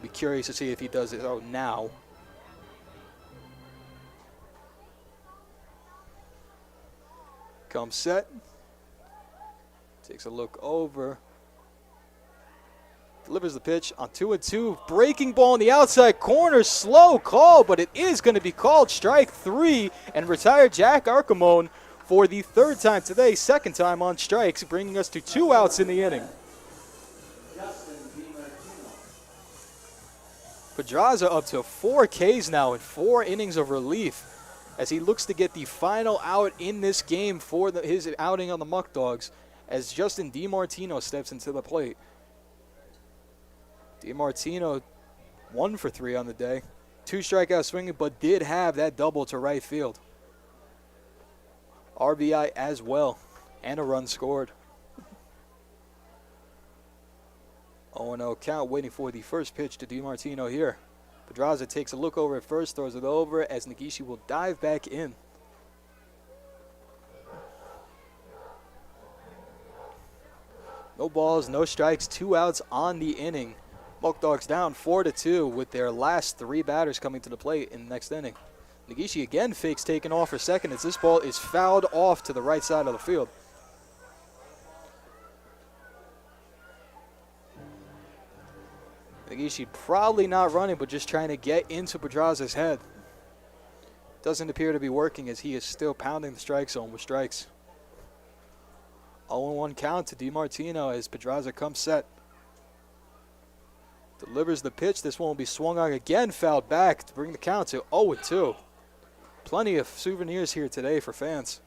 Be curious to see if he does it now. Comes set. Takes a look over. Delivers the pitch on 2-2. Breaking ball in the outside corner. Slow call, but it is going to be called strike 3 and retire Jack Arcamone for the 3rd time today, 2nd time on strikes, bringing us to 2 outs in the inning. Pedraza up to 4 Ks now in 4 innings of relief as he looks to get the final out in this game for his outing on the Muckdogs as Justin DiMartino steps into the plate. DiMartino 1 for 3 on the day. 2 strikeout swinging, but did have that double to right field. RBI as well, and a run scored. 0-0 count, waiting for the first pitch to DiMartino here. Pedraza takes a look over at first, throws it over as Negishi will dive back in. No balls, no strikes, 2 outs on the inning. Muckdogs down 4-2 with their last 3 batters coming to the plate in the next inning. Negishi again fakes taking off for second as this ball is fouled off to the right side of the field. Negishi probably not running, but just trying to get into Pedraza's head. Doesn't appear to be working as he is still pounding the strike zone with strikes. 0-1 count to DiMartino as Pedraza comes set. Delivers the pitch. This one will be swung on again, fouled back to bring the count to 0-2. Plenty of souvenirs here today for fans.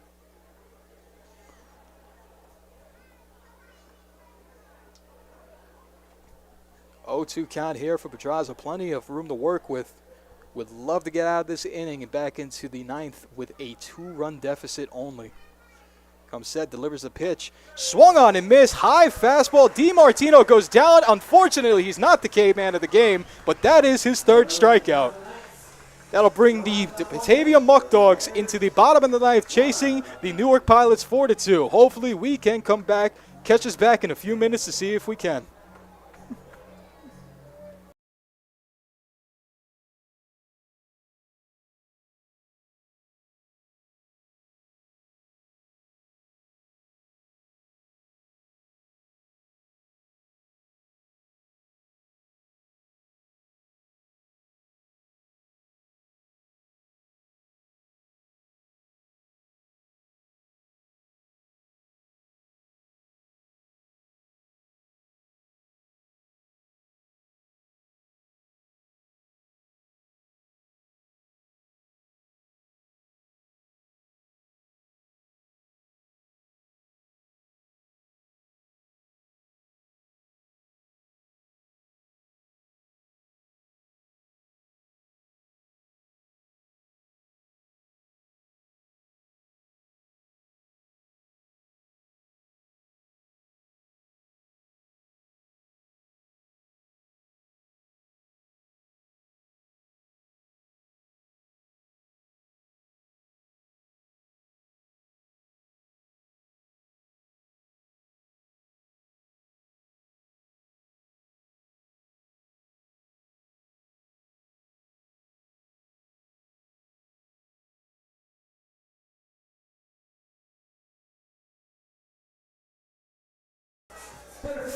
Oh, 0-2 count here for Pedraza. Plenty of room to work with. Would love to get out of this inning and back into the 9th with a 2-run deficit only. Comes set, delivers the pitch. Swung on and missed. High fastball. DiMartino goes down. Unfortunately, he's not the K-man of the game, but that is his 3rd strikeout. That'll bring the Batavia Muckdogs into the bottom of the 9th, chasing the Newark Pilots 4-2. Hopefully, we can come back, catch us back in a few minutes to see if we can.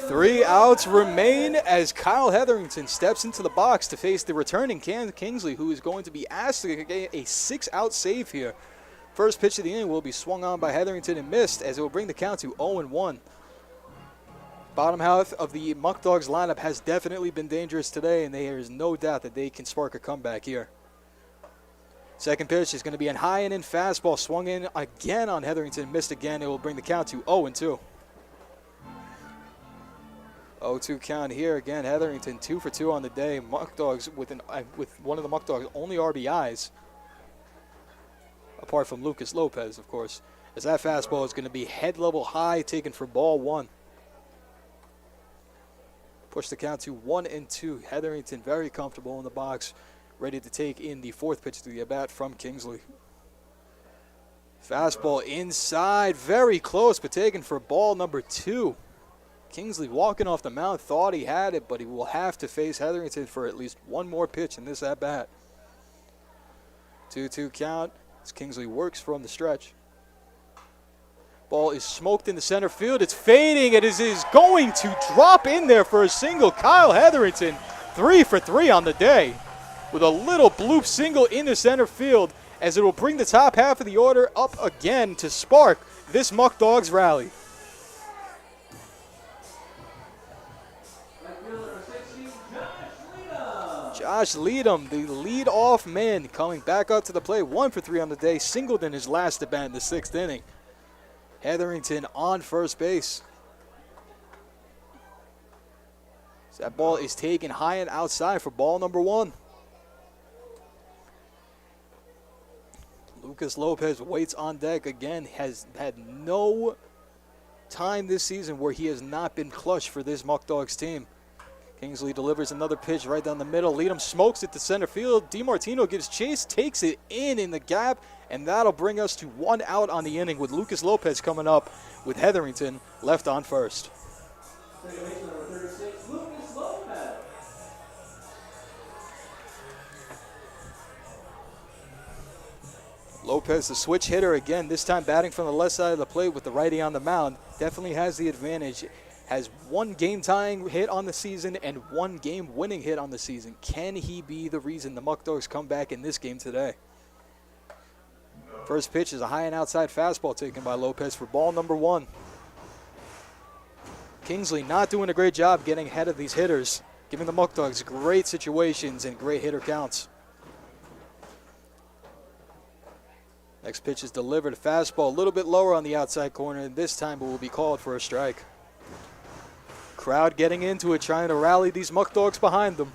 3 outs remain as Kyle Hetherington steps into the box to face the returning Cam Kingsley, who is going to be asked to get a 6-out save here. First pitch of the inning will be swung on by Hetherington and missed, as it will bring the count to 0-1. Bottom half of the Muckdogs lineup has definitely been dangerous today, and there is no doubt that they can spark a comeback here. Second pitch is going to be a high and in fastball, swung in again on Hetherington, missed again. It will bring the count to 0-2. 0-2 count here again. Hetherington 2 for 2 on the day. Muckdogs with one of the Muckdogs' only RBIs, apart from Lucas Lopez, of course, as that fastball is going to be head level high, taken for ball 1. Push the count to 1-2. Hetherington very comfortable in the box, ready to take in the fourth pitch to the at-bat from Kingsley. Fastball inside, very close, but taken for ball number 2. Kingsley walking off the mound, thought he had it, but he will have to face Hetherington for at least one more pitch in this at-bat. 2-2 count as Kingsley works from the stretch. Ball is smoked in the center field. It's fading. It is going to drop in there for a single. Kyle Hetherington, 3 for 3 on the day, with a little bloop single in the center field, as it will bring the top half of the order up again to spark this Muckdogs rally. Josh Leadham, the lead-off man, coming back up to the plate, 1 for 3 on the day, singled in his last at-bat in the 6th inning. Hetherington on first base. So that ball is taken high and outside for ball number 1. Lucas Lopez waits on deck again, has had no time this season where he has not been clutch for this Muckdogs team. Kingsley delivers another pitch right down the middle. Leadham smokes it to center field. DiMartino gives chase, takes it in the gap, and that'll bring us to 1 out on the inning, with Lucas Lopez coming up with Hetherington left on first. Lopez, the switch hitter again, this time batting from the left side of the plate with the righty on the mound. Definitely has the advantage. Has 1 game-tying hit on the season and 1 game-winning hit on the season. Can he be the reason the Muckdogs come back in this game today? First pitch is a high and outside fastball taken by Lopez for ball number 1. Kingsley not doing a great job getting ahead of these hitters, giving the Muckdogs great situations and great hitter counts. Next pitch is delivered, a fastball a little bit lower on the outside corner, and this time it will be called for a strike. Crowd getting into it, trying to rally these Muckdogs behind them.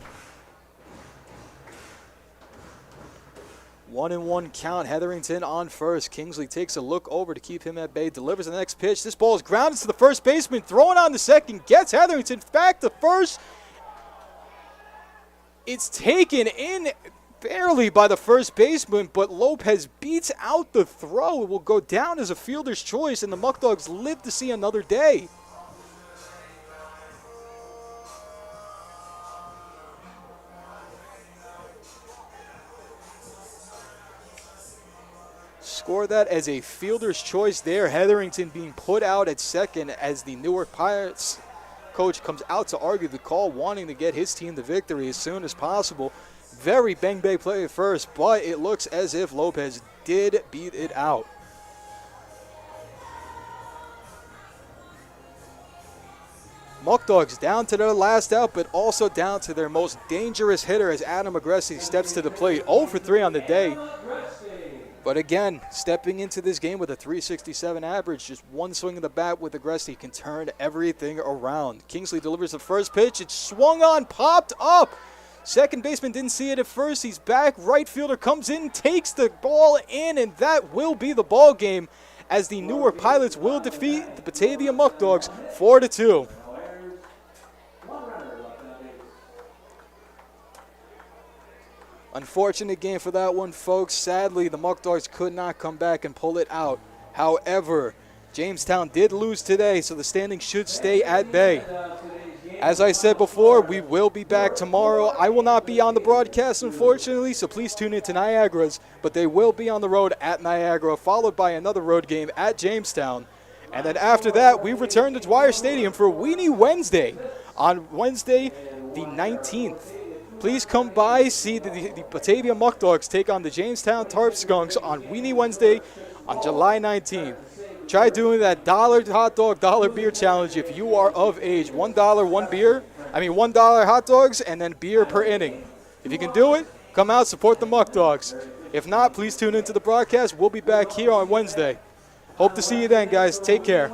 1-1 count, Hetherington on first. Kingsley takes a look over to keep him at bay, delivers the next pitch. This ball is grounded to the first baseman, throwing on the second, gets Hetherington back to first. It's taken in barely by the first baseman, but Lopez beats out the throw. It will go down as a fielder's choice, and the Muckdogs live to see another day. Score that as a fielder's choice there. Hetherington being put out at second as the Newark Pirates coach comes out to argue the call, wanting to get his team the victory as soon as possible. Very bang-bang play at first, but it looks as if Lopez did beat it out. Muckdogs down to their last out, but also down to their most dangerous hitter as Adam Agressi steps to the plate. 0 for 3 on the day. But again, stepping into this game with a .367 average, just one swing of the bat with Agressi can turn everything around. Kingsley delivers the first pitch. It's swung on, popped up. Second baseman didn't see it at first. He's back. Right fielder comes in, takes the ball in, and that will be the ball game as the Newark Pilots will defeat the Batavia Muckdogs 4-2. Unfortunate game for that one, folks. Sadly, the Muckdogs could not come back and pull it out. However, Jamestown did lose today, so the standings should stay at bay. As I said before, we will be back tomorrow. I will not be on the broadcast, unfortunately, so please tune in to Niagara's, but they will be on the road at Niagara, followed by another road game at Jamestown. And then after that, we return to Dwyer Stadium for Weenie Wednesday on Wednesday the 19th. Please come by, see the Batavia Muckdogs take on the Jamestown Tarp Skunks on Weenie Wednesday on July 19th. Try doing that $1 hot dog, $1 beer challenge if you are of age. $1, $1 hot dogs and then beer per inning. If you can do it, come out, support the Muckdogs. If not, please tune into the broadcast. We'll be back here on Wednesday. Hope to see you then, guys. Take care.